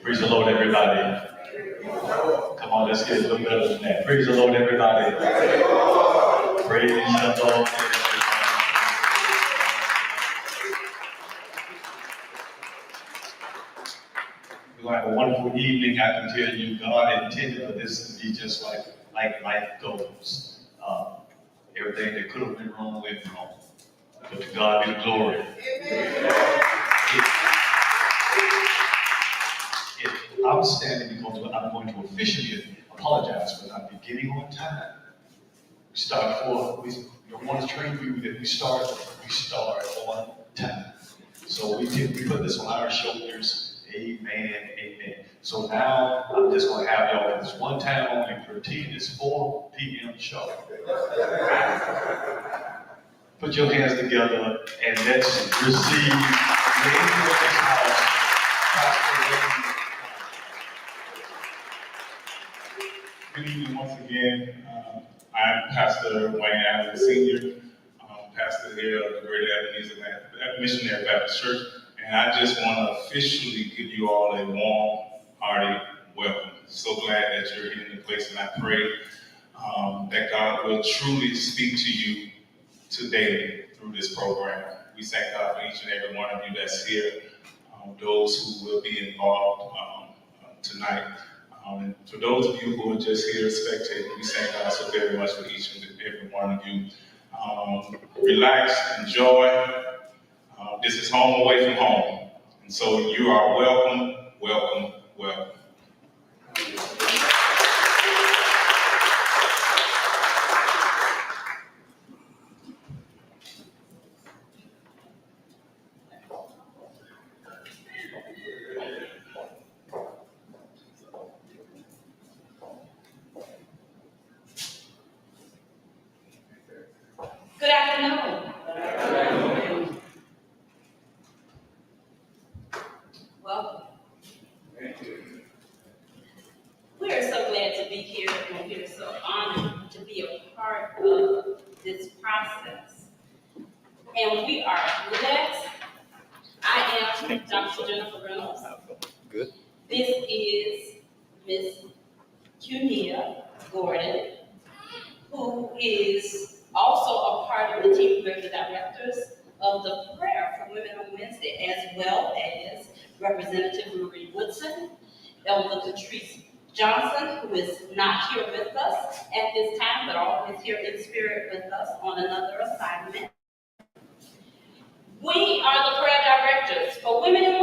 Praise the Lord, everybody. Come on, let's get a little better than that. Praise the Lord, everybody. Praise the Lord. We're going to have a wonderful evening. I can tell you, God intended for this to be just like life goes. Everything that could have went wrong went wrong. But to God be the glory. If I'm standing because I'm going to officially apologize for not beginning on time. We start we don't want to train people that we start on time. So we put this on our shoulders. Amen, amen. So now I'm just going to have y'all this one time only. 13 is 4 p.m. sharp. Put your hands together and let's receive the angel of this house, Pastor Wayne. Good evening once again. I'm Pastor Wayne Allen Sr., pastor here of the Greater Ebenezer Missionary Baptist Church, and I just want to officially give you all a warm, hearty welcome. So glad that you're in the place, and I pray that God will truly speak to you today through this program. We thank God for each and every one of you that's here, those who will be involved tonight. And for those of you who are just here spectating, we thank God so very much for each and every one of you. Relax, enjoy. This is home away from home. And so you are welcome, welcome, welcome. Good afternoon. Welcome. We are so glad to be here, and we are so honored to be a part of this process. And we are blessed. I am Dr. Jennifer Reynolds. Good. This is Miss Cunia Gordon, who is also a part of the team of the directors of the Prayer for Women on Wednesday, as well as Representative Marie Woodson, Elder Patrice Johnson, who is not here with us at this time, but always here in spirit with us on another assignment. We are the prayer directors for Women on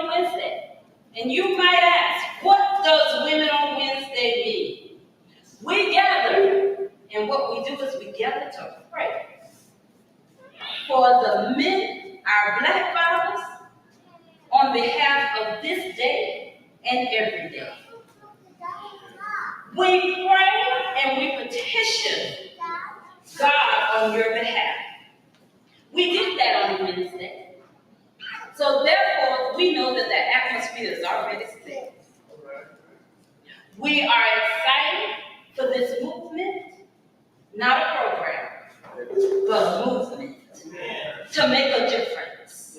Wednesday. And you might ask, what does Women on Wednesday mean? We gather, and what we do is we gather to pray for the men, our Black fathers, on behalf of this day and every day. We pray and we petition God on your behalf. We did that on Wednesday. So therefore, we know that the atmosphere is already set. We are excited for this movement, not a program, but a movement to make a difference.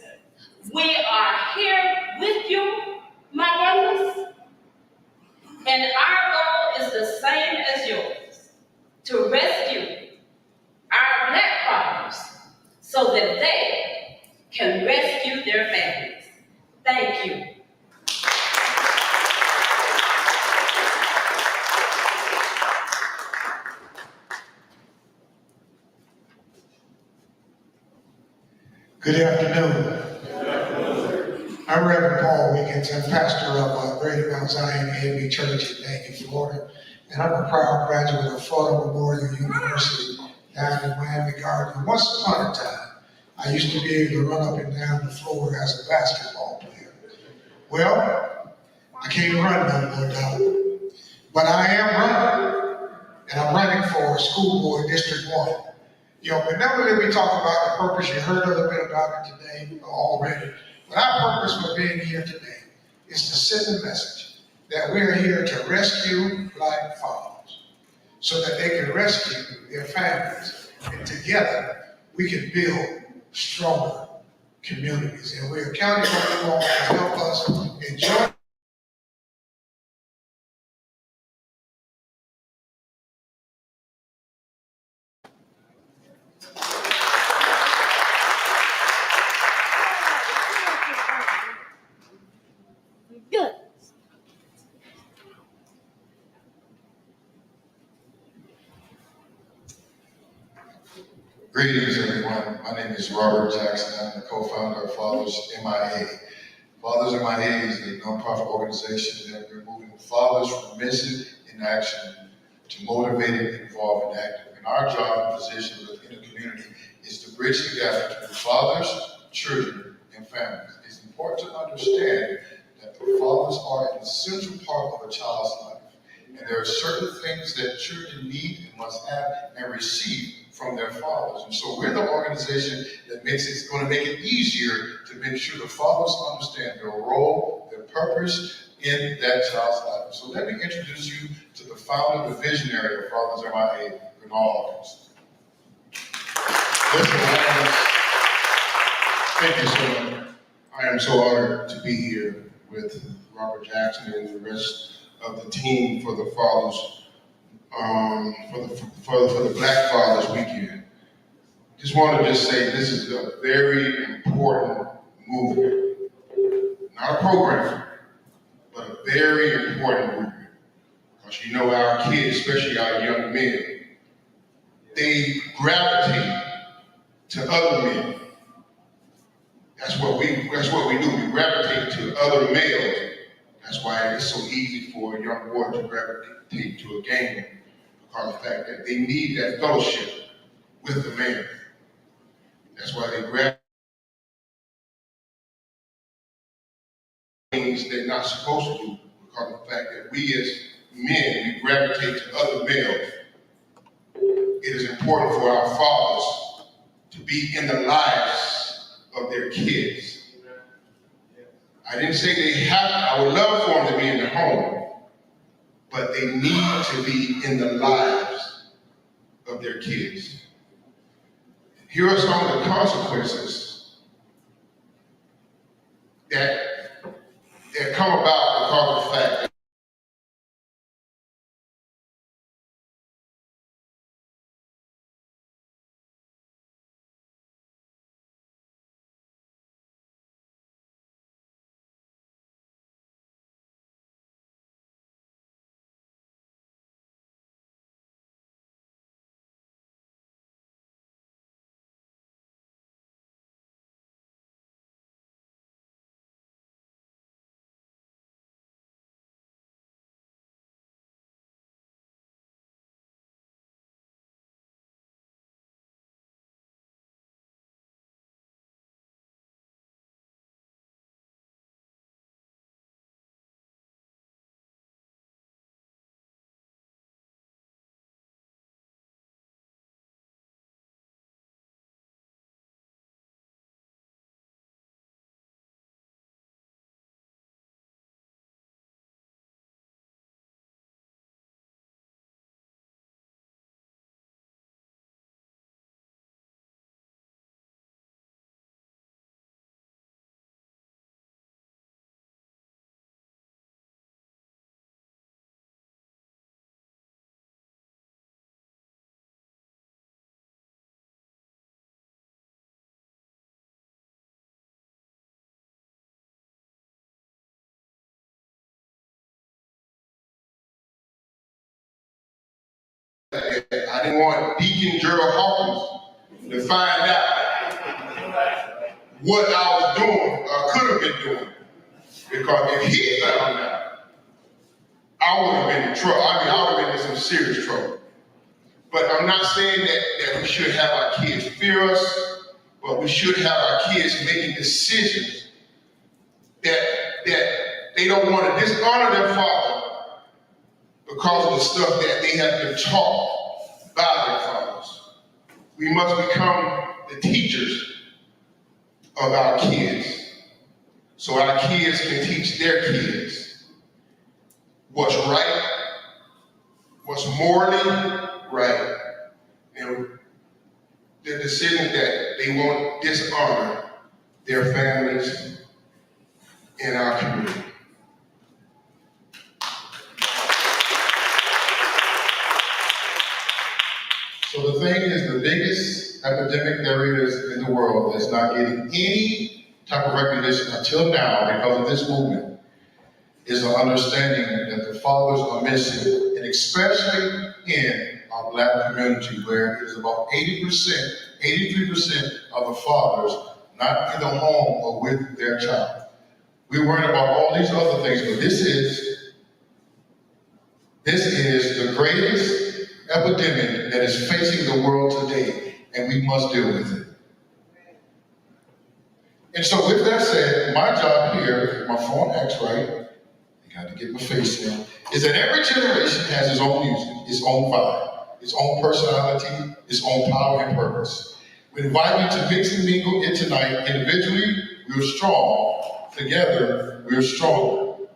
We are here with you, my brothers, and our goal is the same as yours, to rescue our Black fathers so that they can rescue their families. Thank you. Good afternoon. I'm Reverend Paul Wiggins. I'm pastor of Greater Mount Zion AME Church in Dayton, Florida. And I'm a proud graduate of Florida Memorial University down in Miami Gardens. Once upon a time, I used to be able to run up and down the floor as a basketball player. Well, I can't run no more, dog. But I am running, and I'm running for school board District 1. You know, whenever we talk about the purpose, you heard a little bit about it today already. But our purpose for being here today is to send a message that we are here to rescue Black fathers so that they can rescue their families. And together, we can build stronger communities. And we're counting on you all to help us enjoy Good. Greetings, everyone. My name is Robert Jackson. I'm the co-founder of Fathers MIA. Fathers MIA is a nonprofit organization that we're moving fathers from missing in action to motivated, involved, and active. And our job and position within the community is to bridge the gap between fathers, children, and families. It's important to understand that the fathers are an essential part of a child's life. And there are certain things that children need and must have and receive from their fathers. And so we're the organization that it's going to make it easier to make sure the fathers understand their role, their purpose in that child's life. So let me introduce you to the founder, the visionary of Fathers MIA, Bernard Hawkins. Thank you so much. I am so honored to be here with Robert Jackson and the rest of the team for the Fathers, for the Black Fathers Weekend. Just want to say this is a very important movement, not a program, but a very important movement. Because you know our kids, especially our young men, they gravitate to other men. That's what we do. We gravitate to other males. That's why it's so easy for a young boy to gravitate to a game, because of the fact that they need that fellowship with the man. That's why they gravitate things they're not supposed to do, because of the fact that we as men, we gravitate to other males. It is important for our fathers to be in the lives of their kids. I didn't say they have, I would love for them to be in the home, but they need to be in the lives of their kids. Here are some of the consequences that come about because of the fact that I didn't want Deacon Gerald Hawkins to find out what I was doing or could have been doing. Because if he found out, I would have been in trouble. I would have been in some serious trouble. But I'm not saying that we should have our kids fear us, but we should have our kids making decisions that they don't want to dishonor their father because of the stuff that they have been taught by their fathers. We must become the teachers of our kids, so our kids can teach their kids what's right, what's morally right, and the decisions that they won't dishonor their families, in our community. So the thing is, the biggest epidemic there is in the world that's not getting any type of recognition until now because of this movement is the understanding that the fathers are missing, and especially in our Black community where it is about 80%, 83% of the fathers not in the home or with their child. We're worried about all these other things, but this is the greatest epidemic that is facing the world today, and we must deal with it. And so with that said, my job here, my phone acts right, I got to get my face in, is that every generation has its own music, its own vibe, its own personality, its own power and purpose. We invite you to mix and mingle it tonight. Individually, we're strong. Together, we're stronger.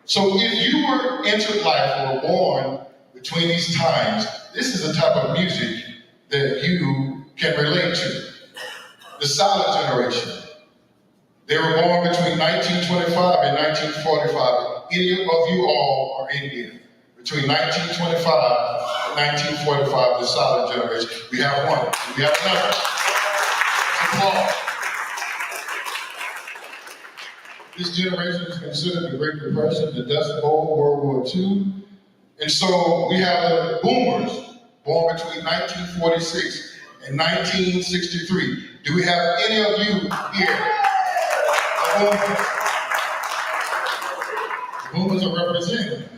So if you were entered life or born between these times, this is the type of music that you can relate to. The silent generation. They were born between 1925 and 1945. Any of you all are in here. Between 1925 and 1945, the silent generation. We have one. We have another. Applause. This generation is considered the Great Depression, the Dust Bowl, World War II. And so we have the boomers, born between 1946 and 1963. Do we have any of you here? The boomers are represented.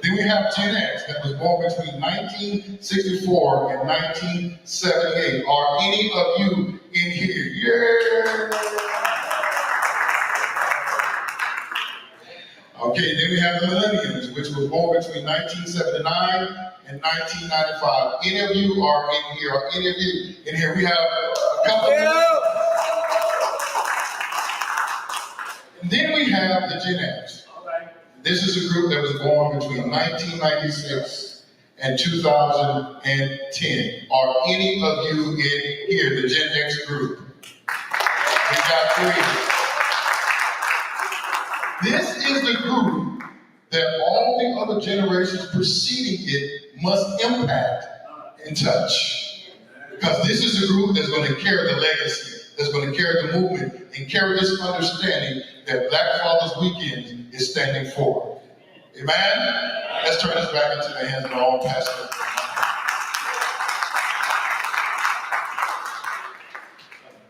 Then we have Gen X that was born between 1964 and 1978. Are any of you in here? Yeah. Okay, then we have the millennials, which were born between 1979 and 1995. Any of you are in here? Are any of you in here? We have a couple of And then we have the Gen X. This is a group that was born between 1996 and 2010. Are any of you in here, the Gen X group? We got three. This is the group that all the other generations preceding it must impact and touch. Because this is the group that's going to carry the legacy, that's going to carry the movement, and carry this understanding that Black Fathers Weekend is standing for. Amen? Let's turn this back into the hands of our own pastor.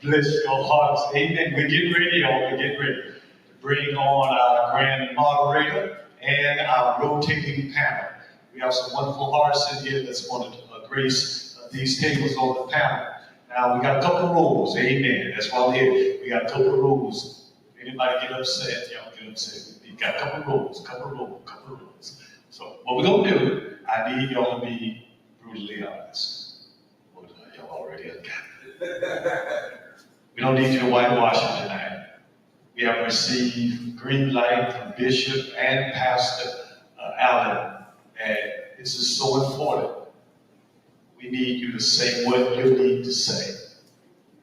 Bless your hearts. Amen. We're getting ready, y'all. We're getting ready to bring on our grand moderator and our rotating panel. We have some wonderful hearts in here that's going to grace these tables on the panel. Now, we got a couple of rules. Amen. That's why we're here. We got a couple of rules. Anybody get upset? Y'all get upset. We got a couple of rules. So what we're going to do, I need y'all to be brutally honest. Well, y'all already got it. We don't need you to whitewash it tonight. We have received green light from Bishop and Pastor Allen, and this is so important. We need you to say what you need to say.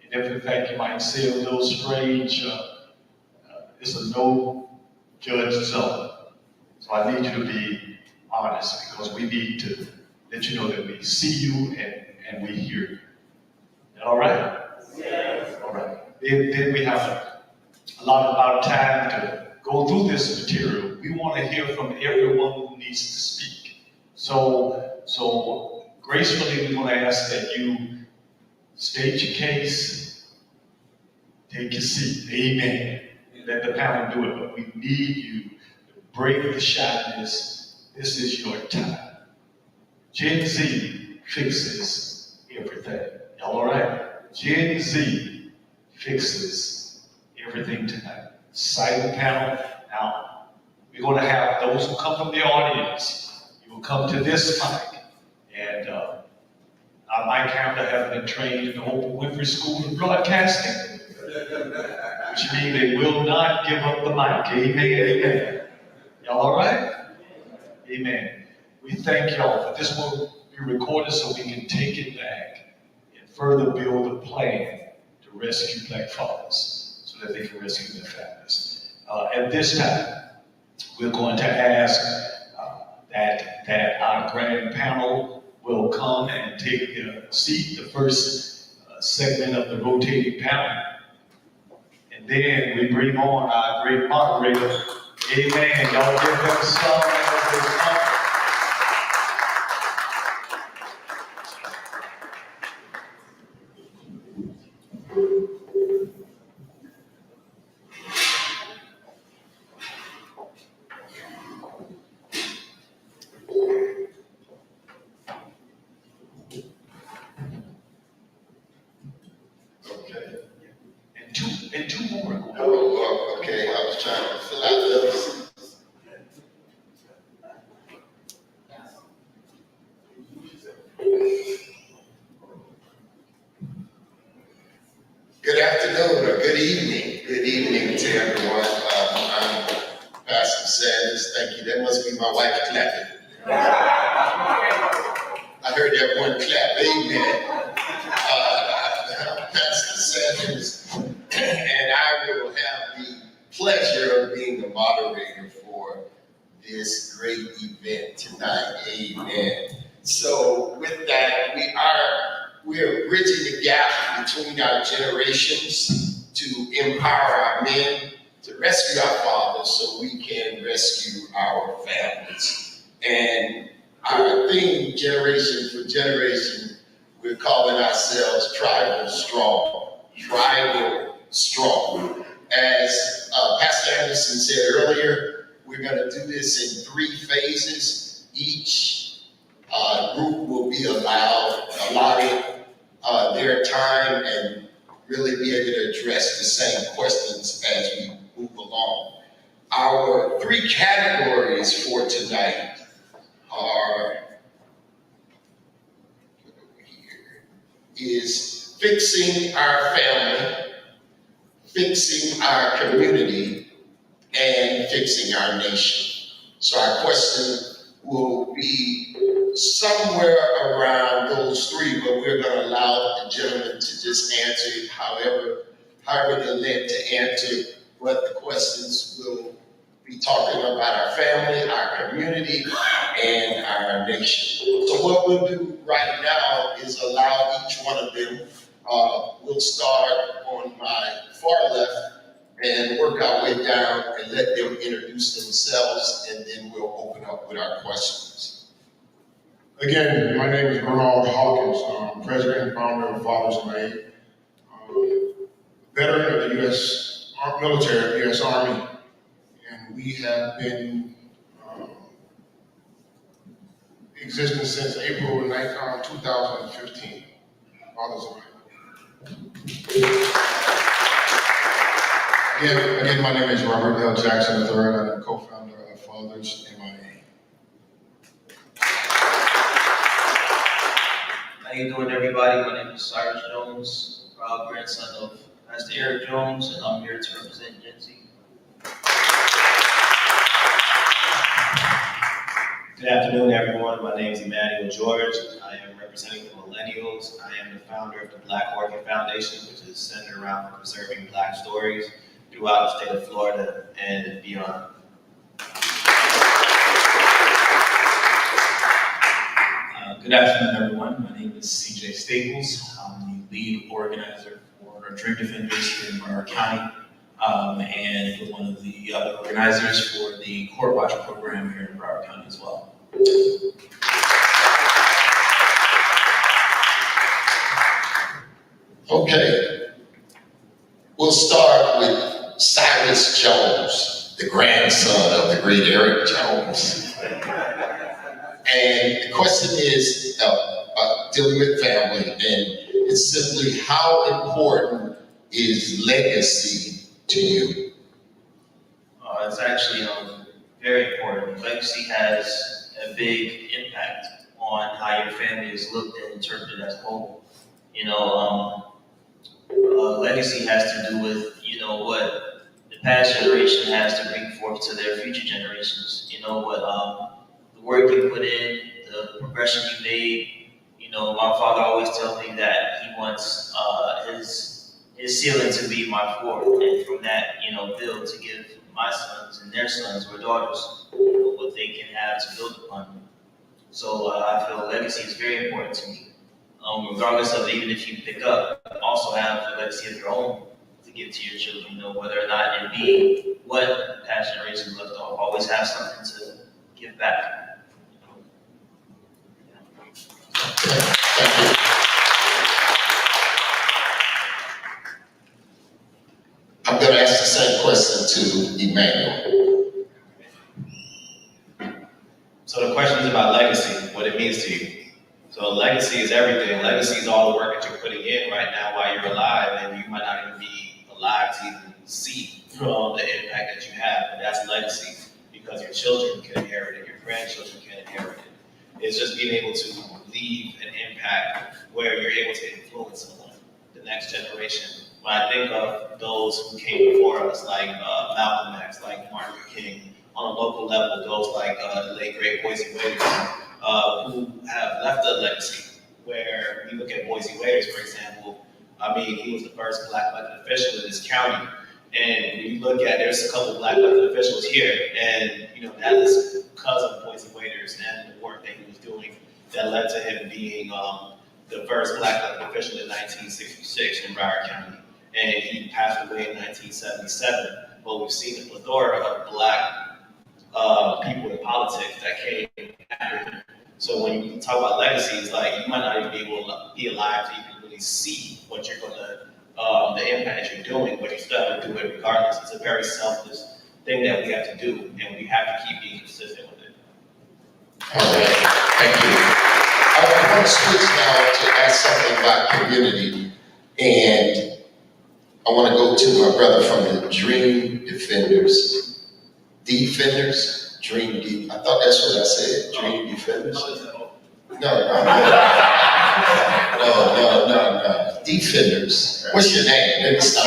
And if in fact you might say a little strange, it's a no judge zone. So I need you to be honest, because we need to let you know that we see you and we hear you. All right? Yes. All right. Then we have a lot of time to go through this material. We want to hear from everyone who needs to speak. So gracefully, we want to ask that you state your case, take your seat. Amen. Let the panel do it, but we need you to break the shyness. This is your time. Gen Z fixes everything. Y'all all right? Gen Z fixes everything tonight. Silent panel. Now, we're going to have those who come from the audience. You will come to this mic. And my camera have been trained in the Oprah Winfrey School of Broadcasting, which means they will not give up the mic. Amen, amen. Y'all all right? Amen. We thank y'all for this will be recorded so we can take it back and further build a plan to to rescue black fathers so that they can rescue their families. At this time, we're going to ask that our grand panel will come and take their seat, the first segment of the rotating panel. And then we bring on our great moderator. Amen. Y'all give them some as they come. And two more. Oh, okay, I was trying to fill out those. Good afternoon or good evening. Good evening to everyone. I'm Pastor Sanders. Thank you. That must be my wife clapping. I heard that one clap. Amen. Pastor Sanders, and I will have the pleasure of being the moderator for this great event tonight. Amen. So with that, we're bridging the gap between our generations to empower our men to rescue our fathers so we can rescue our families. And our theme, generation for generation, we're calling ourselves Tribal Strong. Tribal Strong. As Pastor Anderson said earlier, we're going to do this in 3 phases. Each group will be allotted their time and really be able to address the same questions as we move along. Our 3 categories for tonight are is fixing our family, fixing our community, and fixing our nation. So our question will be somewhere around those 3, but we're going to allow the gentleman to just answer it however they're led to answer. But the questions will be talking about our family, our community, and our nation. So what we'll do right now is allow each one of them. We'll start on my far left and work our way down and let them introduce themselves, and then we'll open up with our questions. Again, my name is Bernard Hawkins. I'm president and founder of Fathers in Aid, veteran of the U.S. military, U.S. Army, and we have been existing since April 2015. Fathers in Aid. Again, my name is Robert L. Jackson III. I'm the co-founder of Fathers MIA. How you doing, everybody? My name is Cyrus Jones, proud grandson of Pastor Eric Jones, and I'm here to represent Gen Z. Good afternoon, everyone. My name is Emmanuel George. I am representing the millennials. I am the founder of the Black Orchid Foundation, which is centered around preserving Black stories throughout the state of Florida and beyond. Good afternoon, everyone. My name is CJ Staples. I'm the lead organizer for Dream Defenders here in Broward County, and one of the other organizers for the Court Watch program here in Broward County as well. Okay, we'll start with Cyrus Jones, the grandson of the great Eric Jones. And the question is dealing with family, and it's simply how important is legacy to you? It's actually very important. Legacy has a big impact on how your family is looked and interpreted as a whole. Legacy has to do with, what the past generation has to bring forth to their future generations. The work you put in, the progression you made. My father always tells me that he wants instilling to be my fourth, and from that, build to give my sons and their sons or daughters, what they can have to build upon. So I feel legacy is very important to me. Regardless of even if you pick up, also have a legacy of your own to give to your children, whether or not it be what past generations left off, always have something to give back. Thank you. I'm going to ask the same question to Emmanuel. So the question is about legacy, what it means to you. So legacy is everything. Legacy is all the work that you're putting in right now while you're alive, and you might not even be alive to even see the impact that you have. But that's legacy because your children can inherit it, your grandchildren can inherit it. It's just being able to leave an impact where you're able to influence someone, the next generation. When I think of those who came before us, like Malcolm X, like Martin Luther King, on a local level, those like the late great Boise Waiters, who have left a legacy. Where you look at Boise Waiters, for example, he was the first Black elected official in this county. And when you look at, there's a couple Black elected officials here, and that is because of Boise Waiters and the work that he was doing that led to him being the first Black elected official in 1966 in Broward County. And he passed away in 1977. But we've seen a plethora of Black people in politics that came after him. So when you talk about legacy, it's like you might not even be able to be alive to even really see what you're going to, the impact that you're doing, but you still have to do it regardless. It's a very selfless thing that we have to do, and we have to keep being consistent with it. All right, thank you. I want to switch now to ask something about community, and I want to go to my brother from the Dream Defenders. Defenders? I thought that's what I said, Dream Defenders? No. Defenders. What's your name? Let me stop.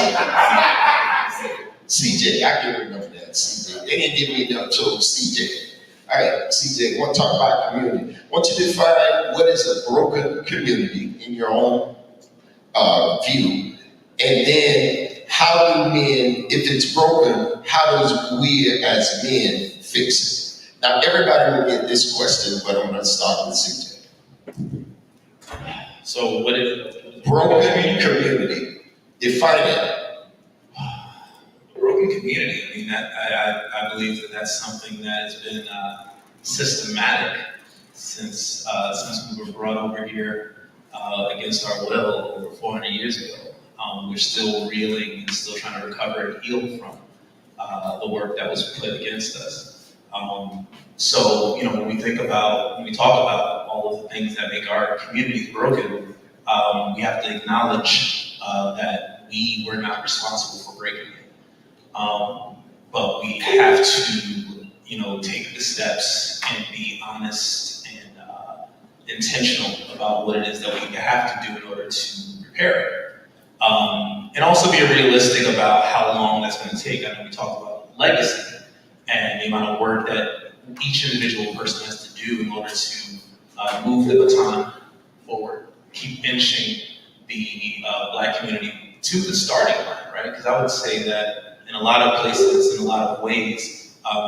CJ, I can remember that, CJ. They didn't give me enough tools, CJ. All right, CJ, I want to talk about community. I want you to define what is a broken community in your own view. And then how do men, if it's broken, how does we as men fix it? Now, everybody will get this question, but I'm going to start with CJ. So what if Broken community. Define it. a broken community? I believe that that's something that has been systematic since we were brought over here against our will over 400 years ago. We're still reeling and still trying to recover and heal from the work that was put against us. So, when we talk about all of the things that make our communities broken, we have to acknowledge that we were not responsible for breaking it. But we have to, take the steps and be honest and intentional about what it is that we have to do in order to repair it. And also be realistic about how long that's going to take. I know we talked about legacy and the amount of work that each individual person has to do in order to move the baton forward, keep inching the Black community to the starting line, right? Because I would say that in a lot of places, in a lot of ways,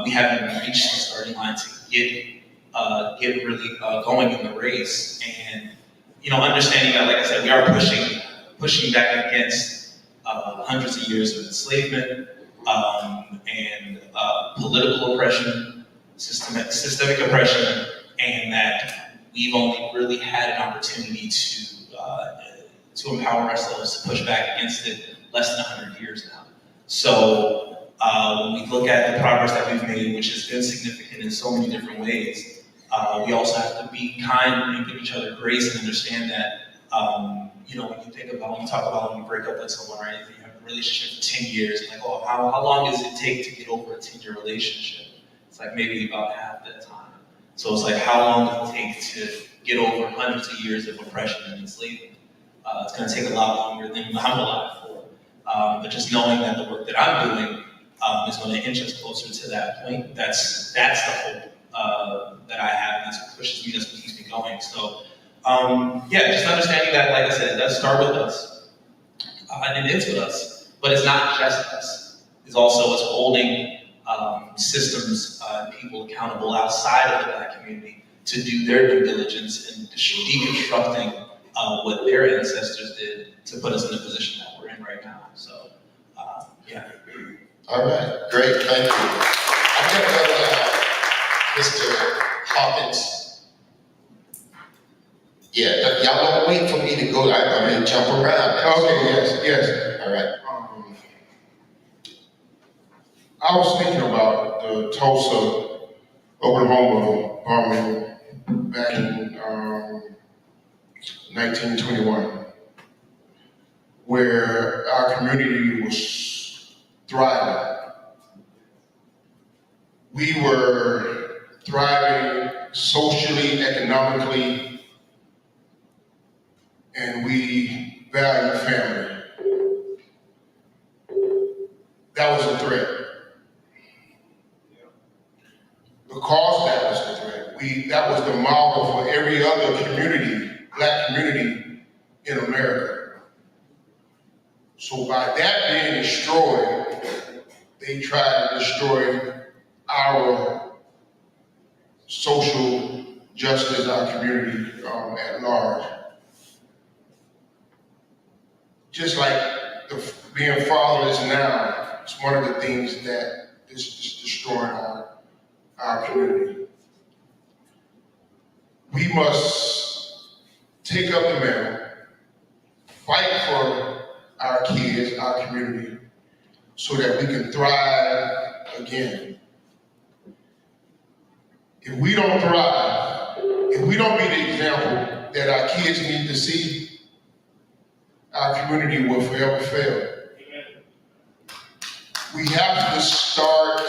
we haven't reached the starting line to get really going in the race. And, understanding that, like I said, we are pushing back against hundreds of years of enslavement and political oppression, systemic oppression, and that we've only really had an opportunity to empower ourselves to push back against it less than 100 years now. So when we look at the progress that we've made, which has been significant in so many different ways, we also have to be kind and give each other grace and understand that when you talk about when you break up with someone, right? You have a relationship for 10 years, and how long does it take to get over a 10-year relationship? It's like maybe about half that time. So it's like, how long does it take to get over hundreds of years of oppression and enslavement? It's going to take a lot longer than I'm alive for. But just knowing that the work that I'm doing is going to inch us closer to that point, that's the hope that I have, and that's what pushes me, that's what keeps me going. So, just understanding that, like I said, it does start with us. and it's with us. But it's not just us. It's also us holding systems and people accountable outside of the Black community to do their due diligence in deconstructing what their ancestors did to put us in the position that we're in right now. So, yeah. All right, great, thank you. I'm gonna go to Mr. Hawkins. Yeah, y'all don't wait for me to go, I'm gonna jump around. Okay, yes. All right. I was thinking about the Tulsa, Oklahoma bombing back in 1921, where our community was thriving. We were thriving socially, economically, and we valued family. That was a threat. Because that was the threat, that was the model for every other community, Black community in America. So by that being destroyed, they tried to destroy our social justice, our community at large. Just like being fatherless now, it's one of the things that is destroying our community. We must take up the mantle, fight for our kids, our community, so that we can thrive again. If we don't thrive, if we don't be the example that our kids need to see, our community will forever fail. We have to start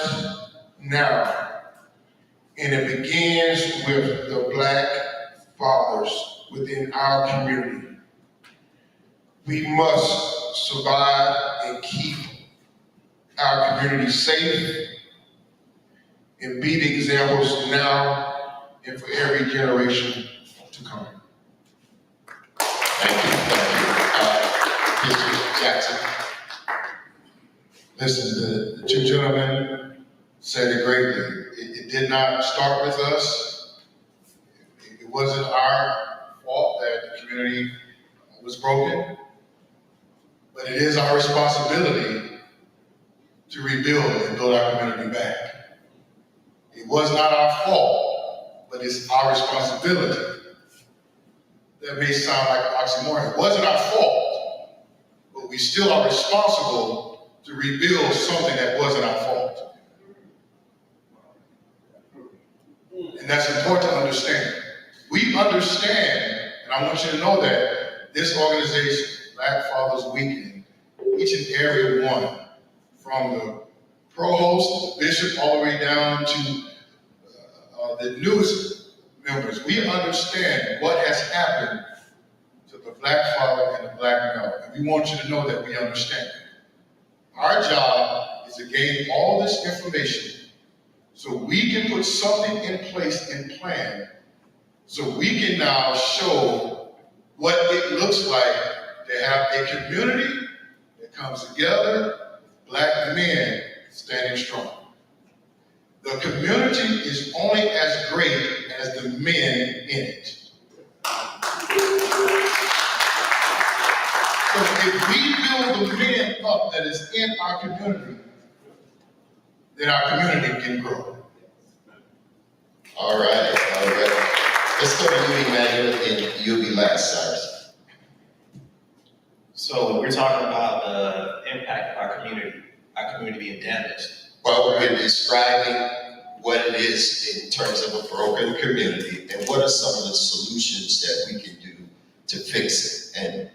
now. And it begins with the Black fathers within our community. We must survive and keep our community safe and be the examples now and for every generation to come. Thank you. Mr. Jackson. Listen, the two gentlemen said it greatly. It did not start with us. It wasn't our fault that the community was broken, but it is our responsibility to rebuild and build our community back. It was not our fault, but it's our responsibility. That may sound like an oxymoron. It wasn't our fault, but we still are responsible to rebuild something that wasn't our fault. And that's important to understand. We understand, and I want you to know that this organization, Black Fathers Weekend, each and every one, from the provost, the bishop, all the way down to the newest members, we understand what has happened to the Black father and the Black male. And we want you to know that we understand. Our job is to gain all this information so we can put something in place and plan so we can now show what it looks like to have a community that comes together with Black men standing strong. The community is only as great as the men in it. So if we build the men up that is in our community, then our community can grow. All right. Let's go to you, Emmanuel, and you'll be last, Cyrus. So when we're talking about the impact of our community being damaged. Well, we're describing what it is in terms of a broken community and what are some of the solutions that we can do to fix it. And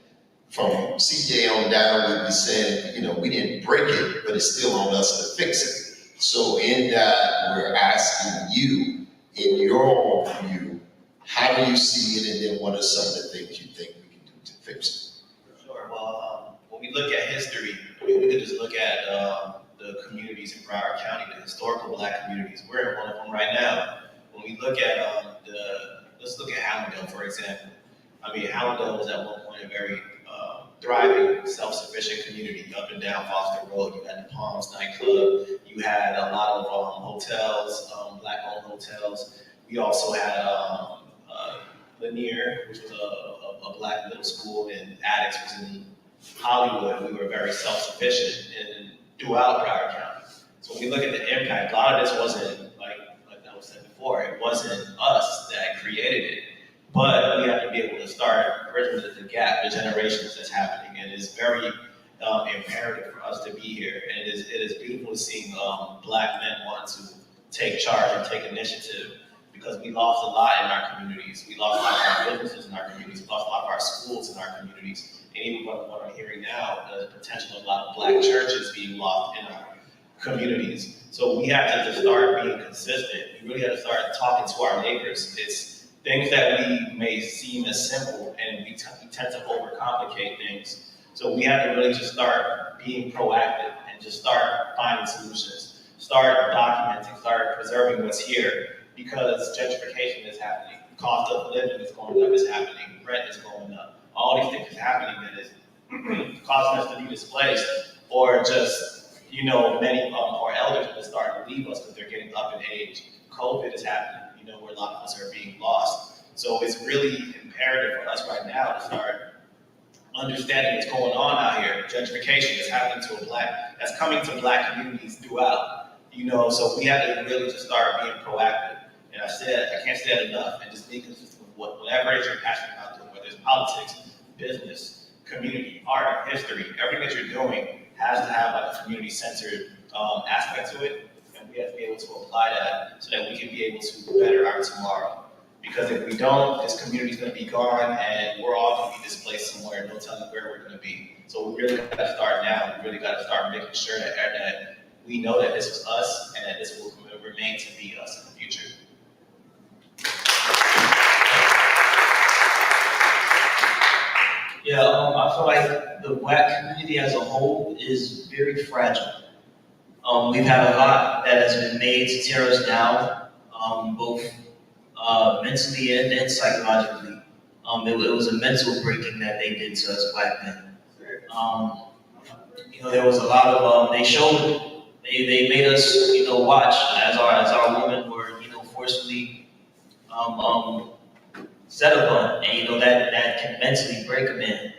from CJ on down, we'll be saying, we didn't break it, but it's still on us to fix it. So in that, we're asking you, in your view, how do you see it, and then what are some of the things you think we can do to fix it? Sure. Well, when we look at history, we could just look at the communities in Broward County, the historical Black communities. We're in one of them right now. When we look at let's look at Hallandale, for example. I mean, Hallandale was at one point a very thriving, self-sufficient community up and down Foster Road. You had the Palms nightclub. You had a lot of hotels, black-owned hotels. We also had Lanier, which was a black middle school, and Addicts was in Hollywood. We were very self-sufficient throughout Broward County. So when we look at the impact, a lot of this wasn't, like I was said before, it wasn't us that created it. But we have to be able to start bridging the gap, the generations that's happening. And it's very imperative for us to be here. And it is beautiful to see black men want to take charge and take initiative, because we lost a lot in our communities. We lost a lot of our businesses in our communities. We lost a lot of our schools in our communities. And even what I'm hearing now, the potential of a lot of black churches being lost in our communities. So we have to just start being consistent. We really have to start talking to our neighbors. It's things that we may seem as simple, and we tend to overcomplicate things. So we have to really just start being proactive and just start finding solutions. Start documenting, start preserving what's here, because gentrification is happening. Cost of living is going up, is happening. Rent is going up. All these things is happening that is causing us to be displaced, or just, many of our elders are starting to leave us because they're getting up in age. COVID is happening, where a lot of us are being lost. So it's really imperative for us right now to start understanding what's going on out here. Gentrification is happening that's coming to black communities throughout, so we have to really just start being proactive. And I can't say that enough, and just be consistent with whatever it is you're passionate about doing, whether it's politics, business, community, art, history, everything that you're doing has to have like a community-centered aspect to it, and we have to be able to apply that so that we can be able to better our tomorrow. Because if we don't, this community is going to be gone, and we're all going to be displaced somewhere, no telling where we're going to be. So we really got to start now. We really got to start making sure that we know that this is us, and that this will remain to be us in the future. Yeah, I feel like the black community as a whole is very fragile. We've had a lot that has been made to tear us down, both mentally and psychologically. It was a mental breaking that they did to us black men. There was a lot of they made us watch as our women were forcefully set upon, and that can mentally break a man,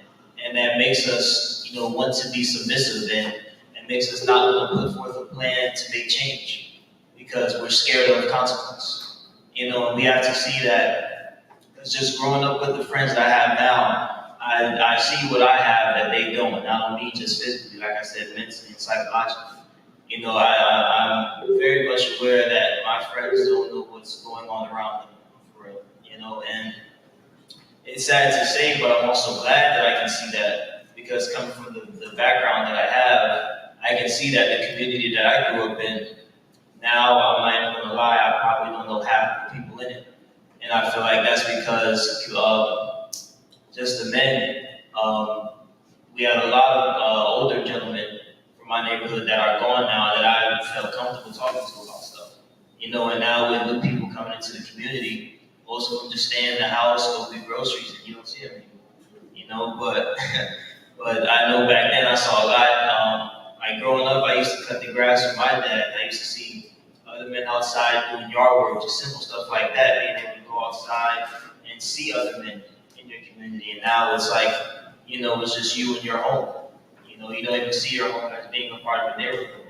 and that makes us want to be submissive, and makes us not want to put forth a plan to make change because we're scared of consequence. And we have to see that. It's just growing up with the friends that I have now, I see what I have that they don't, and I don't mean just physically, like I said, mentally and psychologically. I'm very much aware that my friends don't know what's going on around them, for real, and it's sad to say, but I'm also glad that I can see that, because coming from the background that I have, I can see that the community that I grew up in, now I'm not even gonna lie, I probably don't know half the people in it. And I feel like that's because just the men, we have a lot of older gentlemen from my neighborhood that are gone now that I felt comfortable talking to about stuff. And now with new people coming into the community, most of them just stay in the house, go get groceries, and you don't see them anymore. But I know back then I saw a lot. Like growing up, I used to cut the grass with my dad. I used to see other men outside doing yard work, just simple stuff like that, being able to go outside and see other men in your community. And now it's like, it's just you and your home. You don't even see your home as being a part of the neighborhood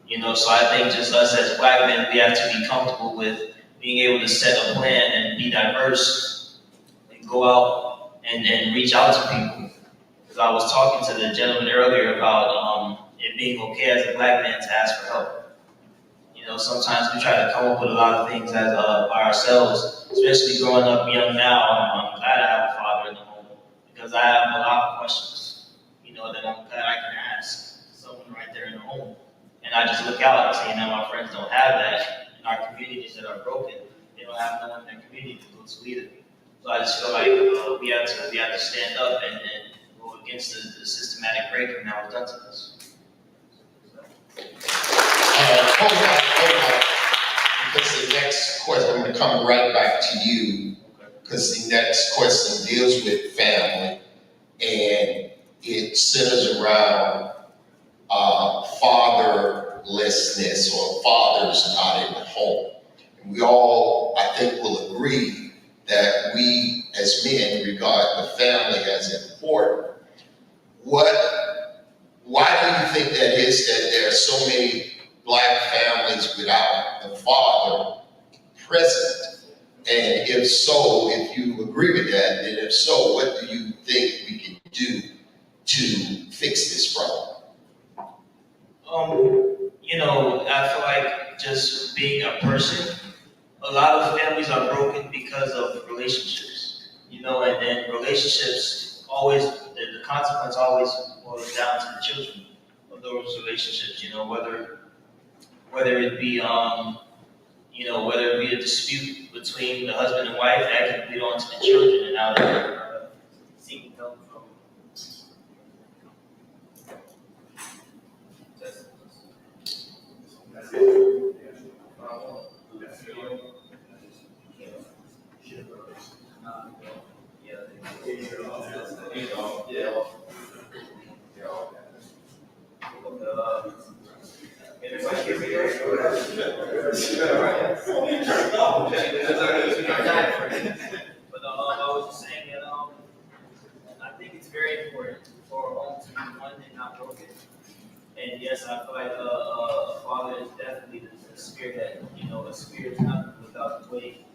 anymore. So I think just us as black men, we have to be comfortable with being able to set a plan and be diverse and go out and reach out to people. Because I was talking to the gentleman earlier about it being okay as a black man to ask for help. Sometimes we try to come up with a lot of things as by ourselves, especially growing up young now. I'm glad I have a father in the home because I have a lot of questions, that I'm glad I can ask someone right there in the home. And I just look out and say, my friends don't have that. In our communities that are broken, they don't have no one in their community to go to either. So I just feel like we have to stand up and go against the systematic breaking that was done to us. Hold on. Because the next question, I'm going to come right back to you, because the next question deals with family. And it centers around fatherlessness or fathers not in the home. And we all, I think, will agree that we as men regard the family as important. Why do you think that is, that there are so many Black families without the father present? And if so, if you agree with that, then if so, what do you think we can do to fix this problem? I feel like just being a person, a lot of families are broken because of relationships, and then relationships always, the consequence always boils down to the children of those relationships, whether it be, whether it be a dispute between the husband and wife, that can lead on to the children, and now they're seeking help from. But I was just saying that I think it's very important for a home to be one and not broken. And yes, I feel like a father is definitely the spirit that, a spirit is not without the weight.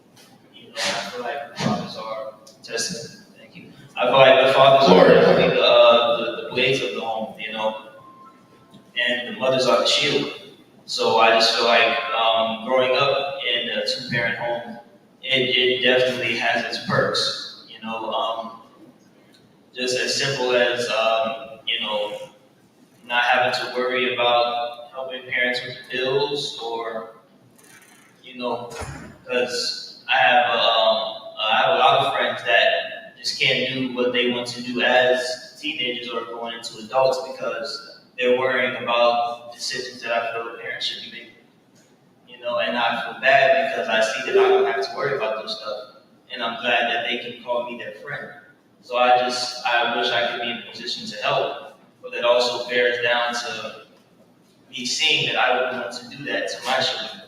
I feel like the fathers are testament. Thank you. I feel like the fathers are definitely the blades of the home, and the mothers are the shield. So I just feel like growing up in a two-parent home, it definitely has its perks. Just as simple as not having to worry about helping parents with the bills, or because I have a lot of friends that just can't do what they want to do as teenagers or going into adults because they're worrying about decisions that I feel the parents should be making. And I feel bad because I see that I don't have to worry about those stuff, and I'm glad that they can call me their friend. So I wish I could be in a position to help, but that also bears down to me seeing that I would want to do that to my children.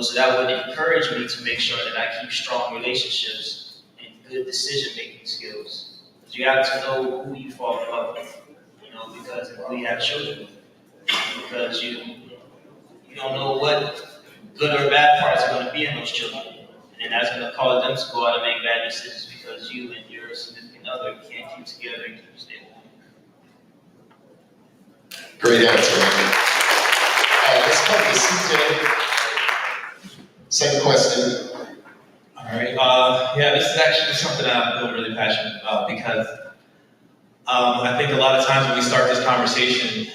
So that would encourage me to make sure that I keep strong relationships and good decision-making skills. Because you have to know who you fall in love with, because if we have children, because you don't know what good or bad parts are going to be in those children. And that's going to cause them to go out and make bad decisions because you and your significant other can't keep together and keep stable. Great answer. Let's come to CJ. Same question. All right. This is actually something I feel really passionate about because I think a lot of times when we start this conversation,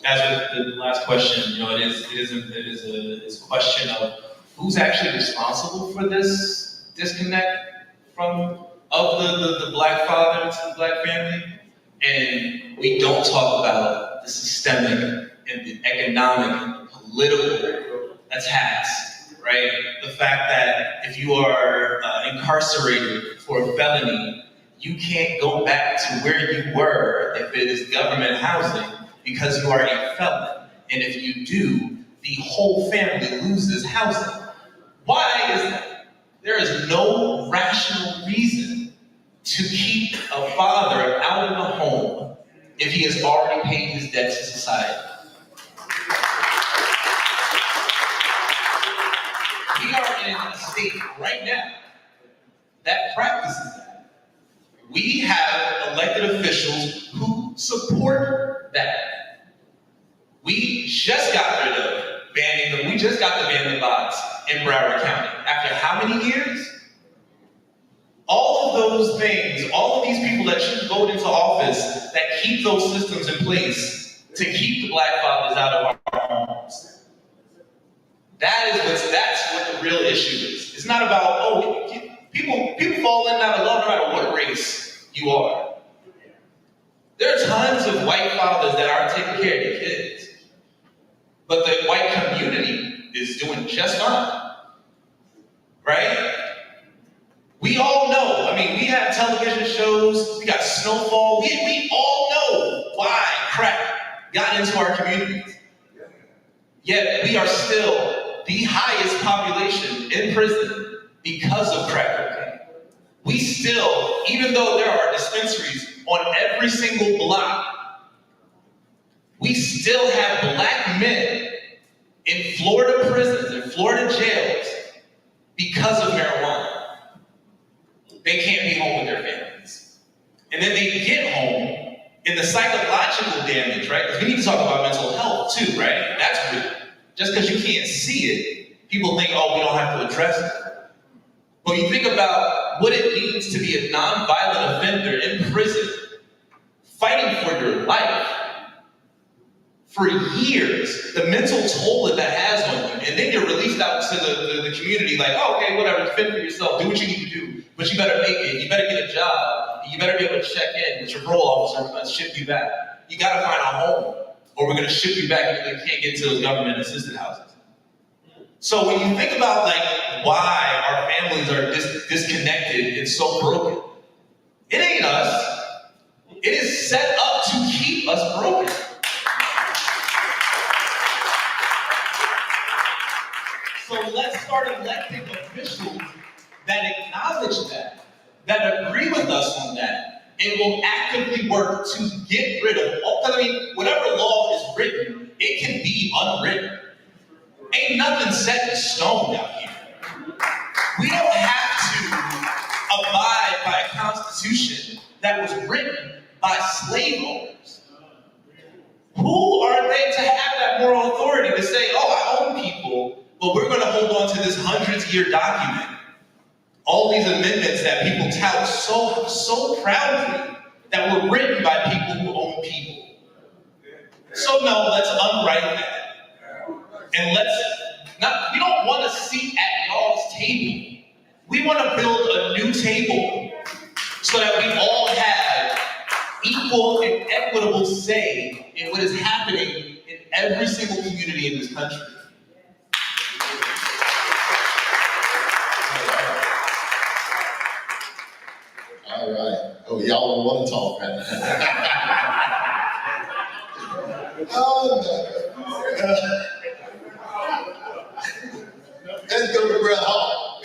as with the last question, it is a question of who's actually responsible for this disconnect of the Black father to the Black family, and we don't talk about the systemic and the economic and the political attacks, right? The fact that if you are incarcerated for a felony, you can't go back to where you were if it is government housing because you are a felon. And if you do, the whole family loses housing. Why is that? There is no rational reason to keep a father out of the home if he has already paid his debt to society. We are in a state right now that practices that. We have elected officials who support that. We just got rid of banning them. We just got the ban the box in Broward County. After how many years? All of those things, all of these people that you vote into office that keep those systems in place to keep the Black fathers out of our homes. That's what the real issue is. It's not about, people fall in and out of love no matter what race you are. There are tons of white fathers that aren't taking care of their kids. But the white community is doing just fine. Right? We all know, we have television shows, we got snowfall. We all know why crack got into our communities. Yet we are still the highest population in prison because of crack cocaine. We still, even though there are dispensaries on every single block, we still have black men in Florida prisons and Florida jails because of marijuana. They can't be home with their families. And then they get home, and the psychological damage, right? Because we need to talk about mental health too, right? That's real. Just because you can't see it, people think, oh, we don't have to address it. But you think about what it means to be a nonviolent offender in prison, fighting for your life for years, the mental toll that has on you, and then you're released out to the community like, oh, okay, whatever, fend for yourself, do what you need to do, but you better make it, you better get a job, you better be able to check in with your parole officer, we're gonna ship you back. You gotta find a home, or we're gonna ship you back and you can't get to those government assisted houses. So when you think about like why our families are disconnected and so broken, it ain't us. It is set up to keep us broken. So let's start electing officials that acknowledge that agree with us on that, and will actively work to get rid of all, because I mean, whatever law is written, it can be unwritten. Ain't nothing set in stone out here. We don't have to abide by a constitution that was written by slave owners. Who are they to have that moral authority to say, oh, I own people, but we're going to hold on to this hundreds-year document? All these amendments that people tout so proudly that were written by people who own people. So no, let's unwrite that. And we don't want a seat at y'all's table. We want to build a new table so that we all have equal and equitable say in what is happening in every single community in this country. All right. Oh, y'all don't want to talk, man. Let's go to Brother Hall.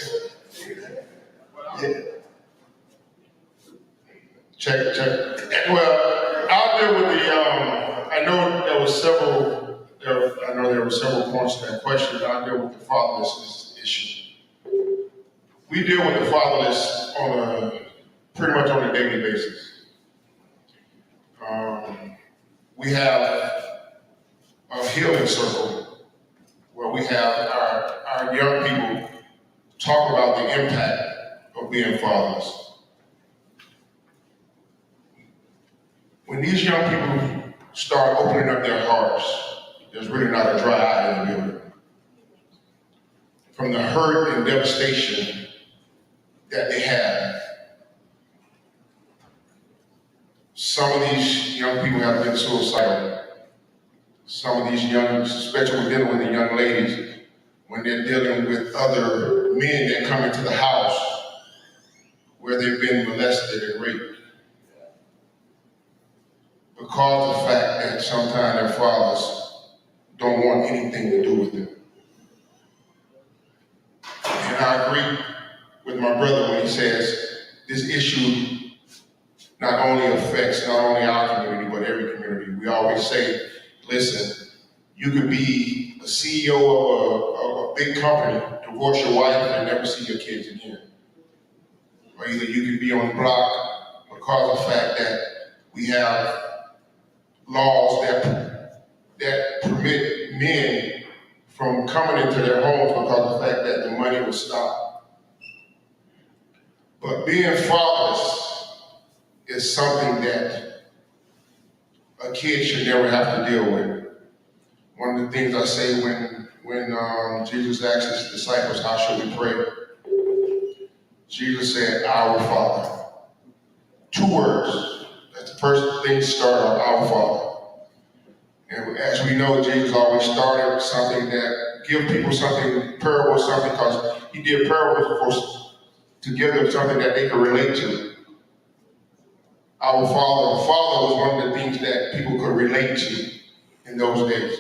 Check. Well, I'll deal with I know there were several points to that question. I'll deal with the fatherlessness issue. We deal with the fatherless pretty much on a daily basis. We have a healing circle where we have our young people talk about the impact of being fatherless. When these young people start opening up their hearts, there's really not a dry eye in the building. From the hurt and devastation that they have, some of these young people have been suicidal. Some of these especially when dealing with the young ladies, when they're dealing with other men that come into the house where they've been molested and raped. Because of the fact that sometimes their fathers don't want anything to do with them. And I agree with my brother when he says this issue not only affects not only our community, but every community. We always say, listen, you could be a CEO of a big company, divorce your wife, and never see your kids again. Or either you could be on the block because of the fact that we have laws that permit men from coming into their homes because of the fact that the money was stopped. But being fatherless is something that a kid should never have to deal with. One of the things I say when Jesus asked his disciples, how should we pray? Jesus said, our Father. 2 words. That's the first thing to start off, our Father. And as we know, Jesus always started something that give people something, parables, something, because he did parables to give them something that they could relate to. our father was one of the things that people could relate to in those days.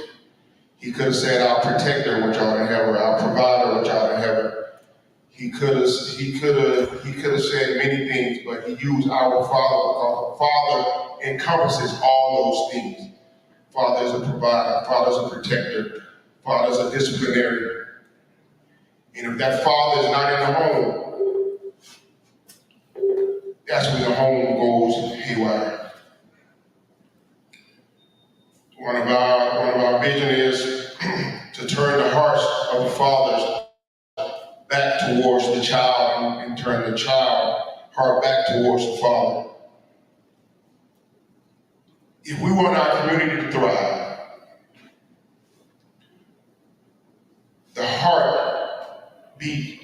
He could have said, our protector, which art in heaven, our provider, which art in heaven. He could have said many things, but he used our Father because the Father encompasses all those things. Father is a provider, Father is a protector, Father is a disciplinarian. And if that Father is not in the home, that's when the home goes haywire. One of our vision is to turn the hearts of the fathers back towards the child and turn the child heart back towards the father. If we want our community to thrive, the heartbeat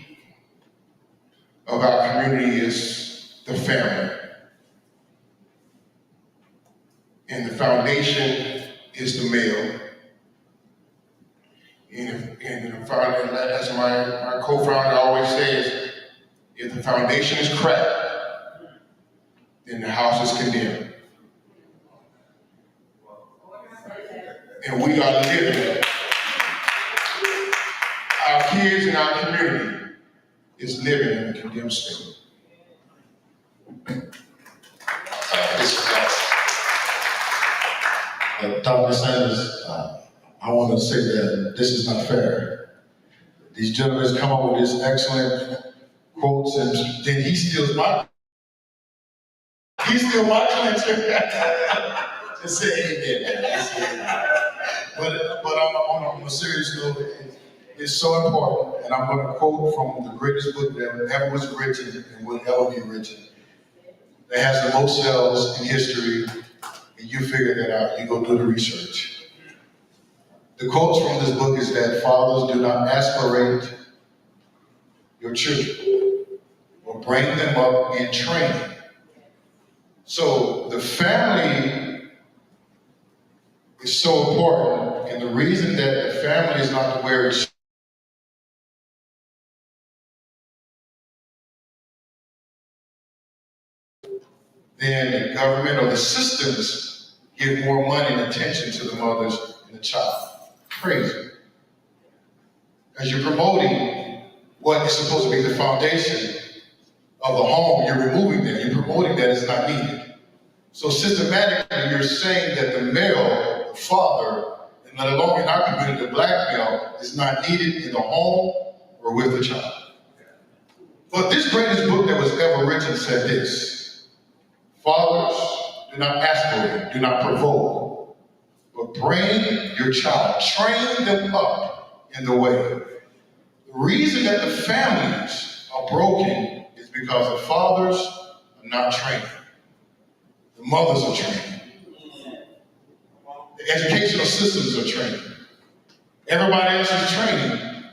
of our community is the family. And the foundation is the male. And as my co-founder always says, if the foundation is cracked, then the house is condemned. And we are living. Our kids and our community is living in a condemned state. Dr. Sanders, I want to say that this is not fair. These gentlemen come up with these excellent quotes, and then he steals my clincher. Just say amen. But on a serious note, it's so important, and I'm going to quote from the greatest book that ever was written and will ever be written. That has the most sales in history, and you figure that out. You go do the research. The quotes from this book is that fathers do not aspirate your children or bring them up in training. So the family is so important, and the reason that the family is not where it's then the government or the systems give more money and attention to the mothers and the child. Crazy. As you're promoting what is supposed to be the foundation of the home, you're removing that. You're promoting that it's not needed. So systematically, you're saying that the male, the father, and let alone in our community, the black male, is not needed in the home or with the child. But this greatest book that was ever written said this: fathers, do not aspirate, do not provoke, but bring your child, train them up in the way. The reason that the families are broken is because the fathers are not training. The mothers are training. The educational systems are training. Everybody else is training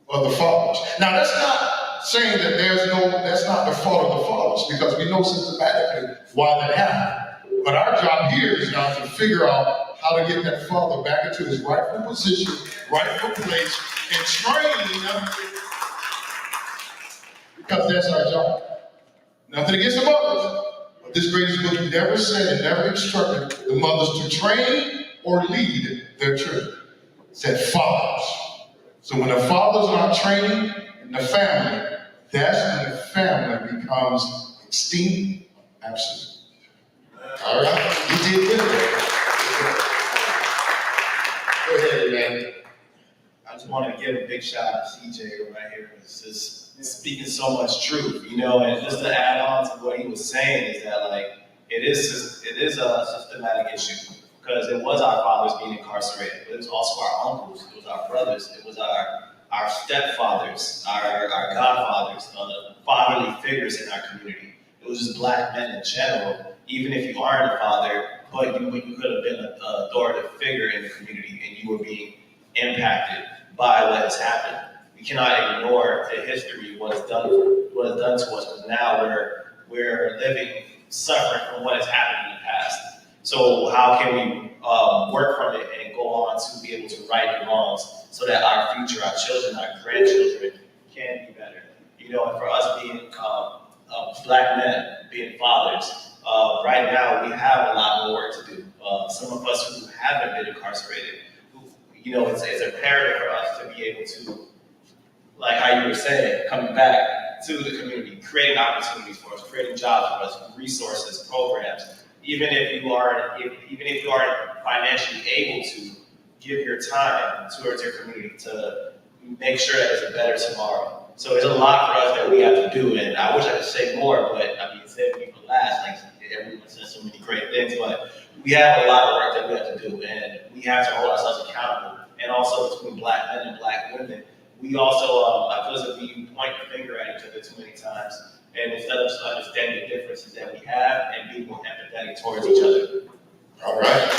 for the fathers. Now, that's not saying that that's not the fault of the fathers, because we know systematically why that happened. But our job here is now to figure out how to get that father back into his rightful position, rightful place, and train them, because that's our job. Nothing against the mothers, but this greatest book never said and never instructed the mothers to train or lead their children. It said fathers. So when the fathers are not training in the family, that's when the family becomes extinct, absolute. All right, you did good. Go ahead, man. I just want to give a big shout out to CJ right here. It's just speaking so much truth, you know, and just to add on to what he was saying is that, like, it is a systematic issue, because it was our fathers being incarcerated, but it was also our uncles, it was our brothers, it was our stepfathers, our godfathers, the fatherly figures in our community. It was just black men in general, even if you aren't a father, but you could have been an authoritative figure in the community and you were being impacted by what has happened. We cannot ignore the history of what is done to us, because now we're living, suffering from what has happened in the past. So how can we work from it and go on to be able to right the wrongs so that our future, our children, our grandchildren can be better? You know, and for us being black men, being fathers, Right now, we have a lot more work to do. Some of us who haven't been incarcerated, it's imperative for us to be able to, like how you were saying, coming back to the community, creating opportunities for us, creating jobs for us, resources, programs. Even if you aren't financially able to give your time towards your community to make sure that it's a better tomorrow. So there's a lot for us that we have to do, and I wish I could say more, but I mean, save me for last. Like everyone says so many great things, but we have a lot of work that we have to do, and we have to hold ourselves accountable. And also between Black men and Black women, we also, I feel as if we point the finger at each other too many times. And instead of just understanding the differences that we have and being more empathetic towards each other. All right.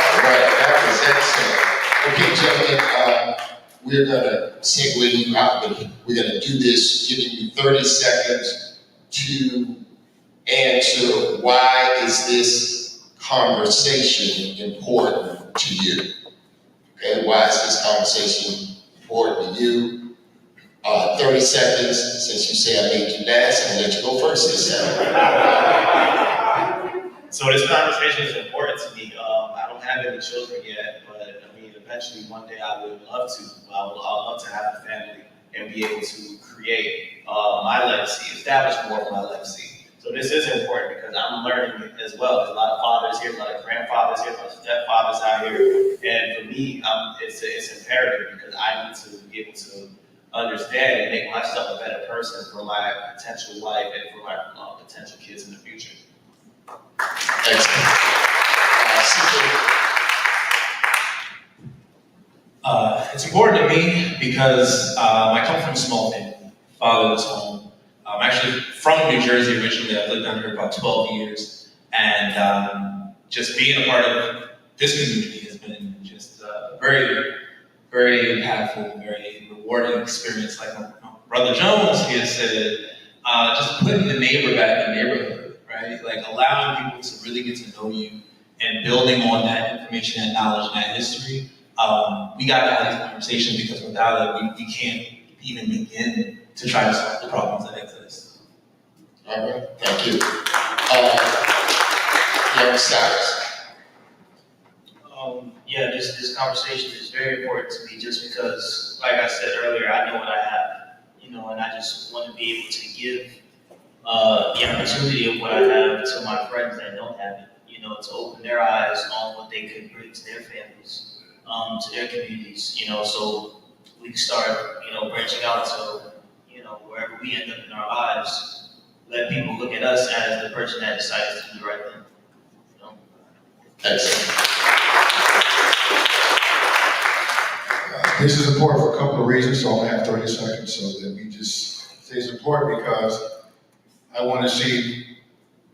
All right, that was excellent. Okay, gentlemen, we're gonna segue you out, but we're gonna do this, giving you 30 seconds to answer why is this conversation important to you? Okay, why is this conversation important to you? 30 seconds, since you say I made you last, I'm gonna let you go first this time. So this conversation is important to me. I don't have any children yet, but I mean, eventually one day I would love to. I would love to have a family and be able to create my legacy, establish more of my legacy. So this is important because I'm learning it as well. There's a lot of fathers here, a lot of grandfathers here, a lot of stepfathers out here. And for me, it's imperative because I need to be able to understand and make myself a better person for my potential wife and for my potential kids in the future. Excellent. It's important to me because I come from a small family, fatherless home. I'm actually from New Jersey originally. I've lived down here about 12 years. And just being a part of this community has been just very, very impactful, very rewarding experience. Like my brother Jones here said, just putting the neighbor back in the neighborhood, right? Like allowing people to really get to know you and building on that information and knowledge and that history. We got to have these conversations because without it, we can't even begin to try to solve the problems that exist. All right, thank you. Young Cyrus. Yeah, this conversation is very important to me just because, like I said earlier, I know what I have, and I just want to be able to give the opportunity of what I have to my friends that don't have it, to open their eyes on what they could bring to their families, to their communities, so we can start, branching out to, wherever we end up in our lives, let people look at us as the person that decided to do the right thing, Excellent. This is important for a couple of reasons, so I'm gonna have 30 seconds so that we just say it's important because I want to see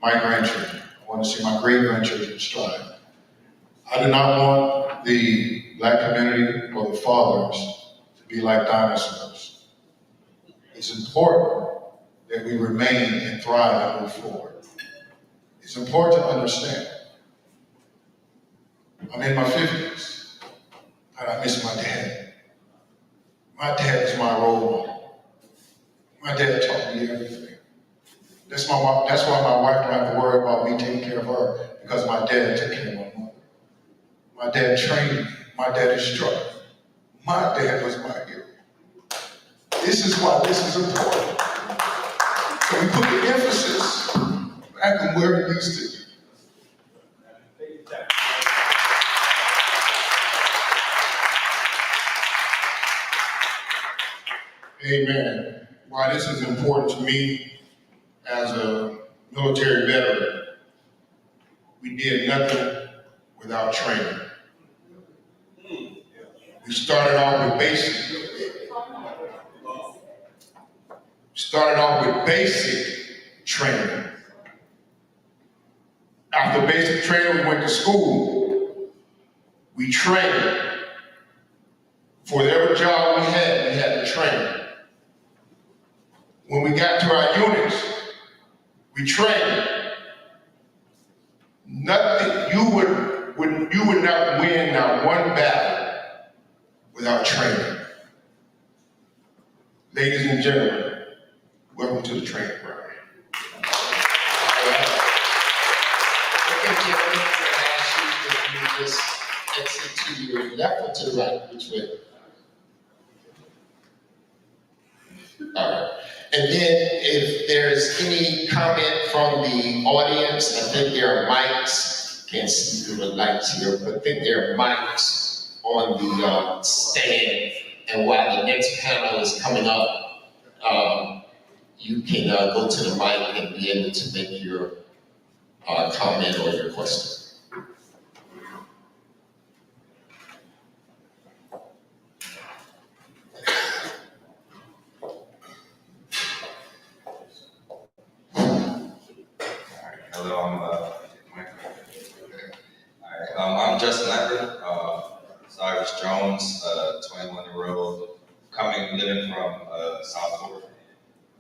my grandchildren. I want to see my great-grandchildren strive. I do not want the Black community or the fathers to be like dinosaurs. It's important that we remain and thrive and move forward. It's important to understand. I'm in my 50s, and I miss my dad. My dad was my role model. My dad taught me everything. That's why my wife don't have to worry about me taking care of her, because my dad took care of my mother. My dad trained me. My dad instructed me. My dad was my hero. This is why this is important. So we put the emphasis back on where it used to be. Amen. Why this is important to me as a military veteran, we did nothing without training. We started off with basic training. After basic training, we went to school. We trained. For whatever job we had to train. When we got to our units, we trained. Nothing, you would not win not one battle without training. Ladies and gentlemen, welcome to the training ground. gentleman, can I ask you if you just exit to your left or to the right? Which way? All right. And then if there's any comment from the audience, I think there are mics. Can't see through the lights here, but I think there are mics on the stand. And while the next panel is coming up, you can go to the mic and be able to make your comment or your question. Hello, I'm Justin Lambert, Cyrus Jones, 21-year-old, living from South Florida.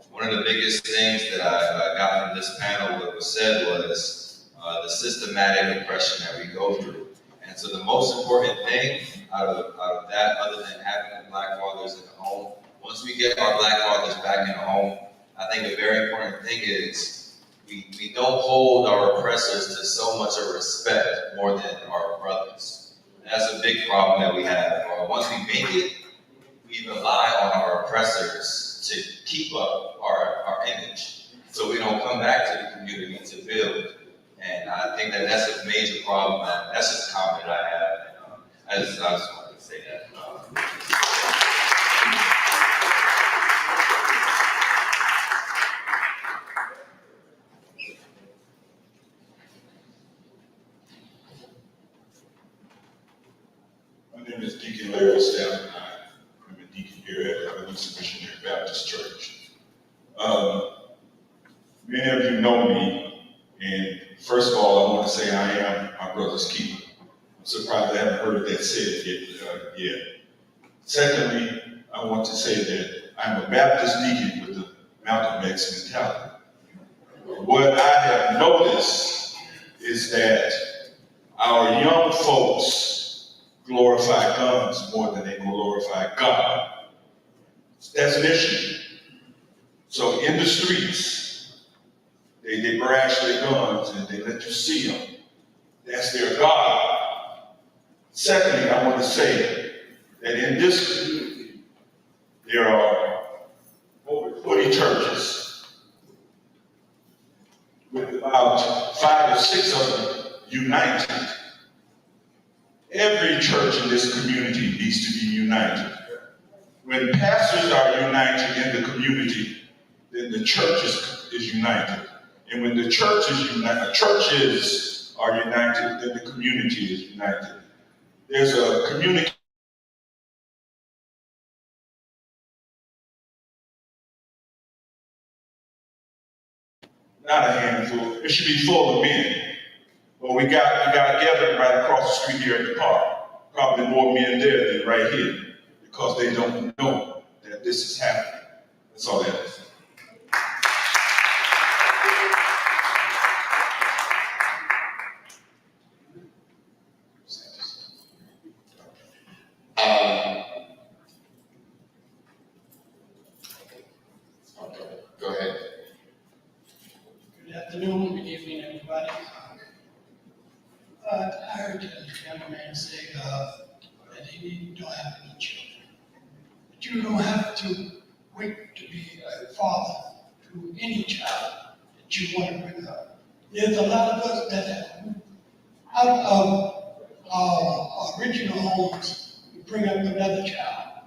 One of the biggest things that I got from this panel, what was said was the systematic oppression that we go through. And so the most important thing out of that, other than having the Black fathers in the home, once we get our Black fathers back in the home, I think a very important thing is we don't hold our oppressors to so much of respect more than our brothers. That's a big problem that we have. Once we make it, we rely on our oppressors to keep up our image, so we don't come back to the community to build. And I think that that's a major problem. That's just a comment I have. I just wanted to say that. My name is Deacon Larry Stafford. I'm a deacon here at Ebenezer Missionary Baptist Church. Many of you know me, and first of all, I want to say I am my brother's keeper. I'm surprised I haven't heard that said yet. Secondly, I want to say that I'm a Baptist deacon with the Malcolm X mentality. What I have noticed is that our young folks glorify guns more than they glorify God. That's an issue. So in the streets, they brash their guns and they let you see them. That's their God. Secondly, I want to say that in this community, there are over 40 churches with about 5 or 6 of them united. Every church in this community needs to be united. When pastors are united in the community, then the church is united. And when the church is united, churches are united, then the community is united. There's a community. Not a handful, it should be full of men. But we got gathered right across the street here at the park. Probably more men there than right here, because they don't know that this is happening. That's all that is. Okay, go ahead. Good afternoon, good evening, everybody. I heard the young man say that he don't have any children. But you don't have to wait to be a father to any child that you want to bring up. There's a lot of us that have moved out of our original homes to bring up another child.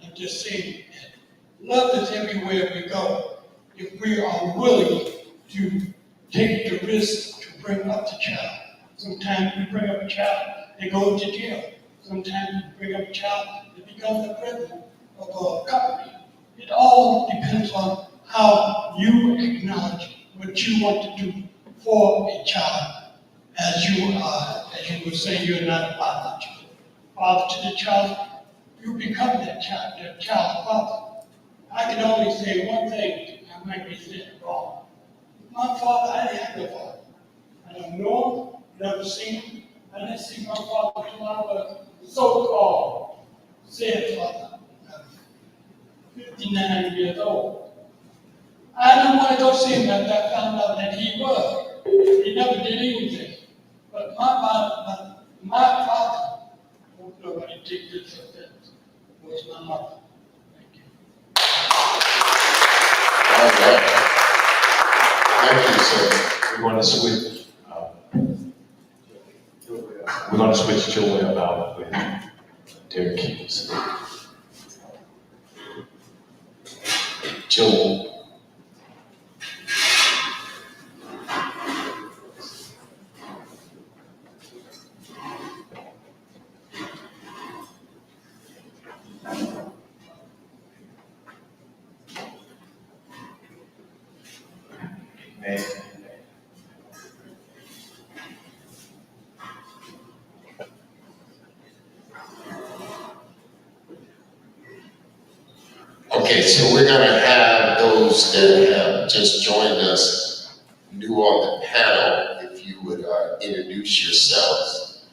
I'm just saying that love is everywhere we go. If we are willing to take the risk to bring up the child. Sometimes we bring up a child, they go to jail. Sometimes we bring up a child, they become the president of a company. It all depends on how you acknowledge what you want to do for a child. As you would say, you're not a biological father to the child, you become that child's father. I can only say one thing, I might be saying it wrong. My father, I didn't have no father. I don't know him, never seen him. I didn't see my father until I was so-called said father. I was 59 years old. I didn't want to go see him after I found out that he was. He never did anything. But my father, won't nobody take this offense, was my mother. Thank you. All right. Thank you, sir. We're going to switch. We're going to switch Joy about with Derek Hughes. Joel. Amen. Okay, so we're gonna have those that have just joined us new on the panel, if you would introduce yourselves.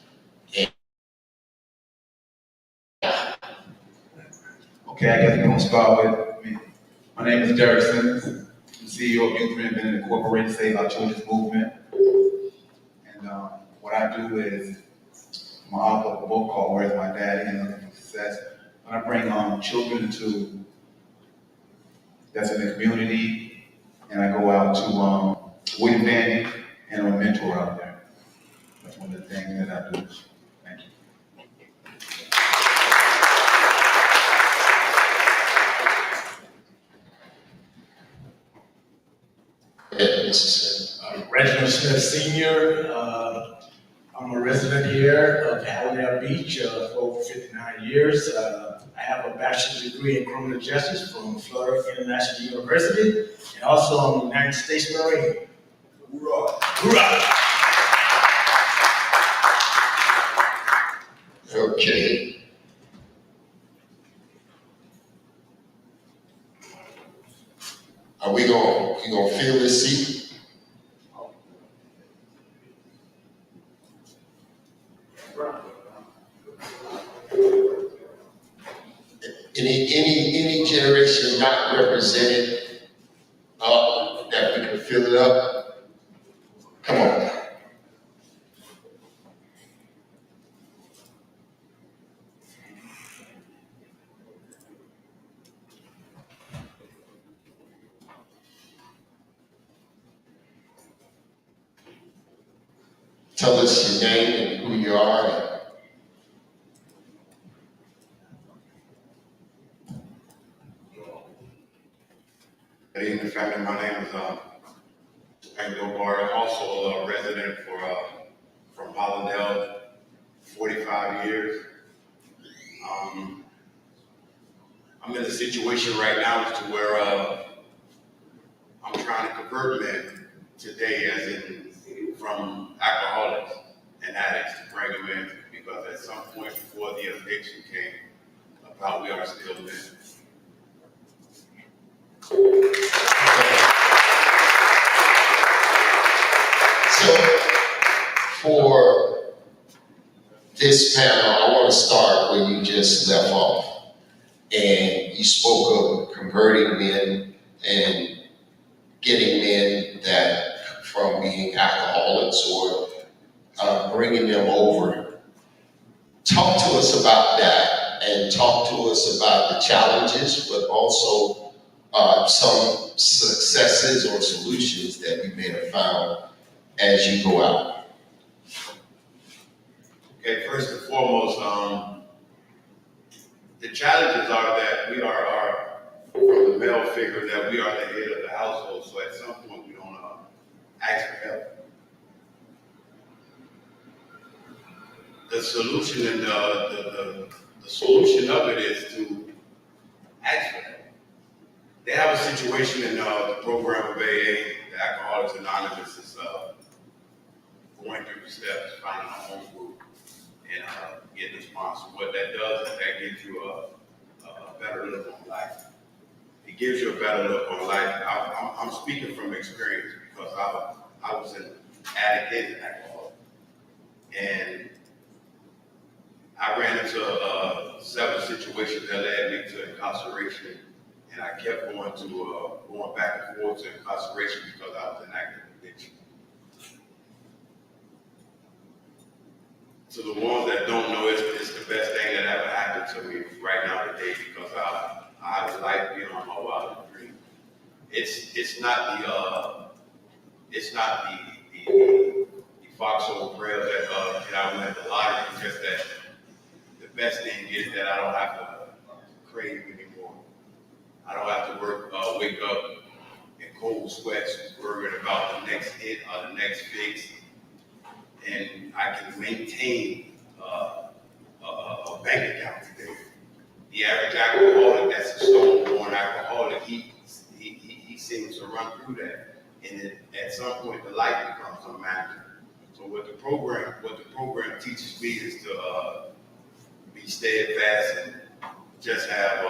Okay, I guess we're gonna start with me. My name is Derek Simmons. I'm CEO of Youth Movement Incorporated, Save Our Children's Movement. And what I do is, I'm an author of a book called Where's My Daddy and Looking for Success. And I bring children that's in the community, and I go out to William Dandy, and I'm a mentor out there. That's one of the things that I do. Thank you. Reginald Smith Sr. I'm a resident here of Hallandale Beach for over 59 years. I have a bachelor's degree in criminal justice from Florida International University, and also I'm a United States Marine. Hoorah! Hoorah! Okay. Are we gonna fill this seat? Any generation not represented, that we can fill it up? Come on. Tell us your name and who you are. Good evening, family. My name is Angelo Barr, also a resident from Hallandale, 45 years. I'm in a situation right now as to where I'm trying to convert men today, as in from alcoholics and addicts, to bring them in, because at some point before the addiction came about, we are still men. So, for this panel, I want to start where you just left off. And you spoke of converting men and getting men that from being alcoholics or bringing them over. Talk to us about that, and talk to us about the challenges, but also some successes or solutions that you may have found as you go out. Okay, first and foremost, the challenges are that we are from the male figure, that we are the head of the household, so at some point we don't ask for help. The solution and the solution of it is to ask for help. They have a situation in the program of AA, the Alcoholics Anonymous, is going through the steps, finding a home group, and getting a sponsor. What that does is that gives you a better look on life. It gives you a better look on life. I'm speaking from experience, because I was an addict and alcoholic. And I ran into several situations that led me to incarceration. And I kept going back and forth to incarceration because I was in active addiction. to the ones that don't know, it's the best thing that ever happened to me right now today, because I have a life beyond my wildest dream. It's not the foxhole prayer that I win the lottery. It's just that the best thing is that I don't have to crave anymore. I don't have to wake up in cold sweats worried about the next hit or the next fix, and I can maintain a bank account today. The average alcoholic that's a stone-born alcoholic, he seems to run through that, and at some point the life becomes unmanageable. So what the program teaches me is to be steadfast and just have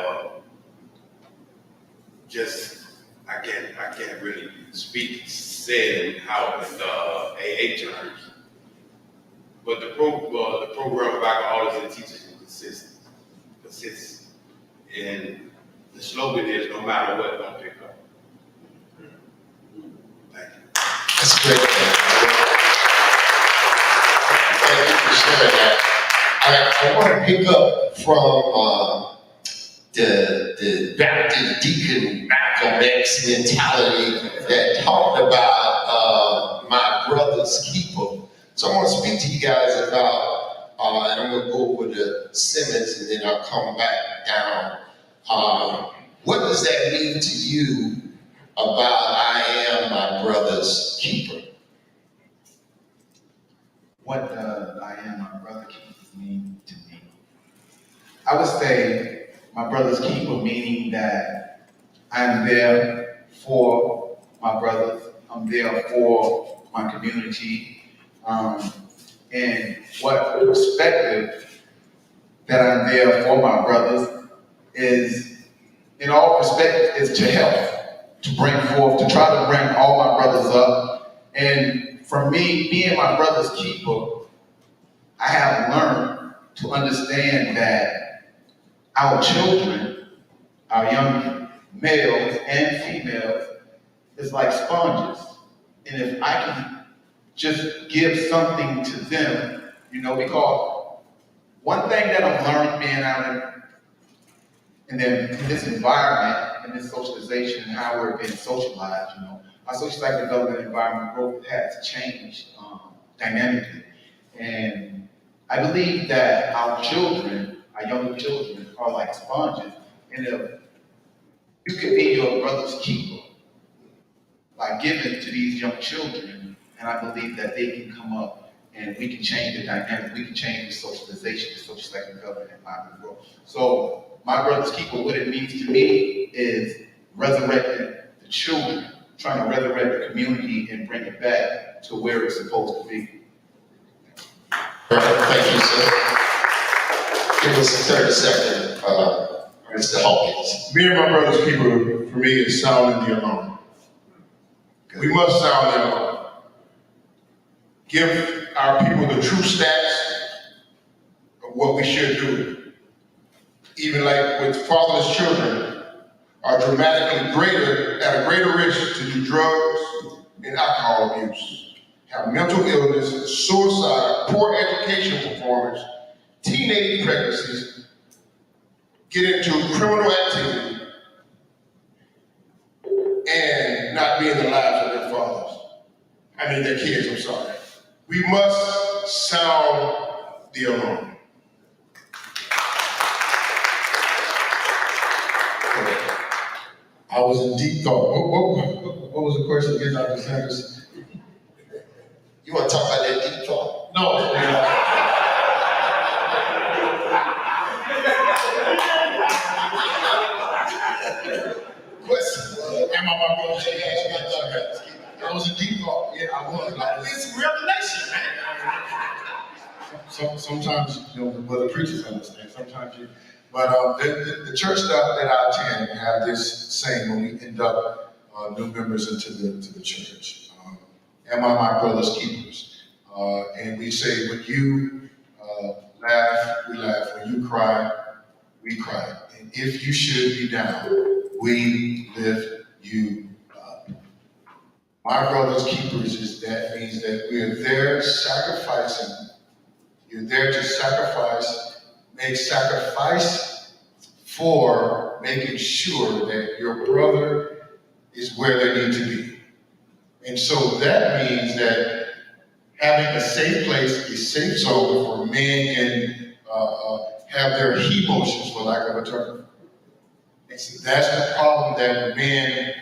I can't really say how in AA terms, but the program of alcoholism teaches you consistency, and the slogan is no matter what, don't pick up. Thank you. That's great. Thank you for sharing that. I want to pick up from the Baptist Deacon Malcolm X mentality that talked about my brother's keeper. So I want to speak to you guys about, and I'm going to go over to Simmons and then I'll come back down. What does that mean to you about I am my brother's keeper? What does I am my brother's keeper mean to me? I would say my brother's keeper, meaning that I'm there for my brothers, I'm there for my community, and what perspective that I'm there for my brothers is, in all perspectives, is to help, to bring forth, to try to bring all my brothers up. And for me, being my brother's keeper, I have learned to understand that our children, our young males and females, is like sponges. And if I can just give something to them, because one thing that I'm learning being out in this environment, in this socialization, and how we're being socialized, our social psych development environment growth has changed dynamically. And I believe that our children, our younger children, are like sponges. And if you could be your brother's keeper by giving to these young children, and I believe that they can come up and we can change the dynamic, we can change the socialization, the social psych development environment growth. So my brother's keeper, what it means to me is resurrecting the children, trying to resurrect the community and bring it back to where it's supposed to be. Perfect, thank you, sir. Give us a 30-second, Mr. Hawkins. Me and my brother's keeper, for me, is sounding the alarm. We must sound the alarm. Give our people the true stats of what we should do. Even like with fatherless children, are dramatically greater, at a greater risk to do drugs and alcohol abuse, have mental illness, suicide, poor education performance, teenage pregnancies, get into criminal activity, and not be in the lives of their fathers. I mean, their kids, I'm sorry. We must sound the alarm. I was in deep thought. What was the question again, Dr. Sanders? You want to talk about that deep thought? No. Question. Am I my brother's keeper? I was in deep thought. Yeah, I was. It's revelation, man. Sometimes, the preachers understand. Sometimes you. But the church that I attend have this saying when we induct new members into the church. Am I my brother's keepers? And we say, when you laugh, we laugh. When you cry, we cry. And if you should be down, we lift you up. My brother's keepers means that we are there sacrificing You're there to make sacrifice for making sure that your brother is where they need to be. And so that means that having a safe place, a safe zone where men can have their emotions, for lack of a term. And so that's the problem that men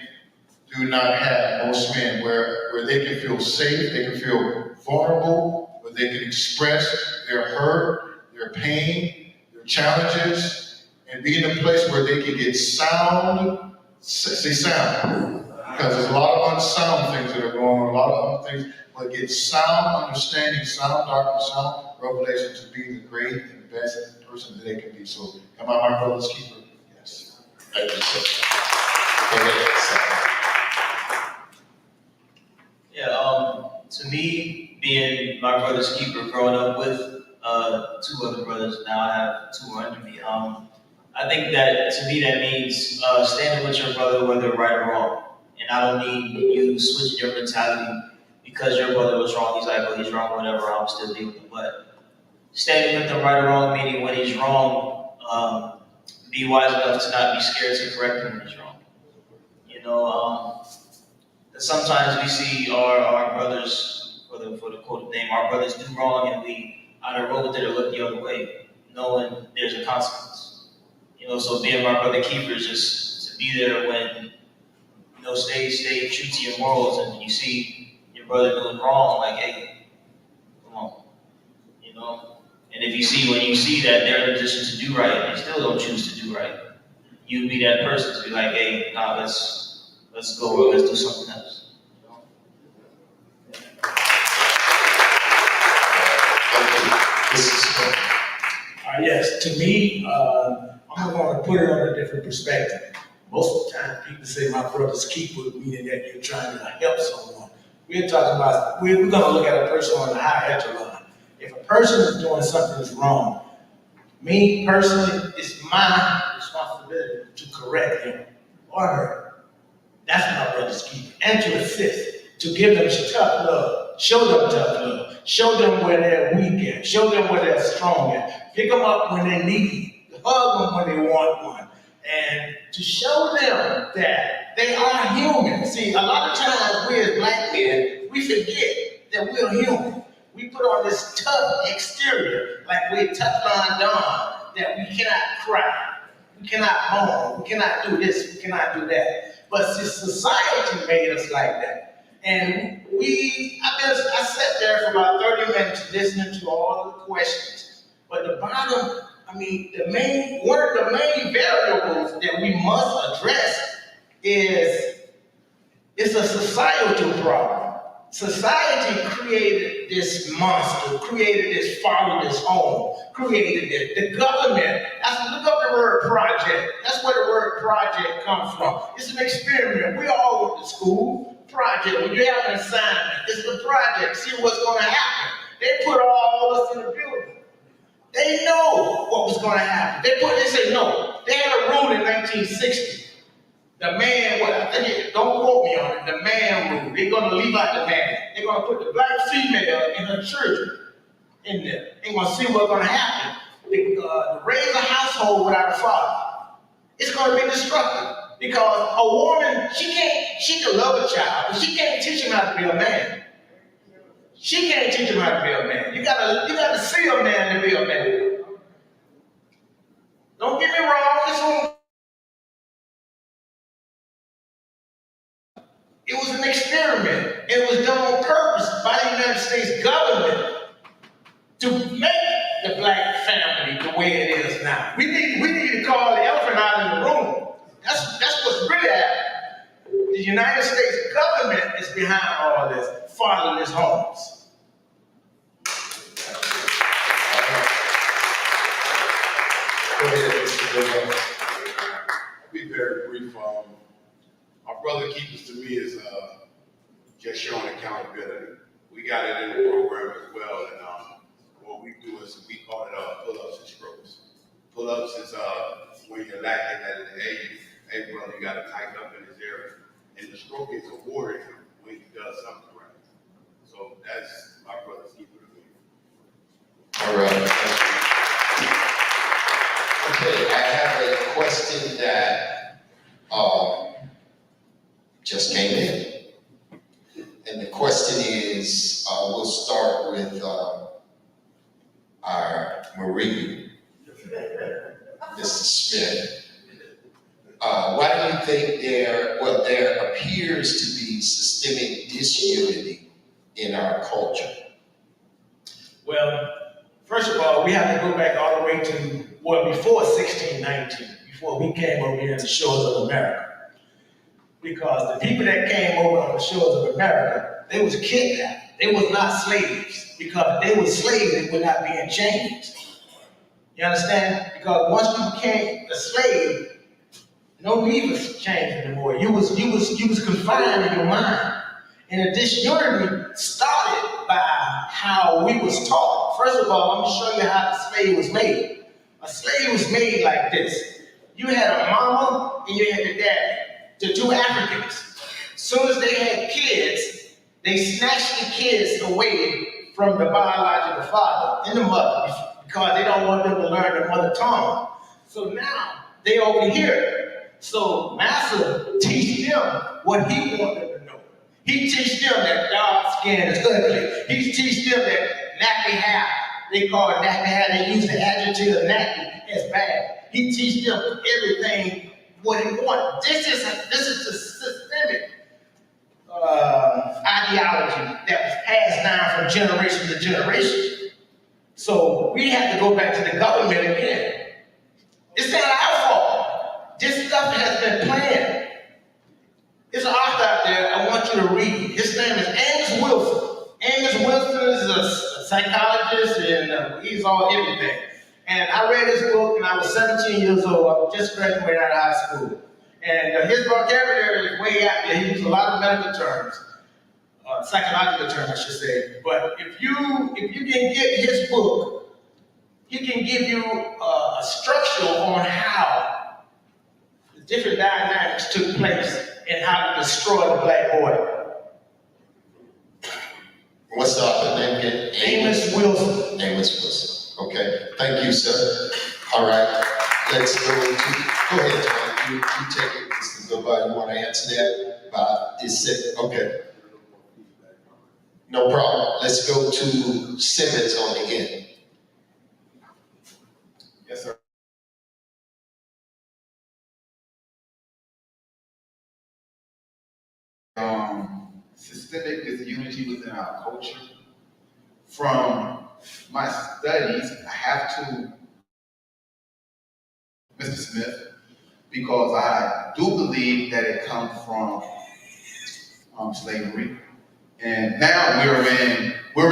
do not have, most men, where they can feel safe, they can feel vulnerable, where they can express their hurt, their pain, their challenges, and be in a place where they can get sound, say sound, because there's a lot of unsound things that are going on, a lot of other things, but get sound understanding, sound doctrine, sound revelation to be the great and the best person that they can be. So, am I my brother's keeper? Yes. Thank you, sir. Go ahead, sir. Yeah, to me, being my brother's keeper, growing up with 2 other brothers, now I have 2 under me. I think that to me that means standing with your brother whether right or wrong. And I don't mean you switching your mentality because your brother was wrong. He's like, oh, he's wrong, whatever. I'm still dealing with him. But standing with him right or wrong, meaning when he's wrong, be wise enough to not be scared to correct him when he's wrong. You know, sometimes we see our brothers, for the quoted name, our brothers do wrong and we either roll with it or look the other way, knowing there's a consequence. You know, so being my brother keeper is just to be there when, you know, stay true to your morals, and when you see your brother doing wrong, like, hey, come on, you know. And if when you see that they're in a position to do right and they still don't choose to do right, you be that person to be like, hey, nah, let's go or let's do something else. Yes, to me, I'm going to put it on a different perspective. Most of the time, people say my brother's keeper, meaning that you're trying to help someone. We're talking about, we're going to look at a person on the high echelon. If a person is doing something that's wrong, me personally, it's my responsibility to correct him or her. That's my brother's keeper. And to assist, to give them tough love, show them tough love, show them where they're weak at, show them where they're strong at, pick them up when they need, hug them when they want one, and to show them that they are human. See, a lot of times we as black men, we forget that we're human. We put on this tough exterior, like we're Teflon Don, that we cannot cry, we cannot moan, we cannot do this, we cannot do that. But see, society made us like that. And I sat there for about 30 minutes listening to all the questions. But the bottom, one of the main variables that we must address is it's a societal problem. Society created this monster, created this fatherless home, created it. The government, look up the word project. That's where the word project comes from. It's an experiment. We all went to school. Project, when you have an assignment, it's the project. See what's going to happen. They put all of us in the building. They know what was going to happen. They said no. They had a rule in 1960. The man, don't quote me on it, the man rule. They're going to leave out the man. They're going to put the black female and her children in there. They're going to see what's going to happen. To raise a household without a father, it's going to be destructive. Because a woman, she can love a child, but she can't teach him how to be a man. She can't teach him how to be a man. You gotta see a man to be a man. Don't get me wrong, it was an experiment. It was done on purpose by the United States government to make the black family the way it is now. We need to call the elephant out in the room. That's what's really happening. The United States government is behind all this fatherless homes. Go ahead, Mr. Dillon. I'll be very brief. Our brother keepers to me is just showing accountability. We got it in the program as well, and what we do is we call it pull-ups and strokes. Pull-ups is when you're lacking that, hey brother, you got to tighten up in this area. And the stroke is awarded him when he does something right. So that's my brother's keeper to me. All right. Okay, I have a question that just came in. And the question is, we'll start with our Marie, Mrs. Smith. Why do you think there appears to be systemic disunity in our culture? Well, first of all, we have to go back all the way to, before 1619, before we came over here on the shores of America. Because the people that came over on the shores of America, they was kidnapped. They was not slaves. Because if they were slaves, they would not be in chains. You understand? Because once you became a slave, no need for change anymore. You was confined in your mind. And the disunity started by how we was taught. First of all, I'm gonna show you how the slave was made. A slave was made like this. You had a mama and you had the daddy, the two Africans. As soon as they had kids, they snatched the kids away from the biological father and the mother because they don't want them to learn their mother tongue. So now they over here. So Master teach them what he wanted them to know. He teach them that dark skin is ugly. He teach them that nappy hair, they call it nappy hair, they use the adjective nappy as bad. He teach them everything what he wants. This is the systemic ideology that was passed down from generation to generation. So we have to go back to the government again. It's not our fault. This stuff has been planned. There's an author out there I want you to read. His name is Amos Wilson. Amos Wilson is a psychologist and he's all everything. And I read his book and I was 17 years old. I just graduated out of high school. And his vocabulary is way out there. He uses a lot of medical terms, psychological terms, I should say. But if you can get his book, he can give you a structure on how the different dynamics took place and how to destroy the black boy. What's the author name again? Amos Wilson. Amos Wilson. Okay, thank you, sir. All right, let's go ahead, John. You take it, Mr. Goodbye. You want to answer that? Okay. No problem. Let's go to Simmons on the end. Yes, sir. Systemic disunity within our culture. From my studies, I have to, Mr. Smith, because I do believe that it comes from slavery. And now we're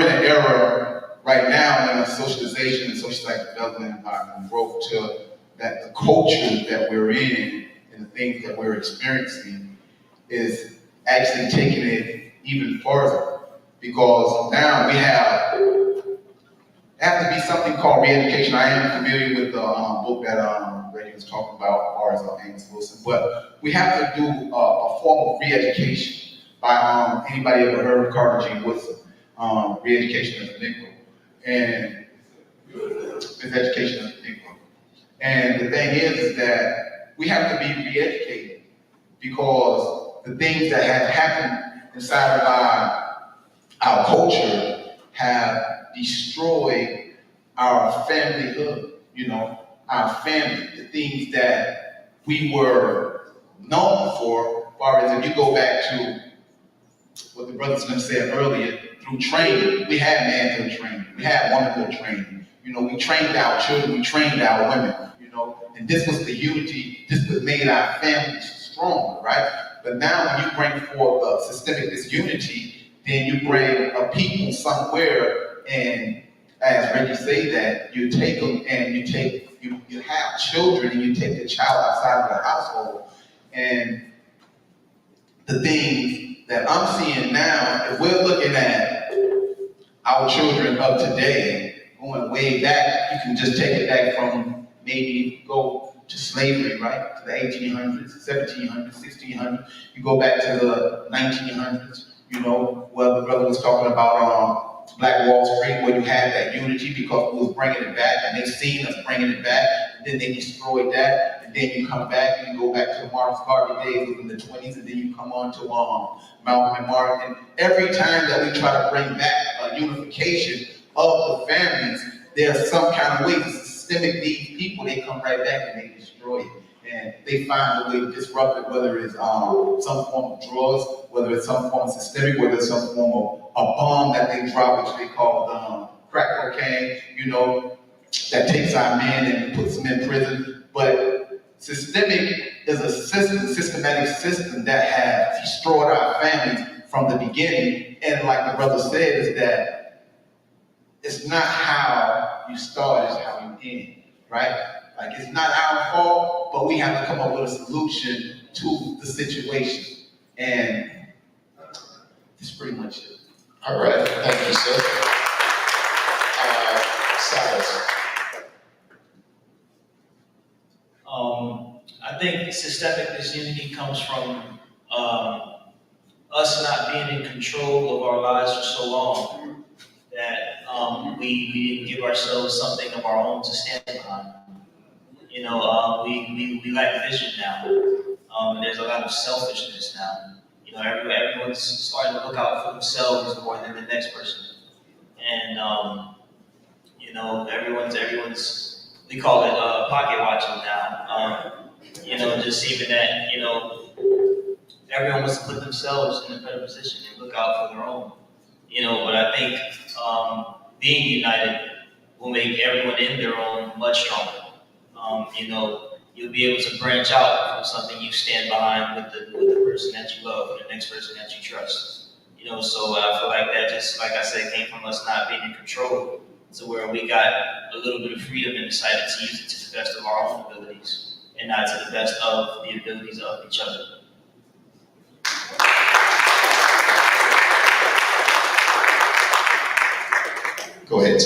in an era right now in a socialization and social development and growth to that the culture that we're in and the things that we're experiencing is actually taking it even further. Because now we have to be something called re-education. I am familiar with the book that Reggie was talking about, as far as Amos Wilson, but we have to do a form of re-education by anybody ever heard of Carter G. Woodson, re-education as a Negro, and miseducation as a Negro. And the thing is that we have to be re-educated because the things that have happened inside of our culture have destroyed our familyhood, our family, the things that we were known for, as far as if you go back to what the brother Slim said earlier, through training, we had manhood training, we had womanhood training, we trained our children, we trained our women, and this was the unity, this was made our families stronger, right? But now when you bring forth systemic disunity, then you bring a people somewhere, and as Reggie say that, you take them and you have children and you take the child outside of the household. And the thing that I'm seeing now, if we're looking at our children of today, going way back, you can just take it back from maybe go to slavery, right? To the 1800s, 1700s, 1600s. You go back to the 1900s, where the brother was talking about Black Wall Street, where you had that unity because we was bringing it back, and they seen us bringing it back, and then they destroyed that, and then you come back and you go back to the Marcus Garvey days in the 20s, and then you come on to Malcolm and Martin. And every time that we try to bring back a unification of the families, there's some kind of way to systemic these people, they come right back and they destroy it. And they find a way to disrupt it, whether it's some form of drugs, whether it's some form of systemic, whether it's some form of a bomb that they drop, which they call crack cocaine, you know, that takes our men and puts them in prison. But systemic is a systematic system that has destroyed our families from the beginning. And like the brother said, is that it's not how you start, it's how you end, right? Like, it's not our fault, but we have to come up with a solution to the situation. And that's pretty much it. All right, thank you, sir. Cyrus. I think systemic disunity comes from us not being in control of our lives for so long that we didn't give ourselves something of our own to stand behind. You know, we lack vision now. There's a lot of selfishness now. You know, everyone's starting to look out for themselves more than the next person. And, you know, everyone's, we call it pocket watching now. You know, just even that, you know, everyone wants to put themselves in a better position and look out for their own. You know, but I think being united will make everyone in their own much stronger. You know, you'll be able to branch out from something you stand behind with the person that you love, or the next person that you trust. You know, so I feel like that, just like I said, came from us not being in control, to where we got a little bit of freedom and decided to use it to the best of our own abilities, and not to the best of the abilities of each other. Go ahead.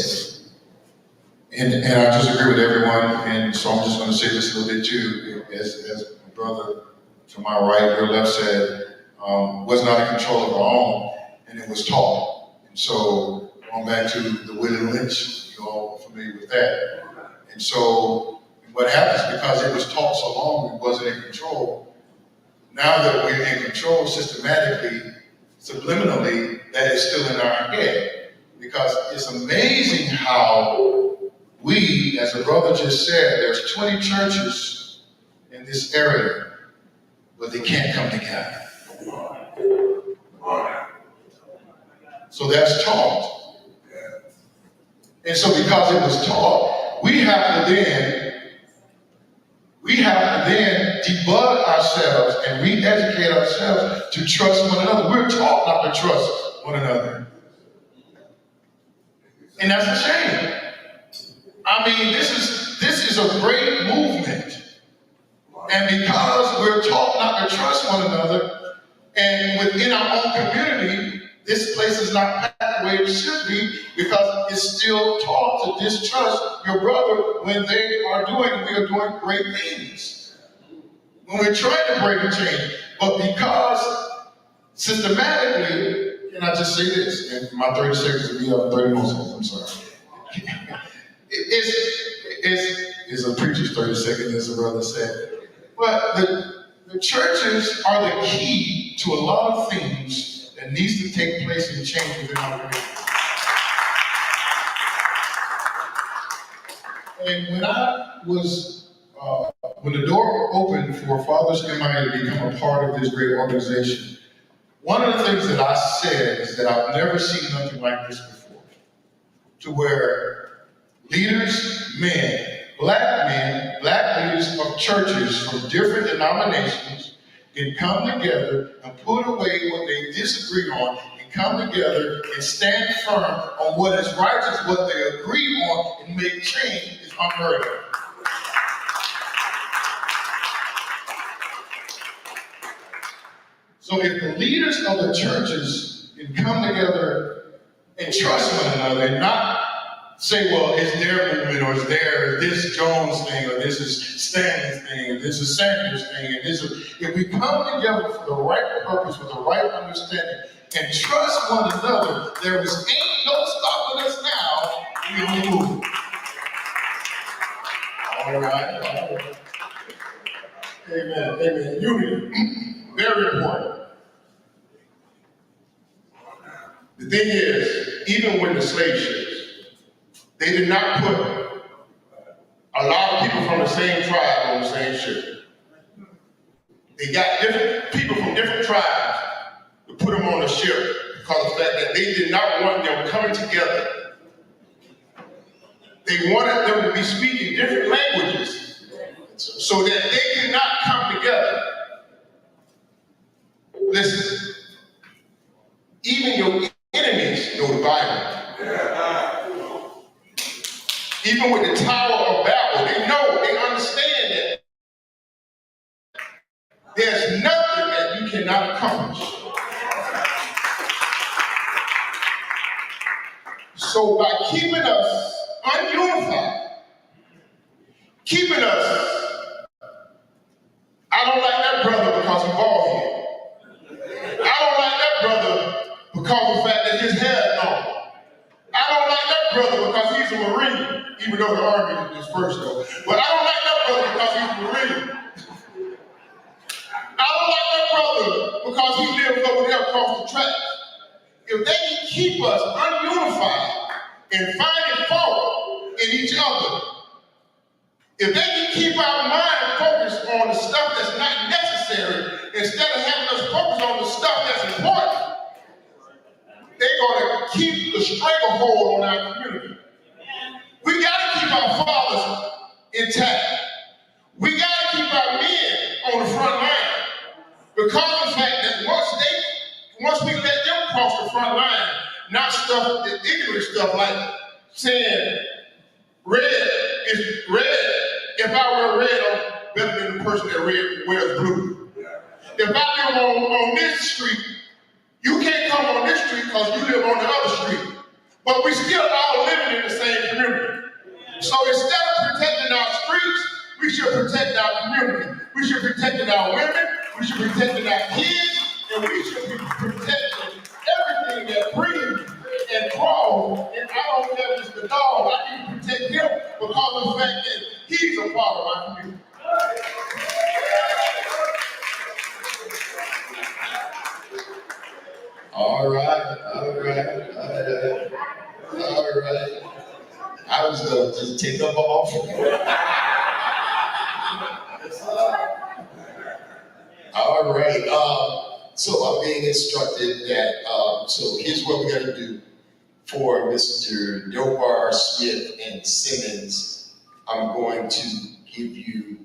And I just agree with everyone, and so I'm just going to say this a little bit too. As my brother to my right, your left said, was not in control of our own, and it was taught. And so going back to the Willie Lynch, you all are familiar with that. And so what happens, because it was taught so long, it wasn't in control. Now that we're in control systematically, subliminally, that is still in our head. Because it's amazing how we, as the brother just said, there's 20 churches in this area, but they can't come together. So that's taught. And so because it was taught, we have to then debug ourselves and re-educate ourselves to trust one another. We're taught not to trust one another. And that's a shame. I mean, this is a great movement. And because we're taught not to trust one another, and within our own community, this place is not packed the way it should be, because it's still taught to distrust your brother when we are doing great things. When we're trying to break a chain. But because systematically, can I just say this? And my 30 seconds will be up, 30 more seconds, I'm sorry. It's a preacher's 30 seconds, as the brother said. But the churches are the key to a lot of things that needs to take place and change within our community. And when the door opened for Fathers MIA to become a part of this great organization, one of the things that I said is that I've never seen nothing like this before. To where leaders, black leaders of churches from different denominations can come together and put away what they disagree on and come together and stand firm on what is righteous, what they agree on, and make change is unheard of. So if the leaders of the churches can come together and trust one another and not say, well, it's their movement, or it's this Jones thing, or this is Stanley's thing, or this is Sanders' thing, and if we come together for the right purpose, with the right understanding, and trust one another. There is ain't no stopping us now. We on the move. All right. Amen. Amen. Unity. Very important. The thing is, even with the slave ships, they did not put a lot of people from the same tribe on the same ship. They got different people from different tribes to put them on the ship because of the fact that they did not want them coming together. They wanted them to be speaking different languages so that they could not come together. Listen, even your enemies know the Bible. Even with the Tower of Babel, they understand that there's nothing that you cannot accomplish. So by keeping us ununified, keeping us, I don't like that brother because he's bald head. I don't like that brother because of the fact that his hair is long. I don't like that brother because he's a Marine, even though the Army is first though. But I don't like that brother because he's a Marine. I don't like that brother because he lives over there across the tracks. If they can keep us ununified and finding fault in each other, if they can keep our mind focused on the stuff that's not necessary instead of having us focus on the stuff that's important, they're going to keep the stranglehold on our community. We got to keep our fathers intact. We got to keep our men on the front line because of the fact that once we let them cross the front line, not stuff, the ignorant stuff like saying red is red. If I wear red, I'm better than the person that wears blue. If I live on this street, you can't come on this street because you live on the other street. But we still all living in the same community. So instead of protecting our streets, we should protect our community. We should protect our women, we should protect our kids, and we should be protecting everything that breathes and crawls. And I don't care if it's the dog, I need to protect him because of the fact that he's a part of my community. All right. I was going to just take up an offering. All right. So I'm being instructed that, so here's what we're going to do for Mr. Dobar, Smith, and Simmons. I'm going to give you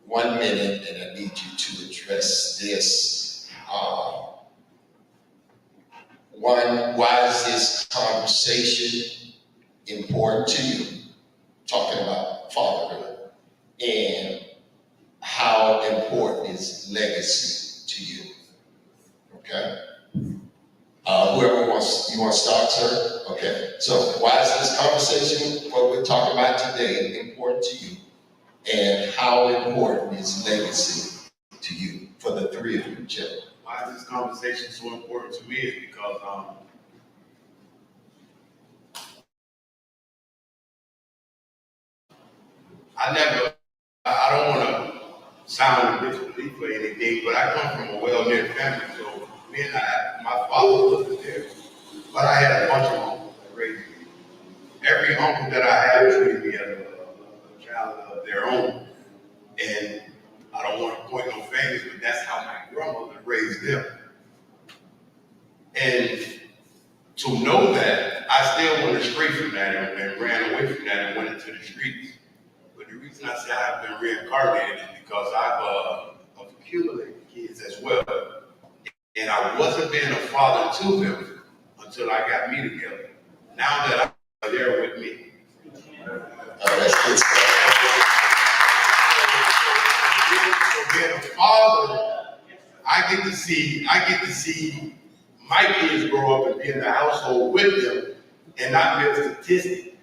1 minute, and I need you to address this. One, why is this conversation important to you? Talking about fatherhood. And how important is legacy to you? Okay? Whoever wants, you want to start, sir? Okay. So why is this conversation, what we're talking about today, important to you? And how important is legacy to you for the three of you, Jim? Why is this conversation so important to me is because I don't want to sound disbelief or anything, but I come from a well-knit family, so me and my father wasn't there, but I had a bunch of uncles that raised me. Every uncle that I had treated me as a child of their own, and I don't want to point no fingers, but that's how my grandmother raised them. And to know that, I still went astray from that and ran away from that and went into the streets. But the reason I say I've been reincarnated is because I've accumulated kids as well. And I wasn't being a father to them until I got me together. Now that I'm there with me. That's good stuff. So being a father, I get to see my kids grow up and be in the household with them and not be a statistic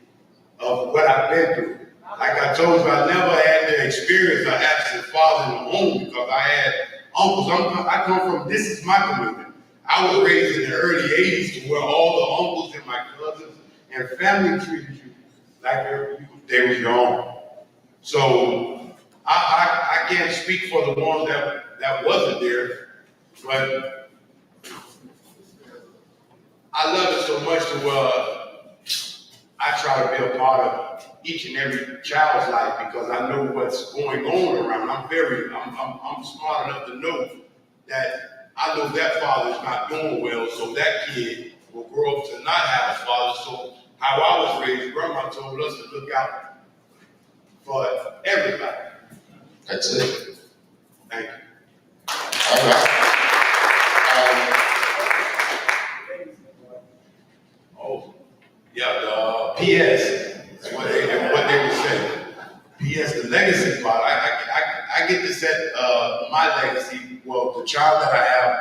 of what I've been through. Like I told you, I never had the experience of absent father in the home because I had uncles. I come from, this is my community. I was raised in the early 80s to where all the uncles and my cousins and family treated you like they were your own. So I can't speak for the ones that wasn't there, but I love it so much to where I try to be a part of each and every child's life because I know what's going on around. I'm smart enough to know that I know that father's not doing well, so that kid will grow up to not have a father. So how I was raised, grandma told us to look out for everybody. That's it. Thank you. All right. Oh, yeah, the PS, that's what they were saying. PS, the legacy part, I get to set my legacy. Well, the child that I have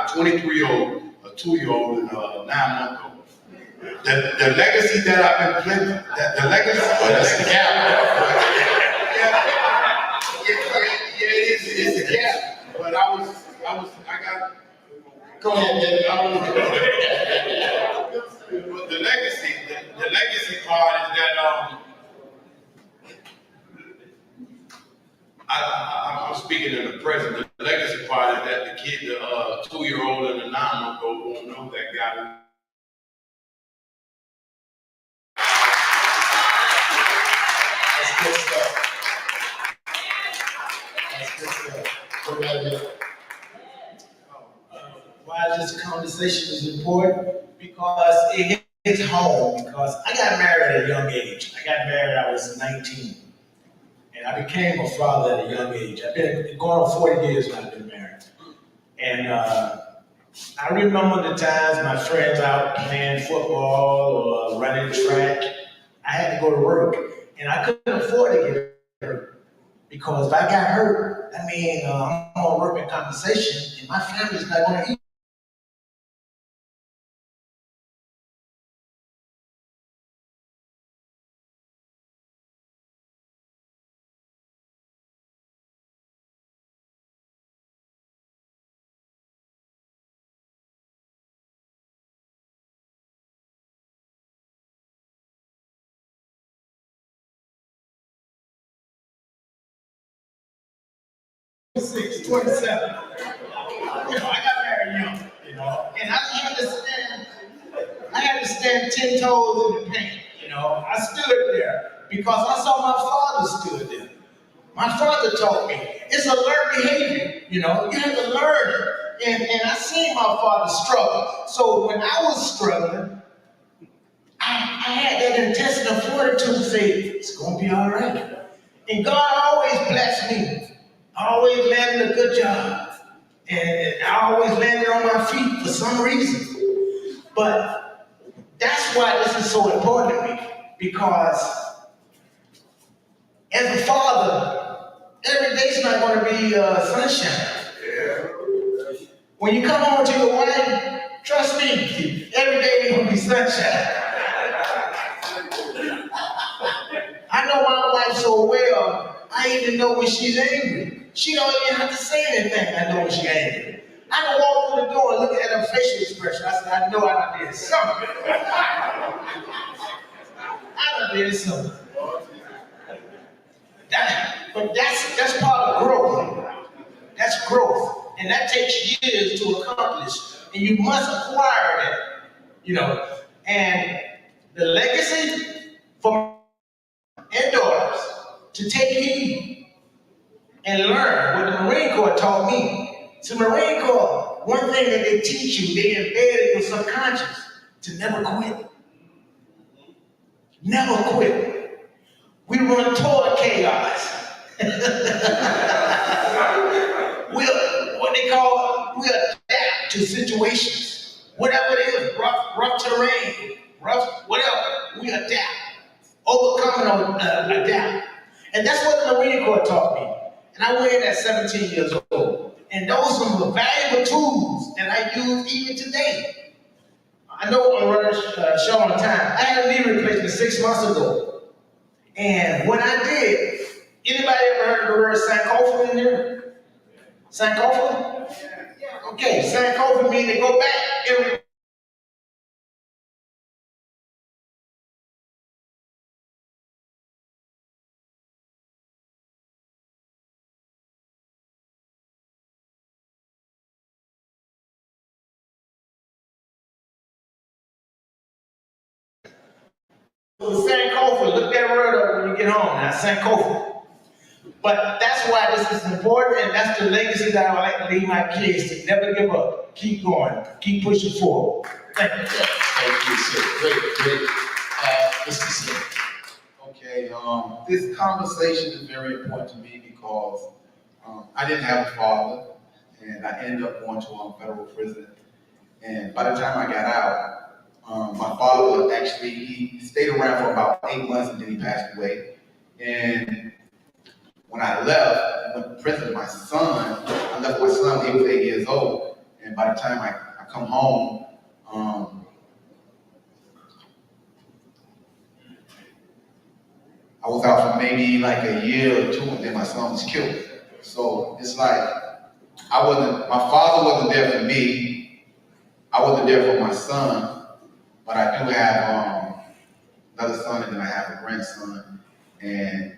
a 23-year-old, a 2-year-old, and a 9-month-old. The legacy that I've been playing, the legacy. Well, that's the gap. Yeah, it's a gap. But I got. Go ahead, But the legacy part is that I'm speaking in the present. The legacy part is that the kid, the 2-year-old and the 9-month-old won't know that guy. That's good stuff. That's good stuff. Go right ahead. Why this conversation is important? Because it hits home. Because I got married at a young age. I got married, I was 19. And I became a father at a young age. I've been going on 40 years now I've been married. And I remember the times my friends out playing football or running track. I had to go to work. And I couldn't afford to get hurt. Because if I got hurt, that means I'm on workman compensation and my family's not going to eat. Six, 27. I got married young, and I had to stand 10 toes in the paint, I stood there because I saw my father stood there. My father taught me, it's a learned behavior, you have to learn it. And I seen my father struggle. So when I was struggling, I had that intestinal fortitude to say, it's gonna be all right. And God always blessed me. I always landed a good job. And I always landed on my feet for some reason. But that's why this is so important to me. Because as a father, every day's not going to be sunshine. When you come home to your wife, trust me, every day ain't going to be sunshine. I know my wife so well, I even know when she's angry. She don't even have to say anything. I know when she's angry. I can walk through the door and look at her facial expression. I said, I know I done did something. I done did something. But that's part of growth. That's growth. And that takes years to accomplish. And you must acquire that. And the legacy for and daughters to take heed and learn what the Marine Corps taught me. So Marine Corps, one thing that they teach you, they embed in your subconscious to never quit. Never quit. We run toward chaos. We adapt to situations. Whatever it is, rough terrain, rough, whatever, we adapt. Overcome and adapt. And that's what the Marine Corps taught me. And I went in at 17 years old. And those are valuable tools that I use even today. I know I'm running short on time. I had a knee replacement 6 months ago. And what I did, anybody ever heard the word Sankofa in here? Sankofa? Okay, Sankofa means to go back every. Sankofa, look that word up when you get home. Now, Sankofa. But that's why this is important, and that's the legacy that I would like to leave my kids to never give up. Keep going. Keep pushing forward. Thank you. Thank you, sir. Great. Mr. Smith. Okay, this conversation is very important to me because I didn't have a father, and I ended up going to federal prison. And by the time I got out, my father actually, he stayed around for about 8 months and then he passed away. And when I left, I went to prison, I left my son when he was 8 years old. And by the time I come home, I was out for maybe like a year or two, and then my son was killed. So it's like, my father wasn't there for me. I wasn't there for my son, but I do have another son, and then I have a grandson, and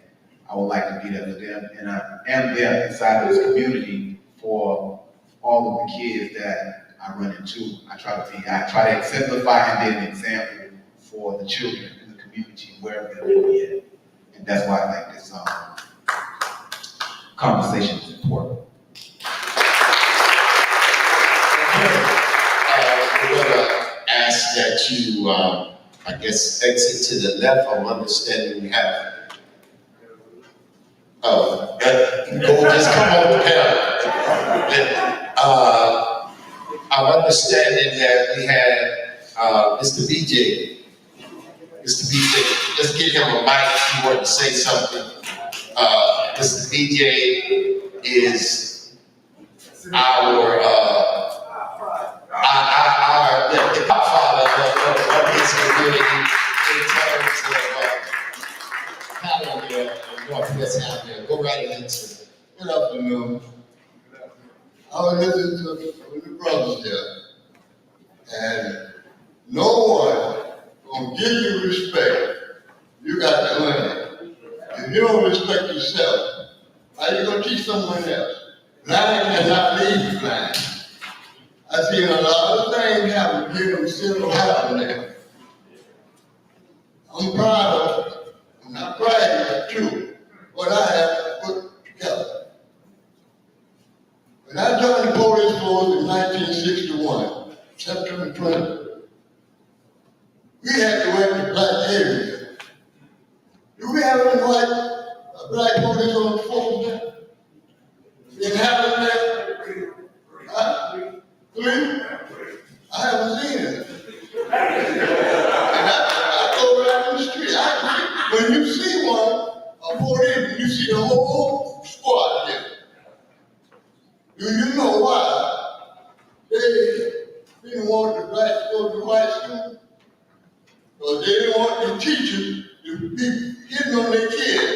I would like to be there for them. And I am there inside of this community for all of the kids that I run into. I try to exemplify and be an example for the children in the community, wherever they may be at. And that's why I think this conversation is important. We're gonna ask that you, I guess, exit to the left. I'm understanding we have. Just come on the panel. I'm understanding that we had Mr. BJ. Mr. BJ, let's give him a mic if you want to say something. Mr. BJ is our godfather of his community in terms of calendar and Northwest Avenue. Go right ahead, sir. Good afternoon. I was listening to the brothers there, and no one gonna give you respect. You got to earn it. If you don't respect yourself, how you gonna teach someone else? Blind cannot lead you blind. I seen a lot of things happen here, and still happen there. I'm proud of it. I'm not bragging, but true. What I have put together. When I joined the police force in 1961, September 20th, we had to work in black areas. Do we have any white black police on the force now? Didn't happen there? Huh? 3? I haven't seen it. And I go around the street. When you see one, a police, you see the whole squad there. Do you know why they didn't want the blacks to go to white school? Because they didn't want the teachers to be hitting on their kids.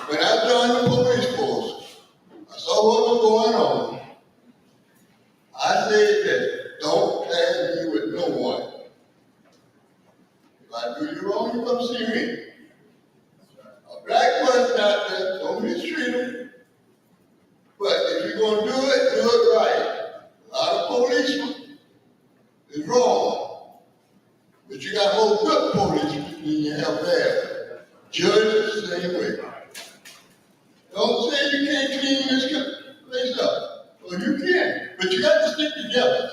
When I joined the police force, I saw what was going on. I said that don't pass me with no one. If I do you wrong, you come see me. A black person out there, don't mistreat them. But if you're going to do it right. A lot of policemen is wrong. But you got more good policemen than you have bad. Judges the same way. Don't say you can't clean this place up. Well, you can, but you got to stick together.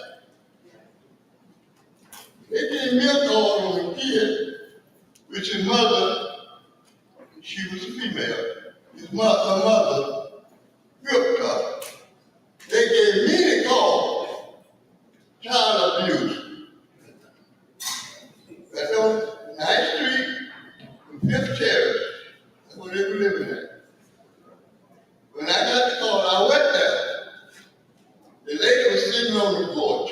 They gave me a call on a kid, which his mother, she was a female. His mother whipped her. They gave me the call, child abuse. That's on 9th Street, 5th Terrace. That's where they were living at. When I got the call, I went there. The lady was sitting on the porch.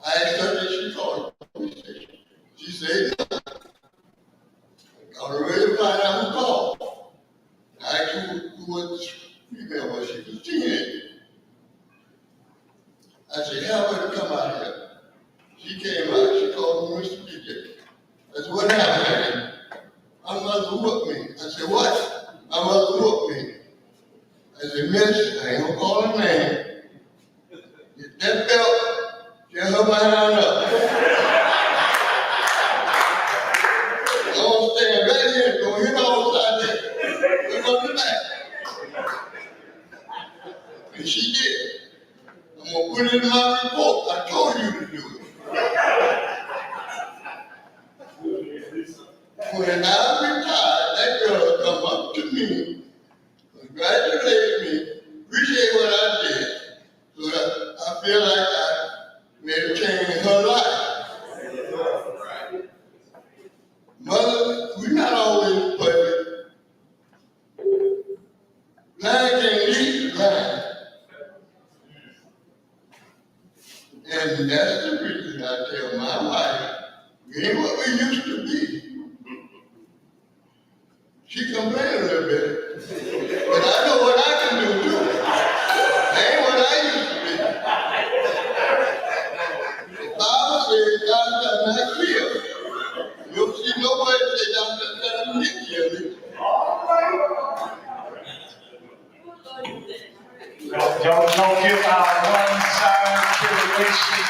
I asked her, did she call the police station? She said, no. I got ready to find out who called. I asked her, what female was. She was 10. I said, have her to come out here. She came out, she called me Mr. DJ. I said, what happened? My mother whooped me. I said, what? My mother whooped me. I said, miss, I ain't gonna call her name. Get that belt, tell her behind up. I'm gonna stand right here, gonna hit all side there. We're gonna do that. And she did. I'm gonna put it in my report. I told you to do it. When I retired, that girl come up to me, congratulate me, appreciate what I did. So that I feel like I made a change in her life. Mother, we're not always perfect. Blind can't lead the blind. And that's the reason I tell my wife, we ain't what we used to be. She complained a little bit, but I know what I can do too. I ain't what I used to be. The Bible says God does not kill. You'll see nobody say God does not kill me. Don't give our one-side generation.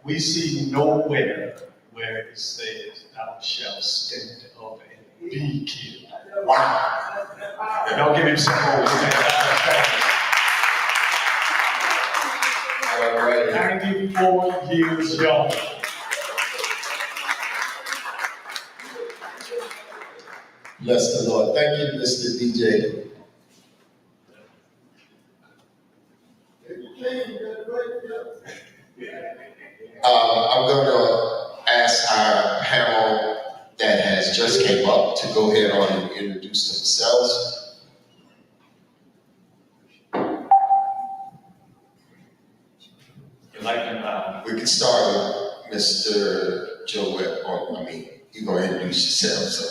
We see nowhere where it says, thou shalt stand up and be killed. Wow. Don't give him some more. All right. 94 years young. Bless the Lord. Thank you, Mr. DJ. I'm going to ask our panel that has just came up to go ahead on and introduce themselves. We can start with Mr. Joe Webb. You go ahead and introduce yourself. So.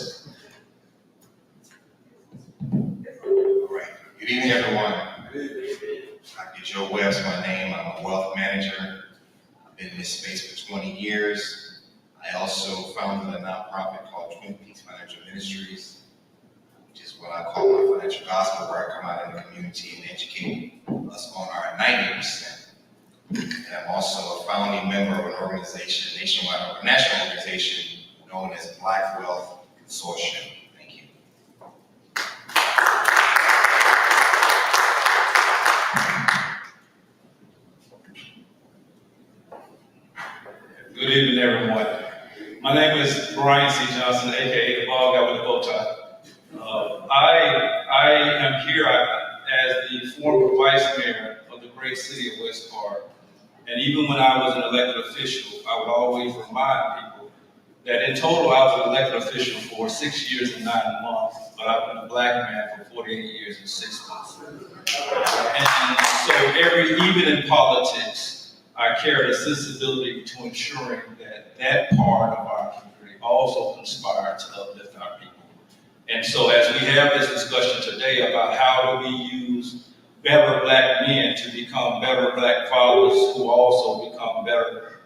All right. Good evening, everyone. Dr. Joe Webb's my name. I'm a wealth manager. I've been in this space for 20 years. I also founded a nonprofit called Twin Peaks Financial Ministries, which is what I call my financial gospel, where I come out in the community and educate us on our 90%. And I'm also a founding member of an organization, nationwide, national organization known as Black Wealth Consortium. Thank you. Good evening, everyone. My name is Brian C. Johnson, aka the bald guy with the bow tie. I am here as the former vice mayor of the great city of West Park. And even when I was an elected official, I would always remind people that in total I was an elected official for 6 years and 9 months, but I've been a black man for 48 years and 6 months. And so even in politics, I carried a sensibility to ensuring that that part of our community also conspired to uplift our people. And so as we have this discussion today about how do we use better black men to become better black fathers who also become better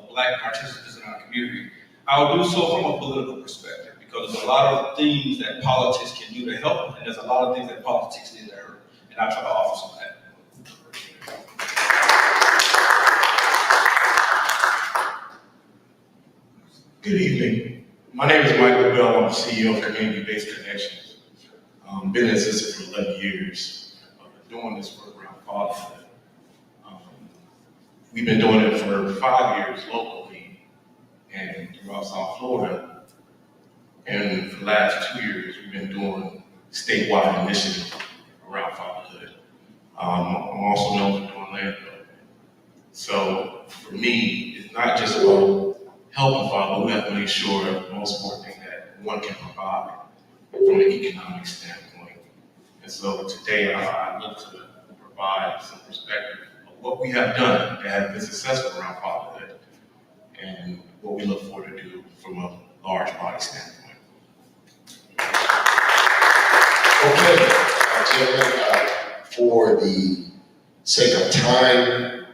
black participants in our community, I'll do so from a political perspective, because there's a lot of things that politics can do to help, and there's a lot of things that politics need to hurt. And I'll try to offer some of that. Good evening. My name is Michael Bell. I'm the CEO of Community-Based Connections. Been in existence for 11 years. Doing this work around fatherhood. We've been doing it for 5 years locally and throughout South Florida. And for the last 2 years, we've been doing statewide initiatives around fatherhood. I'm also known for doing land development. So for me, it's not just about helping father, we have to make sure the most important thing that one can provide from an economic standpoint. And so today I look to provide some perspective of what we have done that has been successful around fatherhood and what we look forward to do from a large body standpoint. Okay, gentlemen, for the sake of time,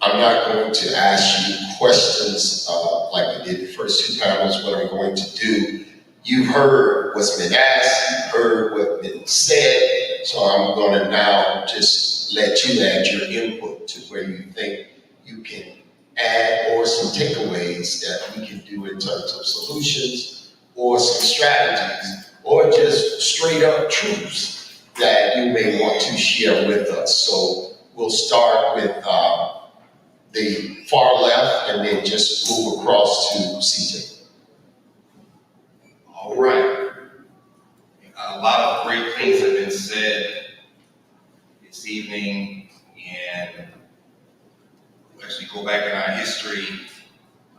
I'm not going to ask you questions like we did the first two panels. What I'm going to do, you've heard what's been asked, you've heard what's been said, so I'm going to now just let you add your input to where you think you can add or some takeaways that we can do in terms of solutions or some strategies or just straight up truths that you may want to share with us. So we'll start with the far left and then just move across to CJ. All right. A lot of great things have been said this evening, and we actually go back in our history,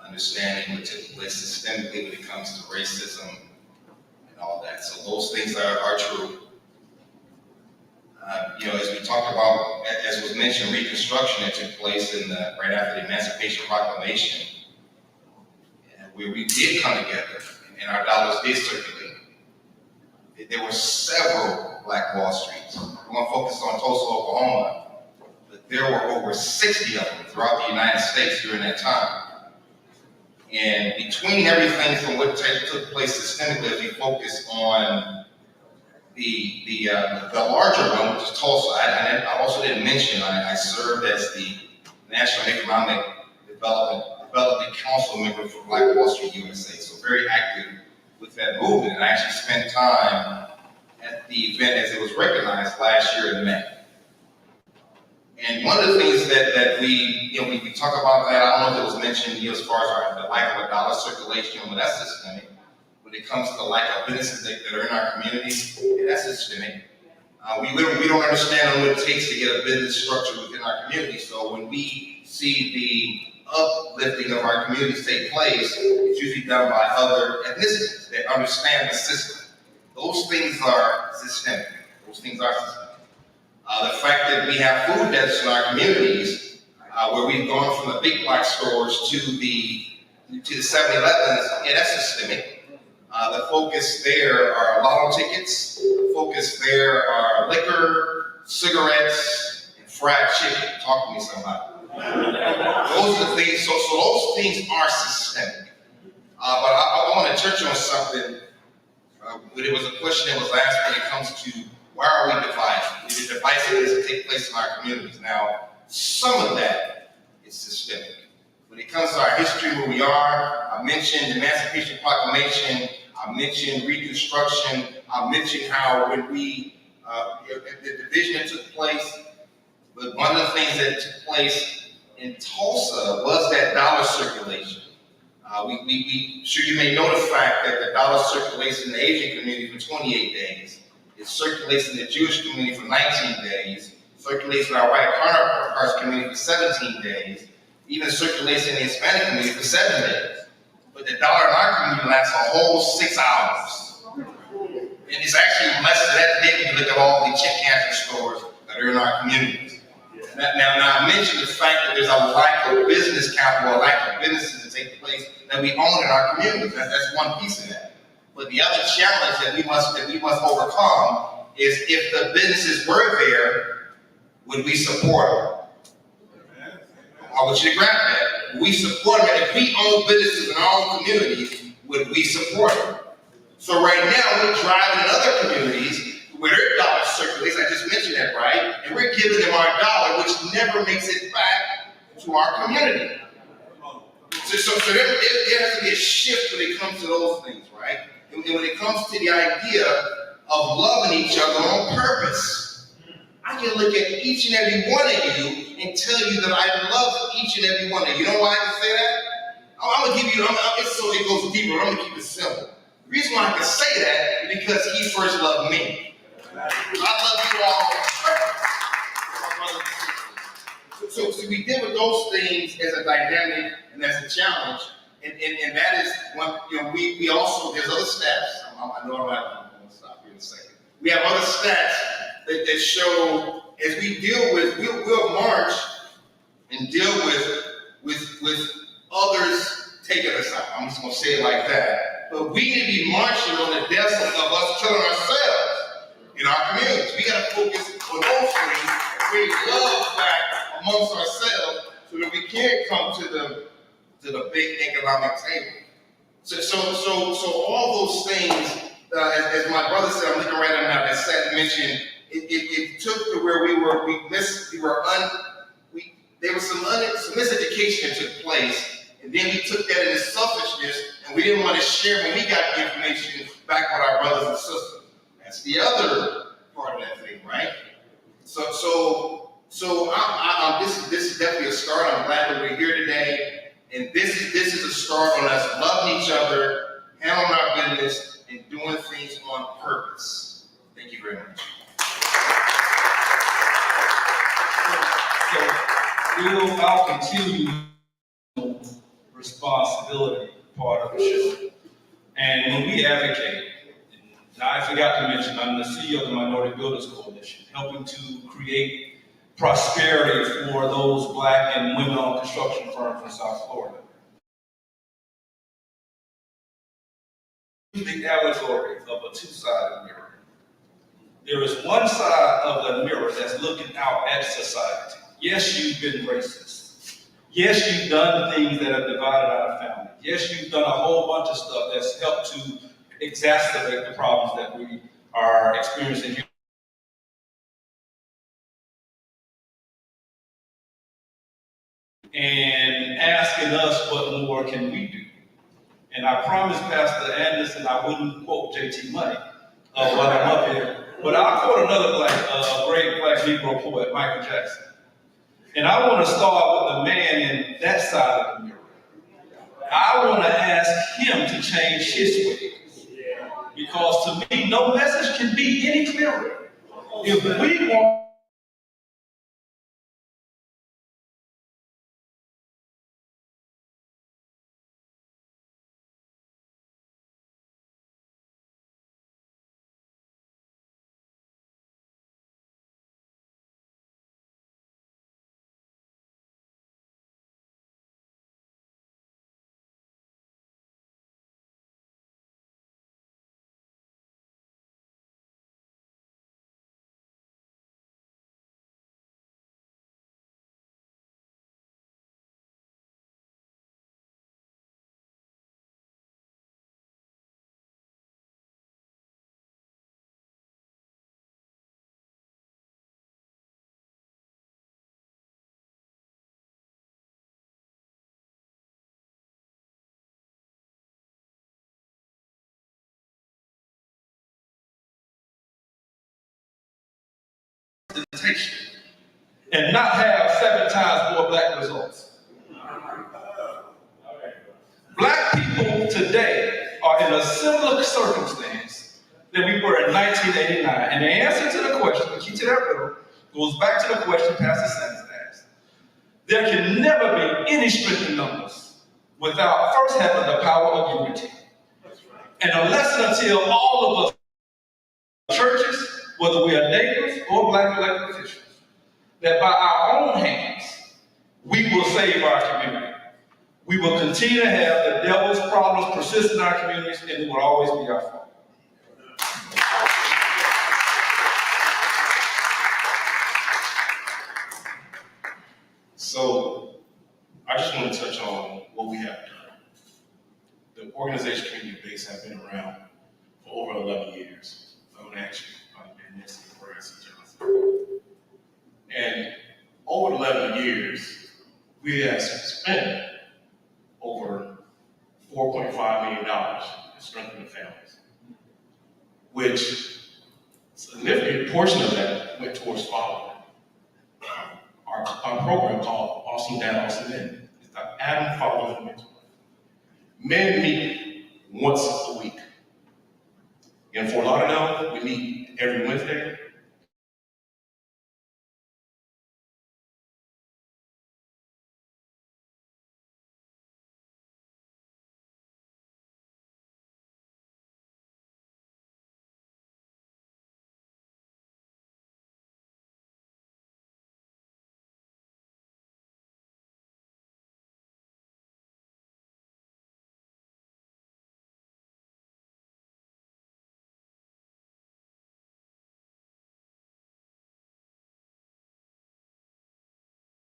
understanding what took place systemically when it comes to racism and all that. So those things are true. As we talked about, as was mentioned, Reconstruction that took place right after the Emancipation Proclamation, where we did come together and our dollars did circulate. There were several Black Wall Streets. We're going to focus on Tulsa, Oklahoma, but there were over 60 of them throughout the United States during that time. And between everything from what took place systemically, as we focus on the larger one, which is Tulsa, I also didn't mention, I served as the National Economic Development Council member for Black Wall Street USA, so very active with that movement. And I actually spent time at the event as it was recognized last year in May. And one of the things that we talk about that, I don't know if it was mentioned as far as the lack of a dollar circulation, but that's systemic. When it comes to the lack of businesses that are in our communities, that's systemic. We don't understand what it takes to get a business structure within our community. So when we see the uplifting of our communities take place, it's usually done by other ethnicities that understand the system. Those things are systemic. Those things are systemic. The fact that we have food deserts in our communities, where we've gone from the big box stores to the 7-Elevens, that's systemic. The focus there are lotto tickets. The focus there are liquor, cigarettes, and fried chicken. Talk to me, somebody. Those are the things. So those things are systemic. But I want to touch on something. There was a question that was asked when it comes to why are we divided? Is it divisiveness that take place in our communities? Now, some of that is systemic. When it comes to our history, where we are, I mentioned the Emancipation Proclamation. I mentioned Reconstruction. I mentioned how when the division that took place, but one of the things that took place in Tulsa was that dollar circulation. Sure you may know the fact that the dollar circulates in the Asian community for 28 days. It circulates in the Jewish community for 19 days. Circulates in our white counterparts community for 17 days. Even circulates in the Hispanic community for 7 days. But the dollar in our community lasts a whole 6 hours. And it's actually less than that today when you look at all the check cashing stores that are in our communities. Now, I mentioned the fact that there's a lack of business capital, a lack of businesses that take place that we own in our communities. That's one piece of that. But the other challenge that we must overcome is if the businesses were there, would we support them? I want you to grab that. We support them. If we own businesses in our own communities, would we support them? So right now, we're driving in other communities where their dollar circulates. I just mentioned that, right? And we're giving them our dollar, which never makes it back to our community. So there has to be a shift when it comes to those things, right? And when it comes to the idea of loving each other on purpose, I can look at each and every one of you and tell you that I love each and every one of you. You know why I can say that? I'm going to give you, it goes deeper, I'm going to keep it simple. The reason why I can say that is because he first loved me. I love you all. So we deal with those things as a dynamic and as a challenge, and that is one. We also, there's other stats. I know I'm going to stop here in a second. We have other stats that show as we deal with, we'll march and deal with others taking us out. I'm just going to say it like that. but we need to be marching on the deaths of us killing ourselves in our communities. We gotta focus on those things, bring love back amongst ourselves so that we can come to the big economic table. So all those things, as my brother said, I'm looking right at now, as Seth mentioned, it took to where there was some miseducation that took place, and then we took that into selfishness, and we didn't want to share when we got the information back with our brothers and sisters. That's the other part of that thing, right? So this is definitely a start. I'm glad that we're here today, and this is a start on us loving each other, handling our business, and doing things on purpose. Thank you very much. I'll continue responsibility part of the show. And when we advocate, now I forgot to mention, I'm the CEO of the Minority Builders Coalition, helping to create prosperity for those Black and women-owned construction firms in South Florida. The allegory of a two-sided mirror. There is one side of the mirror that's looking out at society. Yes, you've been racist. Yes, you've done things that have divided our family. Yes, you've done a whole bunch of stuff that's helped to exacerbate the problems that we are experiencing here. And asking us what more can we do. And I promised Pastor Anderson I wouldn't quote JT Money while I'm up here, but I'll quote another great Black Negro poet, Michael Jackson. And I want to start with the man in that side of the mirror. I want to ask him to change his ways. Because to me, no message can be any clearer. If we want and not have 7 times more Black results. Black people today are in a similar circumstance that we were in 1989. And the answer to the question, the key to that riddle, goes back to the question Pastor Sanders asked. There can never be any strength in numbers without first having the power of unity. And unless and until all of us churches, whether we are neighbors or Black elected officials, that by our own hands, we will save our community. We will continue to have the devil's problems persist in our communities, and it will always be our fault. So I just want to touch on what we have done. The organization Community Base have been around for over 11 years. I'm going to ask you about Nancy Johnson. And over 11 years, we have spent over $4.5 million in strengthening families, which a significant portion of that went towards fatherhood. Our program called Awesome Dad, Awesome Men. It's the Adam Fatherhood Mentor. Men meet once a week. In Fort Lauderdale, we meet every Wednesday.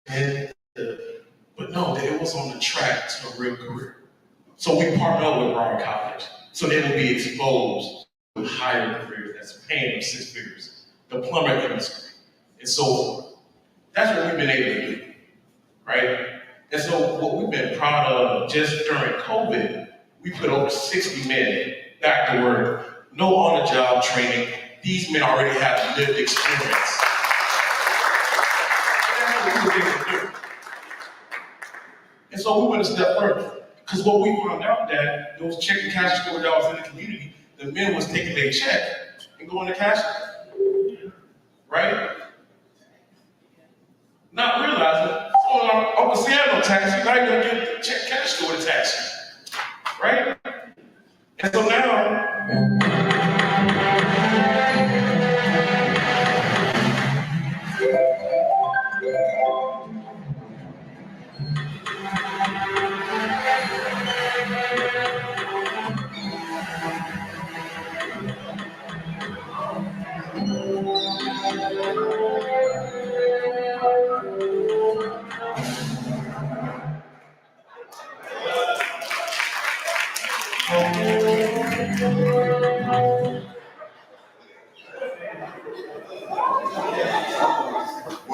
And, but no, that it was on the track to a real career. So we partnered up with Broward College. So they will be exposed to higher careers that's paying them 6 figures, the plumber industry, and so forth. That's what we've been able to do, right? And so what we've been proud of just during COVID, we put over 60 men back to work, no on-the-job training. These men already have lived experience. And that's what we were able to do. And so we went a step further. Because what we found out that those check and cash store jobs in the community, the men was taking their check and going to cash it. Right? Not realizing, oh, Uncle Sam no taxi, now you're gonna get the check cash store to taxi. Right? And so now,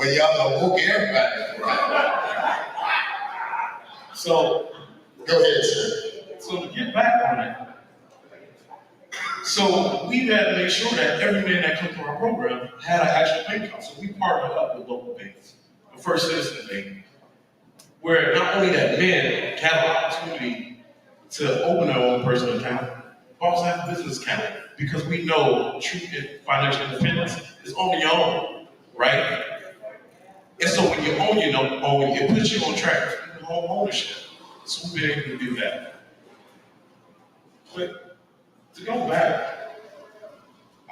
Well, y'all gonna woke everybody, right? So, go ahead, sir. So to get back on it, so we had to make sure that every man that comes to our program had an actual income. So we partnered up with local banks, the First Citizen Bank, where not only that men have an opportunity to open their own personal account, but also have a business account, because we know true financial independence is on your own, right? And so when you own your own, it puts you on track for home ownership. So we've been able to do that. But to go back,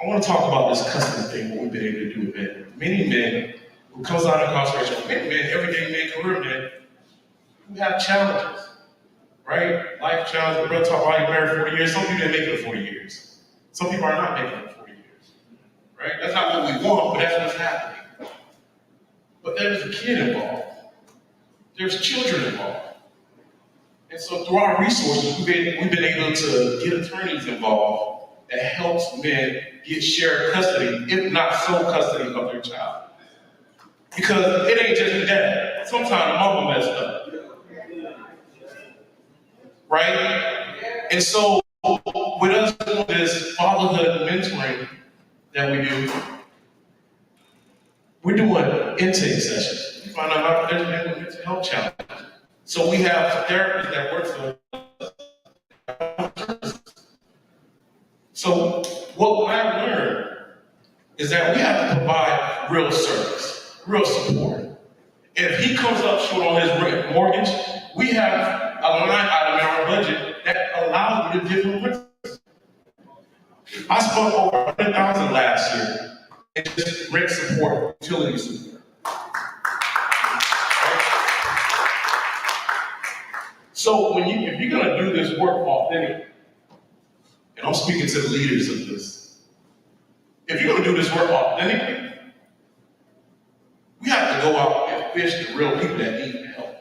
I want to talk about this custody thing, what we've been able to do with men. Many men who comes out of incarceration, many men, everyday men, career men, who have challenges, right? Life challenges. We're going to talk about you married 40 years. Some people didn't make it 40 years. Some people are not making it 40 years, right? That's not what we want, but that's what's happening. But there's a kid involved. There's children involved. And so through our resources, we've been able to get attorneys involved that helps men get shared custody, if not sole custody of their child. Because it ain't just the dad. Sometimes the mama messed up. Right? And so with us doing this fatherhood mentoring that we do, we're doing intake sessions. We find out about there's mental health challenges. So we have therapists that work for us. So what I've learned is that we have to provide real service, real support. If he comes up short on his rent mortgage, we have a line item in our budget that allows me to give him rent. I spent over $100,000 last year in just rent support, utility support. So if you're gonna do this work authentically, and I'm speaking to the leaders of this, if you're gonna do this work authentically, we have to go out and fish the real people that need help.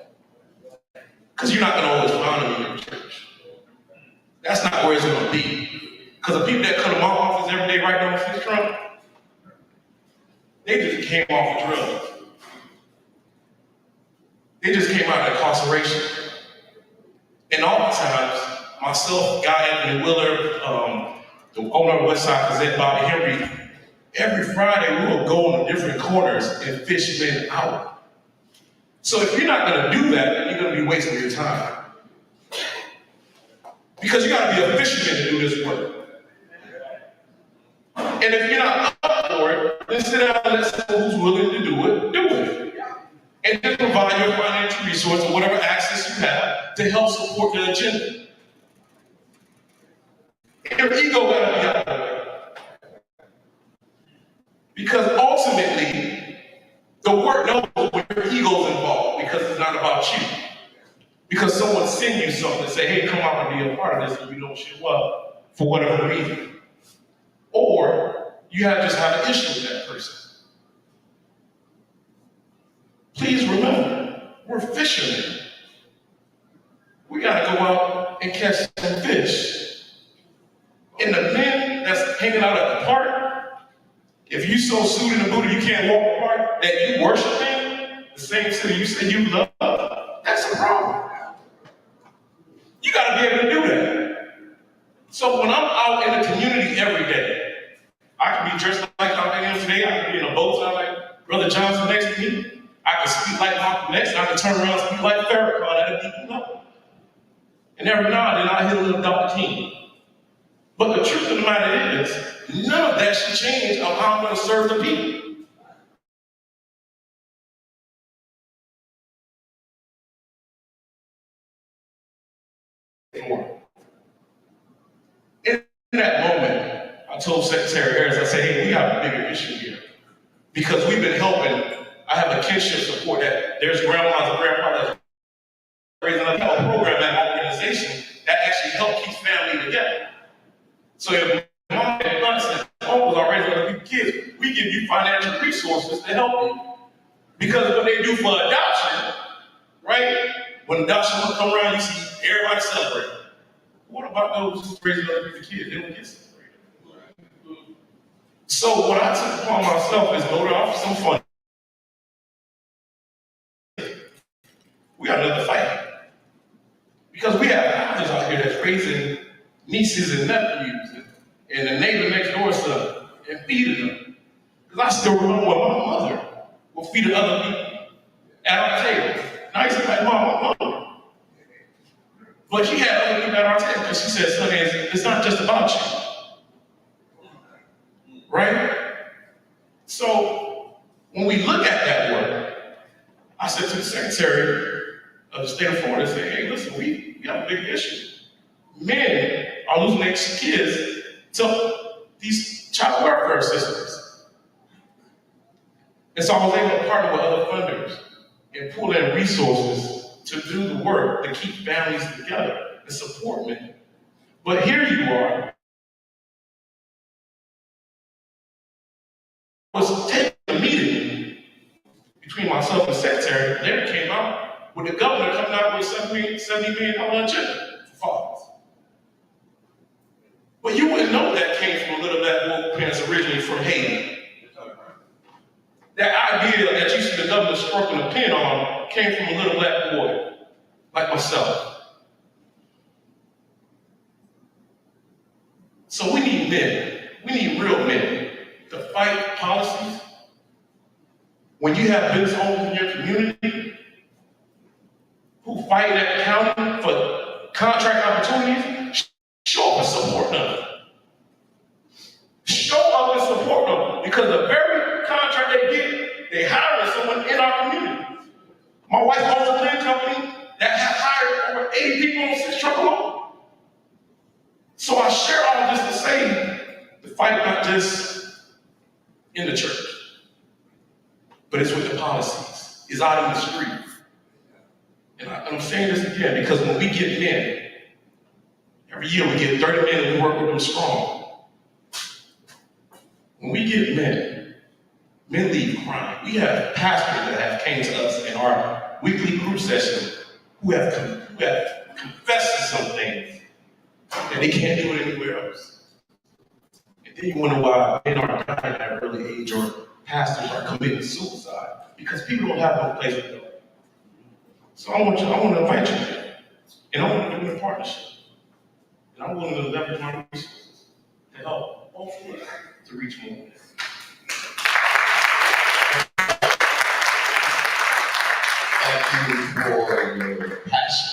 Because you're not gonna always find them in your church. That's not where it's gonna be. Because the people that come to my office every day right down the fish trunk, they just came off of drugs. They just came out of incarceration. And oftentimes, myself, Guy Anthony Willard, the owner of Westside Gazette, Bobby Henry, every Friday we will go on different corners and fish men out. So if you're not gonna do that, then you're gonna be wasting your time. Because you gotta be a fisherman to do this work. And if you're not up for it, then sit down and let someone who's willing to do it. And then provide your financial resource or whatever access you have to help support your agenda. And your ego gotta be out of it. Because ultimately, the work knows when your ego's involved, because it's not about you. Because someone send you something and say, hey, come out and be a part of this, and you don't show up for whatever reason. Or you just have an issue with that person. please remember, we're fishermen. We gotta go out and catch some fish. And the men that's hanging out at the park, if you so suited and booted you can't walk the park, that you worshiping the same city you say you love, that's a problem. You gotta be able to do that. So when I'm out in the community every day, I can be dressed like I am today, I can be in a bow tie like Brother Johnson next to me, I can speak like Malcolm X, I can turn around and speak like Farrakhan at a deep level. And every now and then I hit a little Dr. King. But the truth of the matter is, none of that should change of how I'm going to serve the people. In that moment, I told Secretary Harris, I said, hey, we have a bigger issue here. Because we've been helping, I have a kinship support that there's grandmas and grandpas raising a program, that organization that actually help keep family together. So if mom and aunts and uncles are raising other people's kids, we give you financial resources to help you. Because what they do for adoption, right? When adoption will come around, you see everybody celebrating. What about those who's raising other people's kids? They don't get celebrated. So what I took upon myself is go to offer some fun. We got another fight. Because we have fathers out here that's raising nieces and nephews and the neighbor next door son and feeding them. Because I still remember when my mother would feed other people at our table. And I used to be like, Mom, I'm hungry. But she had other people at our table because she said, son, it's not just about you. Right? So when we look at that work, I said to the Secretary of the state of Florida, I said, hey, listen, we got a big issue. Men are losing their kids to these child welfare systems. And so I was able to partner with other funders and pull in resources to do the work to keep families together and support men. But here you are. I was taking a meeting between myself and the secretary, there came out with the governor coming out with $70 million agenda for fathers. But you wouldn't know that came from a little black woke parents originally from Haiti. That idea that you see the governor stroking a pen on came from a little black boy like myself. So we need men. We need real men to fight policies. When you have business owners in your community who fight at the county for contract opportunities, show up and support them. Show up and support them because the very contract they get, they hire someone in our community. My wife owns a cleaning company that has hired over 80 people on 6 truck alone. So I share all this to say the fight not just in the church, but it's with the policies. It's out in the street. And I'm saying this again because when we get men, every year we get 30 men and we work with them strong. When we get men leave crying. We have pastors that have came to us in our weekly group session who have confessed to some things and they can't do it anywhere else. And then you wonder why men are dying at an early age or pastors are committing suicide because people don't have no place to go. So I want to invite you there. And I want to do it in partnership. And I'm willing to leverage my resources to help all of us to reach more. Thank you for your passion.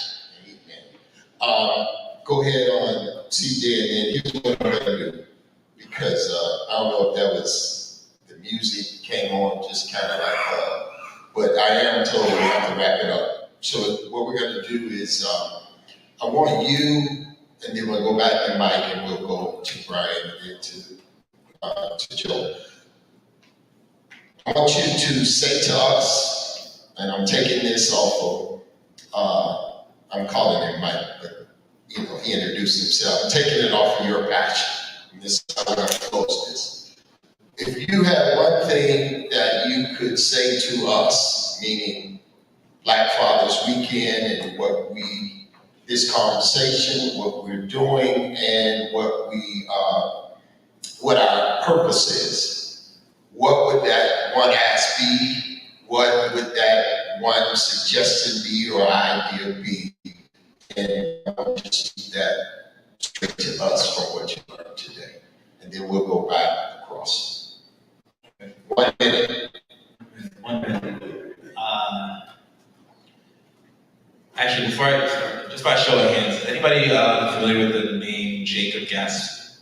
Amen. Go ahead on CJ, and then here's what I'm going to do. Because I don't know if that was the music came on just kind of like, but I am told we have to wrap it up. So what we're going to do is I want you, and then we'll go back to Mike, and we'll go to Brian and to Joe. I want you to say to us, and I'm taking this off of, I'm calling him Mike, but he introduced himself. I'm taking it off of your passion. And this is how we're going to close this. If you have one thing that you could say to us meaning Black Fathers Weekend and this conversation, what we're doing, and what our purpose is. What would that one ask be? What would that one suggestion be or idea be? And I want you to keep that straight to us from what you learned today. And then we'll go back across. 1 minute. 1 minute. Actually, before I start, just by show of hands, anybody familiar with the name Jacob Gaskin?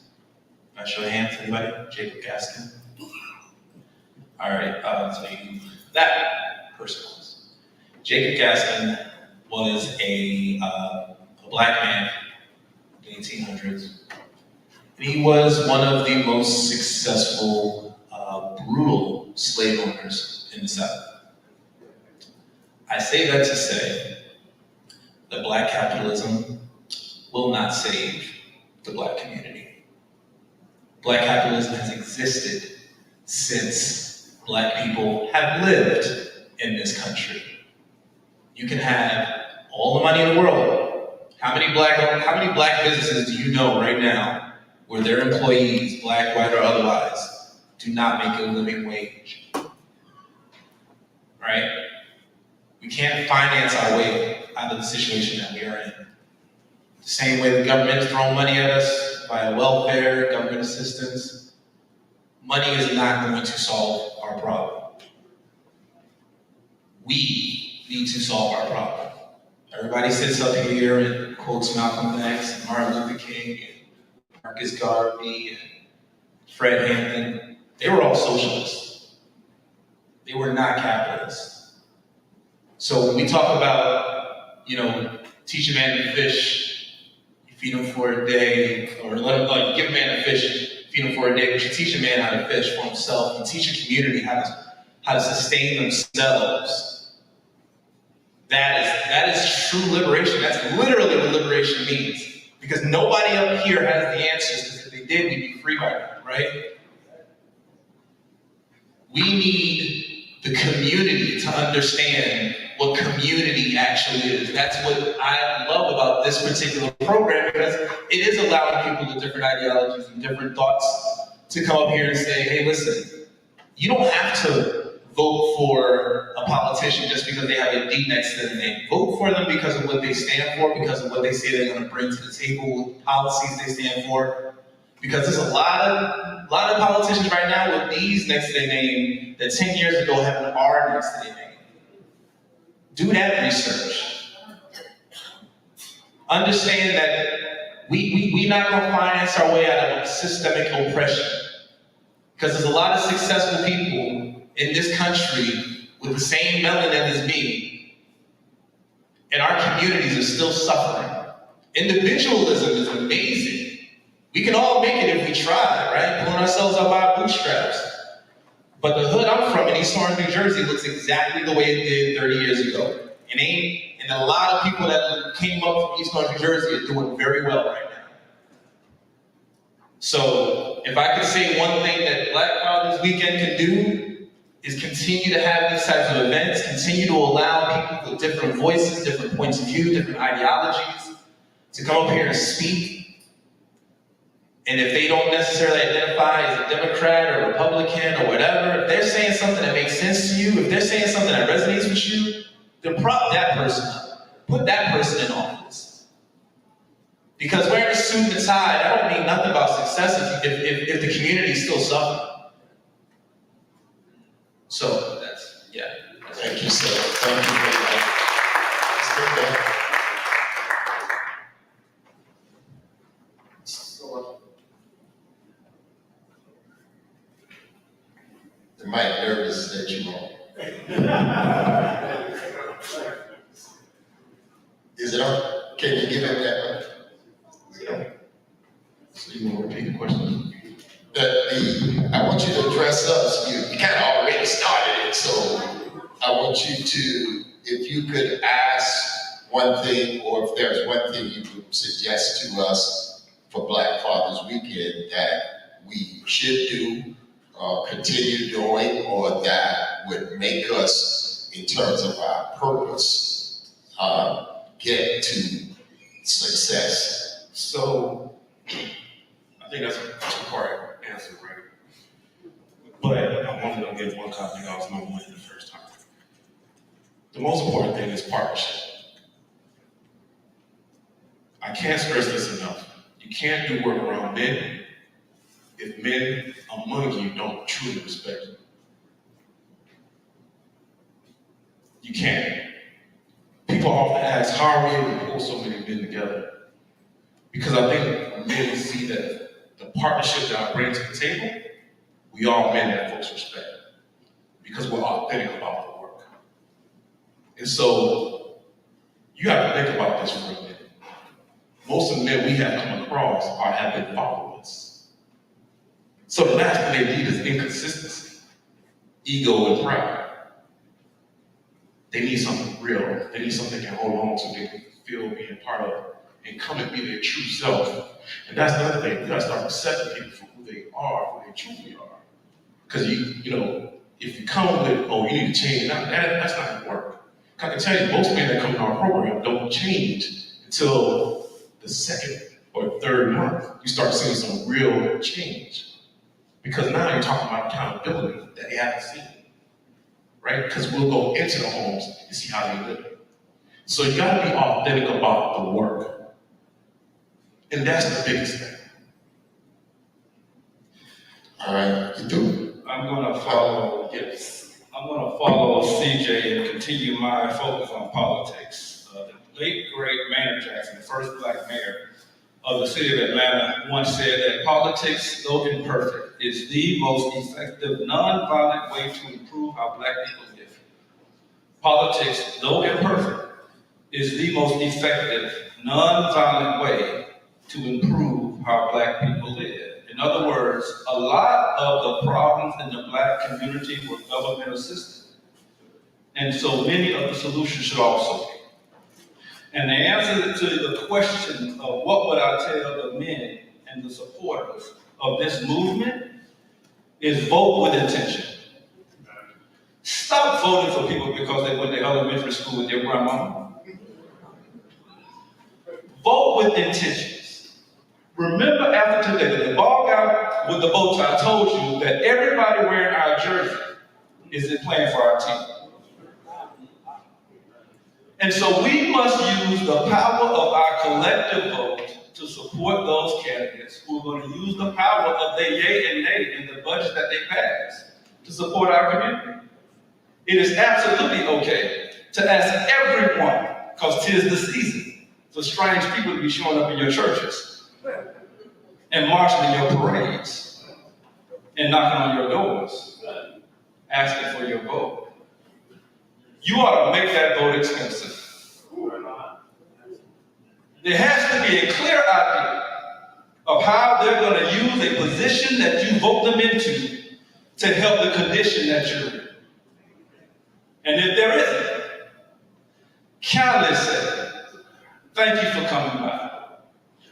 By show of hands, anybody? Jacob Gaskin? All right, that person was. Jacob Gaskin was a black man in the 1800s. And he was one of the most successful, brutal slave owners in the South. I say that to say that black capitalism will not save the black community. Black capitalism has existed since black people have lived in this country. You can have all the money in the world. How many black businesses do you know right now where their employees, black, white, or otherwise, do not make a living wage? Right? We can't finance our way out of the situation that we are in. The same way the government is throwing money at us via welfare, government assistance, money is not going to solve our problem. We need to solve our problem. Everybody sits up here and quotes Malcolm X and Martin Luther King and Marcus Garvey and Fred Hampton. They were all socialists. They were not capitalists. So when we talk about, teach a man to fish, you feed him for a day, or give a man a fish, feed him for a day, but you teach a man how to fish for himself. You teach a community how to sustain themselves. That is true liberation. That's literally what liberation means. Because nobody up here has the answers, because if they did, we'd be free by now, right? We need the community to understand what community actually is. That's what I love about this particular program, because it is allowing people with different ideologies and different thoughts to come up here and say, hey, listen, you don't have to vote for a politician just because they have a D next to their name. Vote for them because of what they stand for, because of what they say they're going to bring to the table, what policies they stand for. Because there's a lot of politicians right now with D's next to their name that 10 years ago have an R next to their name. Do that research. Understand that we're not going to finance our way out of systemic oppression. Because there's a lot of successful people in this country with the same melanin as me, and our communities are still suffering. Individualism is amazing. We can all make it if we try, right? Pulling ourselves up by our bootstraps. But the hood I'm from in East Orange, New Jersey looks exactly the way it did 30 years ago. And a lot of people that came up from East Orange, New Jersey are doing very well right now. So if I could say one thing that Black Fathers Weekend can do is continue to have these types of events, continue to allow people with different voices, different points of view, different ideologies to come up here and speak. And if they don't necessarily identify as a Democrat or Republican or whatever, if they're saying something that makes sense to you, if they're saying something that resonates with you, then prop that person up. Put that person in office. Because wearing a suit and tie, that don't mean nothing about success if the community is still suffering. So that's, yeah. Thank you, sir. Thank you very much. Let's get that. The mic nervous that you on. Is it on? Can you give him that one? Is it on? So you want to repeat the question? I want you to address us. You kind of already started it, so I want you to, if you could ask one thing, or if there's one thing you would suggest to us for Black Fathers Weekend that we should do, continue doing, or that would make us in terms of our purpose, get to success? So, I think that's a two-part answer, right? But I wanted to give one comment. I was long-winded the first time. The most important thing is partnership. I can't stress this enough. You can't do work around men if men among you don't truly respect you. You can't. People often ask, how are we able to pull so many men together? Because I think men see that the partnership that I bring to the table, we all men that folks respect. Because we're authentic about the work. And so, you have to think about this for a minute. Most of the men we have come across have been followers. So the last thing they need is inconsistency, ego, and pride. They need something real. They need something they can hold on to, they can feel being part of, and come and be their true self. And that's the other thing. You gotta start accepting people for who they are, who they truly are. Because if you come with, oh, you need to change, that's not gonna work. I can tell you, most men that come in our program don't change until the second or third month. You start seeing some real change. Because now you're talking about accountability that they haven't seen. Right? Because we'll go into the homes and see how they live. So you gotta be authentic about the work. And that's the biggest thing. All right, you do. I'm gonna follow CJ and continue my focus on politics. The late, great Maynard Jackson, the first black mayor of the city of Atlanta, once said that politics, though imperfect, is the most effective, nonviolent way to improve how black people live. Politics, though imperfect, is the most effective, nonviolent way to improve how black people live. In other words, a lot of the problems in the black community were government assisted. And so many of the solutions should also be. And the answer to the question of what would I tell the men and the supporters of this movement is vote with intention. Stop voting for people because they went to elementary school with their grandma. Vote with intentions. Remember after today, the ball guy with the bow tie told you that everybody wearing our jersey is playing for our team. And so we must use the power of our collective vote to support those candidates who are going to use the power of their yay and nay in the budget that they pass to support our community. It is absolutely okay to ask everyone, because 'tis the season for strange people to be showing up in your churches and marching in your parades and knocking on your doors, asking for your vote. You ought to make that vote expensive. There has to be a clear idea of how they're going to use a position that you vote them into to help the condition that you're in. And if there isn't, kindly say, thank you for coming by,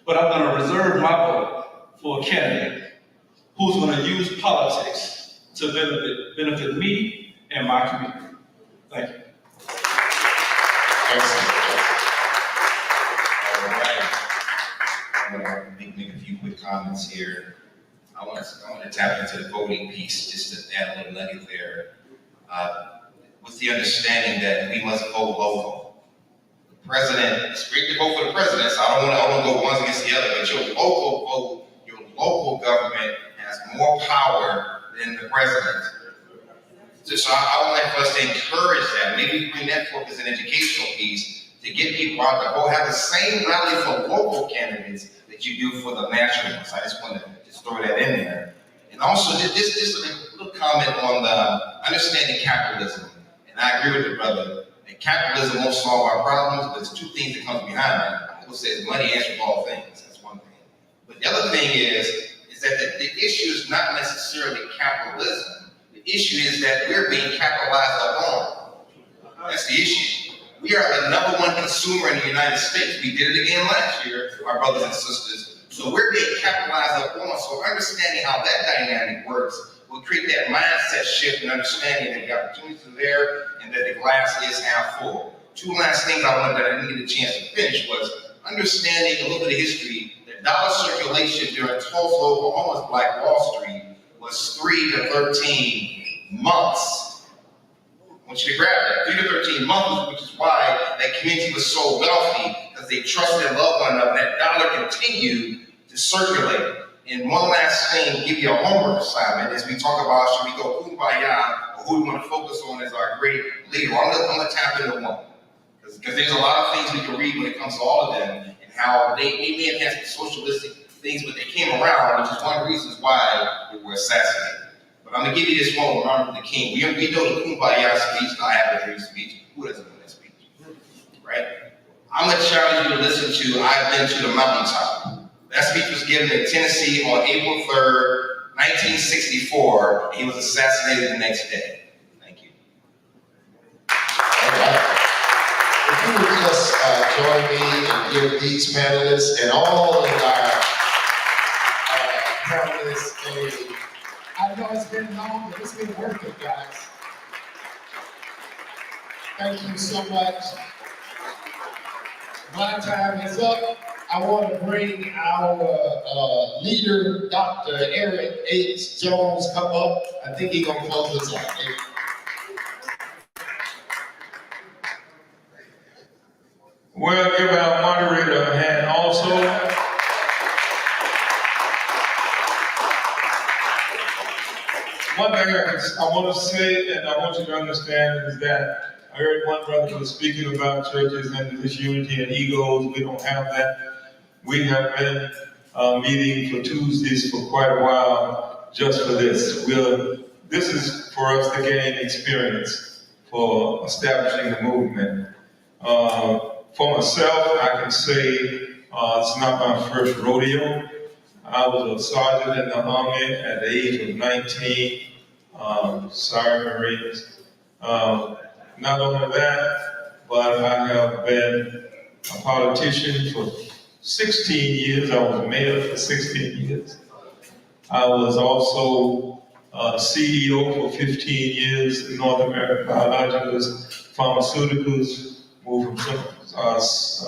but I'm going to reserve my vote for a candidate who's going to use politics to benefit me and my community. Thank you. Excellent. All right. I'm going to make a few quick comments here. I want to tap into the voting piece, just to add a little nugget there. With the understanding that we must vote local. The president, it's great to vote for the president, so I don't want to go one against the other, but your local vote, your local government has more power than the president. So I would like for us to encourage that. Maybe bring that forth as an educational piece to get people out there. Go have the same rally for local candidates that you do for the national ones. I just want to just throw that in there. And also, just a little comment on the understanding capitalism. And I agree with the brother that capitalism won't solve our problems, but there's two things that comes behind that. People say money answers all things. That's one thing. But the other thing is that the issue is not necessarily capitalism. The issue is that we're being capitalized upon. That's the issue. We are the #1 consumer in the United States. We did it again last year, our brothers and sisters. So we're being capitalized upon. So understanding how that dynamic works will create that mindset shift and understanding that the opportunities are there and that the glass is half full. Two last things I wanted that I didn't get a chance to finish was understanding a little bit of history. The dollar circulation during Tulsa, Oklahoma's Black Wall Street was 3 to 13 months. I want you to grab that, 3 to 13 months, which is why that community was so wealthy, because they trusted and loved one another. That dollar continued to circulate. And one last thing, give you a homework assignment as we talk about should we go kumbaya or who we want to focus on as our great leader. I'm gonna tap into one. Because there's a lot of things we can read when it comes to all of them and how they may have had some socialistic things, but they came around, which is one of the reasons why they were assassinated. But I'm gonna give you this one with Martin Luther King. We know the kumbaya speech, the I Have a Dream speech. Who doesn't know that speech? Right? I'm gonna challenge you to listen to I've Been to the Mountaintop. That speech was given in Tennessee on April 3rd, 1964. And he was assassinated the next day. Thank you. All right. If you would just join me and give these panelists and all of our panelists I know it's been long, but it's been worth it, guys. Thank you so much. My time is up. I want to bring our leader, Dr. Eric H. Jones, come up. I think he's gonna close us out. We'll give our moderator a hand also. One thing I want to say, and I want you to understand, is that I heard one brother was speaking about churches and this unity and egos. We don't have that. We have been meeting for Tuesdays for quite a while just for this. This is for us to gain experience for establishing the movement. For myself, I can say it's not my first rodeo. I was a sergeant in the Army at the age of 19, Sergeant Marines. Not only that, but I have been a politician for 16 years. I was mayor for 16 years. I was also CEO for 15 years in North American Biologicals, Pharmaceuticals, moved from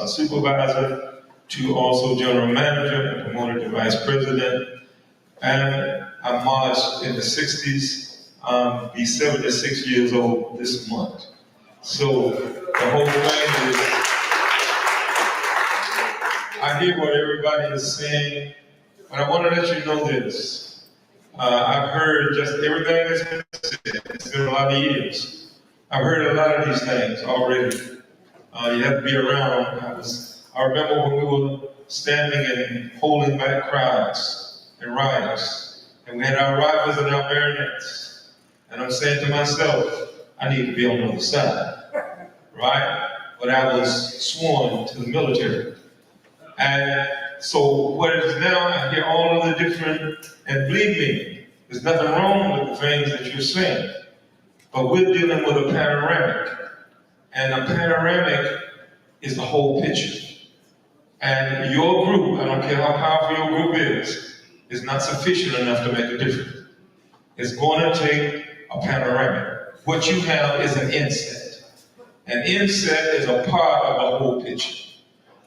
supervisor to also general manager and promoted to vice president. And I marched in the 60s, be 76 years old this month. So the whole thing is, I hear what everybody is saying, but I want to let you know this. I've heard just everything that's been said. It's been a lot of years. I've heard a lot of these things already. You have to be around. I remember when we were standing and holding back crowds and riots, and we had our rifles and our bayonets. And I'm saying to myself, I need to be on the other side, right? But I was sworn to the military. And so what it is now, I hear all of the different, and believe me, there's nothing wrong with the things that you're saying, but we're dealing with a panoramic. And a panoramic is the whole picture. And your group, I don't care how powerful your group is not sufficient enough to make a difference. It's going to take a panoramic. What you have is an inset. An inset is a part of the whole picture.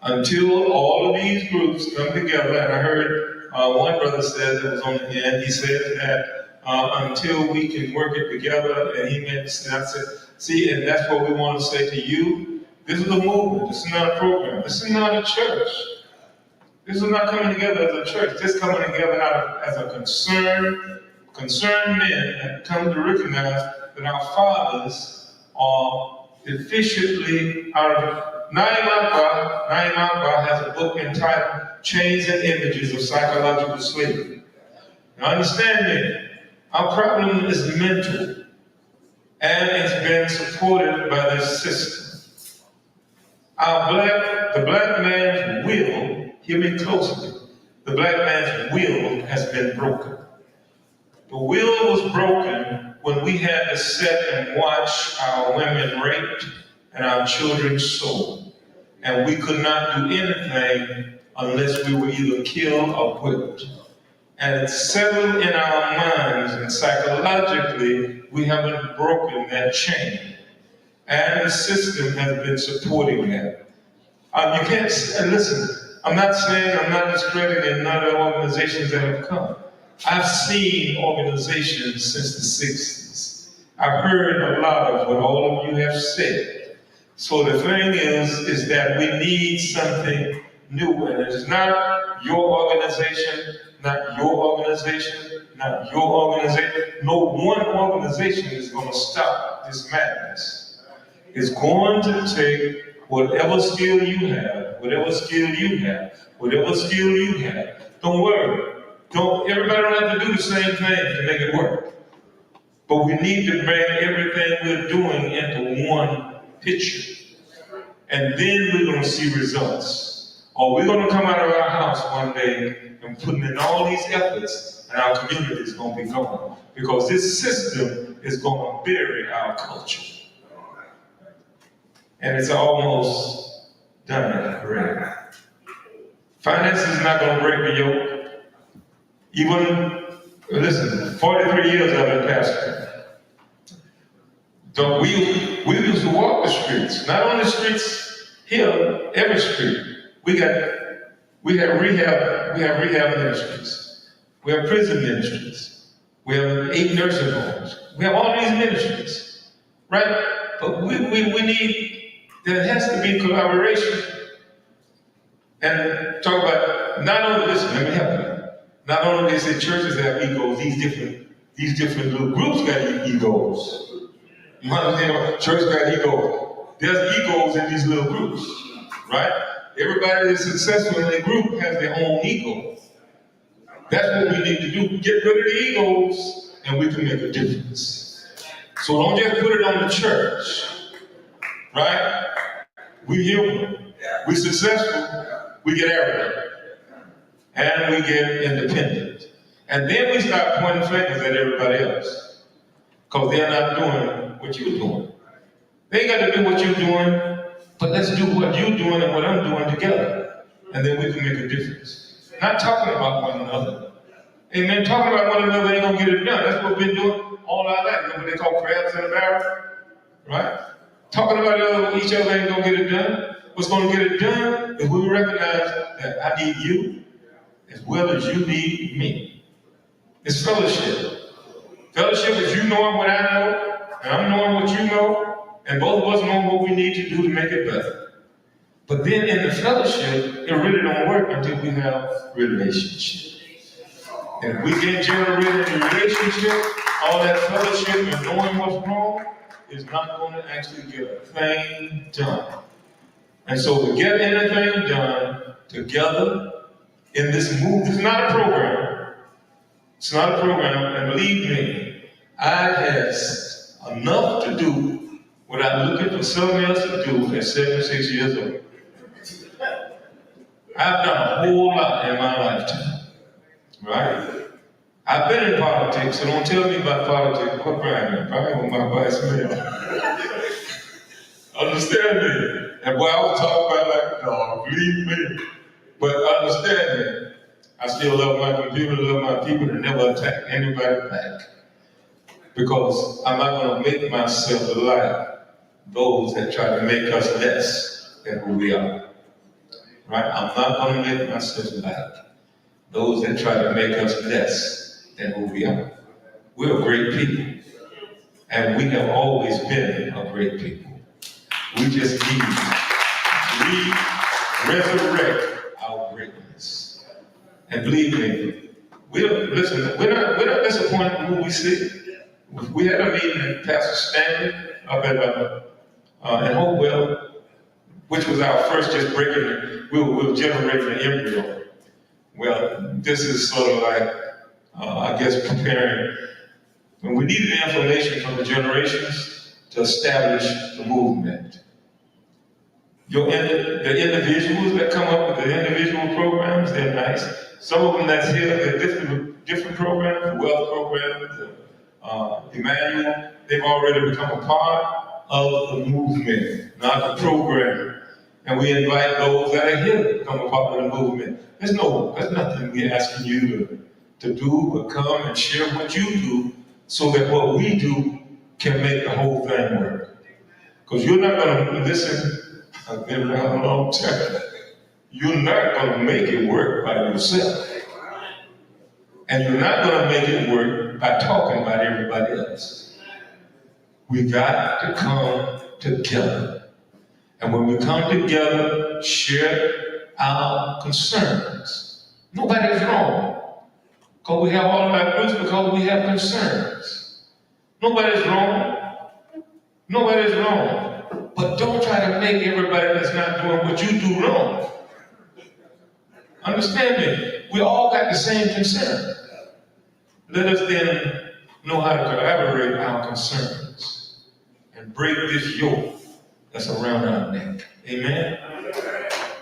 Until all of these groups come together, and I heard one brother said that was on the end, he said that until we can work it together, and he meant, I said, see, and that's what we want to say to you. This is a movement. This is not a program. This is not a church. This is not coming together as a church. This is coming together as a concerned men that come to recognize that our fathers are efficiently out of Naim Akbar has a book entitled Chains and Images of Psychological Slavery. Now understand me, our problem is mental, and it's been supported by this system. The black man's will, hear me closely, the black man's will has been broken. The will was broken when we had to sit and watch our women raped and our children sold. And we could not do anything unless we were either killed or whipped. and it's settled in our minds, and psychologically, we haven't broken that chain. And the system has been supporting that. You can't, and listen, I'm not saying I'm not discrediting other organizations that have come. I've seen organizations since the 60s. I've heard a lot of what all of you have said. So the thing is that we need something new, and it's not your organization, not your organization, not your organization. No one organization is going to stop this madness. It's going to take whatever skill you have, whatever skill you have, whatever skill you have. Don't worry. Everybody don't have to do the same thing to make it work. But we need to bring everything we're doing into one picture. And then we're going to see results. Or we're going to come out of our house one day and putting in all these efforts, and our community is going to be gone. Because this system is going to bury our culture. And it's almost done already. Finance is not going to break the yoke. Even, listen, 43 years I've been pastor. We used to walk the streets, not on the streets here, every street. We have rehab ministries. We have prison ministries. We have 8 nursing homes. We have all these ministries, right? But we need, there has to be collaboration. And talk about, not only, listen, let me help you. Not only they say churches have egos, these different little groups got egos. You understand? Church got egos. There's egos in these little groups, right? Everybody that's successful in their group has their own ego. That's what we need to do. Get rid of the egos, and we can make a difference. So don't just put it on the church, right? We human. We successful. We get arrogant. And we get independent. And then we start pointing fingers at everybody else. Because they're not doing what you're doing. They ain't got to do what you're doing, but let's do what you're doing and what I'm doing together. And then we can make a difference. Not talking about one another. Amen. Talking about one another ain't gonna get it done. That's what we've been doing all our life. You know what they call crabs in a barrel? Right? Talking about each other ain't gonna get it done. What's gonna get it done is we recognize that I need you as well as you need me. It's fellowship. Fellowship is you knowing what I know, and I'm knowing what you know, and both of us knowing what we need to do to make it better. But then in the fellowship, it really don't work until we have relationship. And if we get generated in relationship, all that fellowship and knowing what's wrong is not going to actually get a thing done. And so to get anything done together in this move, it's not a program. It's not a program, and believe me, I had enough to do without looking for something else to do at 76 years old. I've done a whole lot in my lifetime, right? I've been in politics, so don't tell me about politics. What Brian? Brian was my vice mayor. Understand me? And boy, I was talking about like a dog, believe me. But understand me, I still love my computer, love my people, and never attack anybody back. Because I'm not going to make myself like those that try to make us less than who we are. Right? I'm not going to make myself like those that try to make us less than who we are. We're great people. And we have always been a great people. We just need to resurrect our greatness. And believe me, we're not disappointed in who we see. We had a meeting at Pastor Stanley up at Hopewell, which was our first just breaking, we were generating an embryo. Well, this is sort of like, I guess, preparing. And we needed the information from the generations to establish the movement. The individuals that come up with the individual programs, they're nice. Some of them that's here, they're different programs, wealth programs, Emmanuel, they've already become a part of the movement, not the program. And we invite those that are here to become a part of the movement. There's nothing we're asking you to do but come and share what you do so that what we do can make the whole thing work. Because you're not going to listen, I've been around a long time. You're not going to make it work by yourself. And you're not going to make it work by talking about everybody else. We got to come together. And when we come together, share our concerns. Nobody's wrong. Because we have all of our groups, because we have concerns. Nobody's wrong. Nobody's wrong. But don't try to make everybody that's not doing what you do wrong. Understand me? We all got the same concern. Let us then know how to collaborate our concerns and break this yoke that's around our neck. Amen?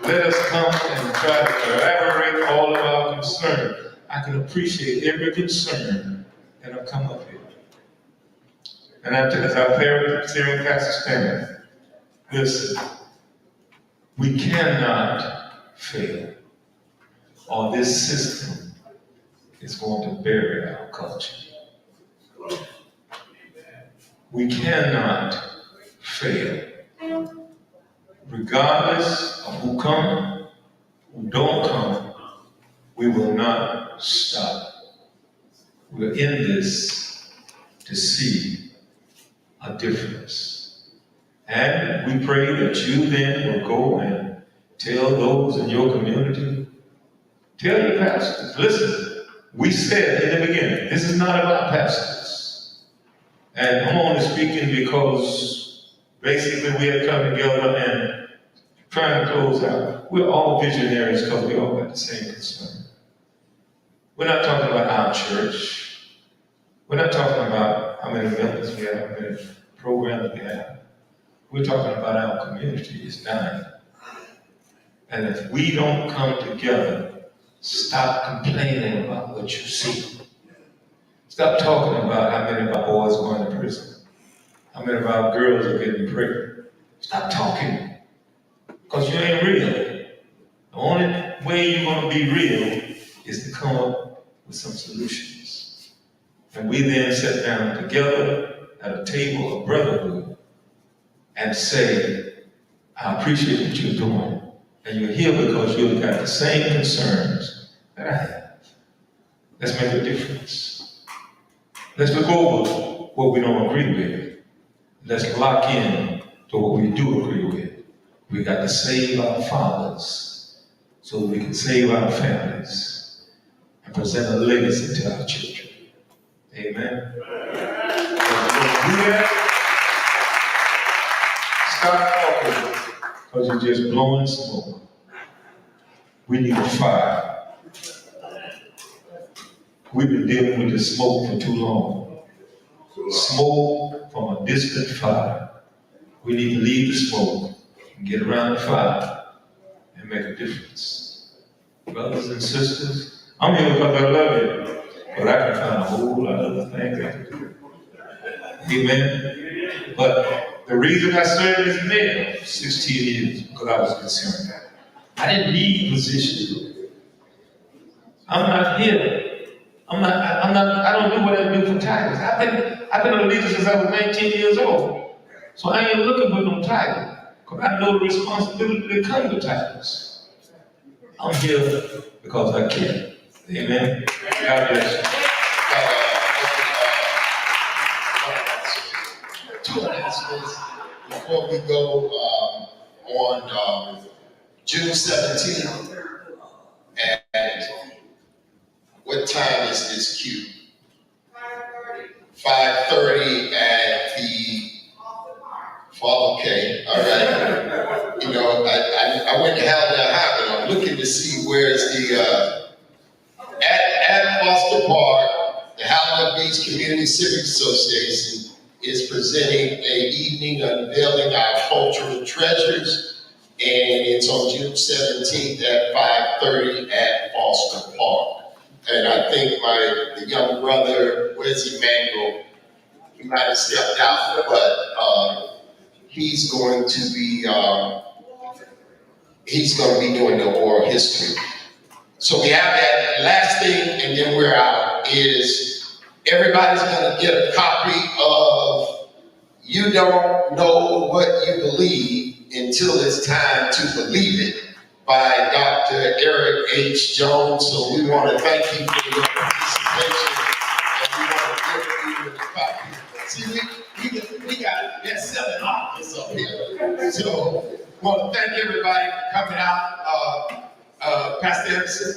Let us come and try to collaborate all of our concerns. I can appreciate every concern that have come up here. And as our parents, Sarah and Pastor Stanley, listen, we cannot fail, or this system is going to bury our culture. We cannot fail. Regardless of who come, who don't come, we will not stop. We're in this to see a difference. And we pray that you then will go and tell those in your community, tell your pastors, listen, we said in the beginning, this is not about pastors. And I'm only speaking because basically we had come together and trying to close out. We're all visionaries because we all got the same concern. We're not talking about our church. We're not talking about how many members we have, how many programs we have. We're talking about our community is dying. And if we don't come together, stop complaining about what you see. Stop talking about how many of our boys are going to prison, how many of our girls are getting pregnant. Stop talking, because you ain't real. The only way you're going to be real is to come up with some solutions. And we then sit down together at a table of brotherhood and say, I appreciate what you're doing. And you're here because you've got the same concerns that I have. Let's make a difference. Let's look over what we don't agree with. Let's lock in to what we do agree with. We got to save our fathers so that we can save our families and present a legacy to our children. Amen. Stop talking because you're just blowing smoke. We need a fire. We've been dealing with the smoke for too long. Smoke from a distant fire. We need to leave the smoke and get around the fire and make a difference. Brothers and sisters, I'm here because I love you, but I can find a whole lot of other things I can do. Amen. But the reason I served as mayor for 16 years because I was concerned. I didn't need position. I'm not here. I don't do what I do for titles. I've been a leader since I was 19 years old. So I ain't looking for no title. Because I know the responsibility that comes with titles. I'm here because I care. Amen. God bless you. Two announcements before we go on June 17th. And what time is this cue? 5:30 at the Fall. Okay, all right. You know, I went to Hallandale High, but I'm looking to see where's the at Foster Park, the Hallandale Beach Community Civic Association is presenting an evening unveiling our cultural treasures, and it's on June 17th at 5:30 at Foster Park. And I think the young brother, where's Emmanuel? He might have stepped out, but he's going to be doing the oral history So we have that. Last thing, and then we're out, is everybody's gonna get a copy of You Don't Know What You Believe Until It's Time to Believe It by Dr. Eric H. Jones. So we want to thank you for your participation, and we want to give you a copy. See, we got best-selling authors up here. So want to thank everybody for coming out. Pastor Anderson.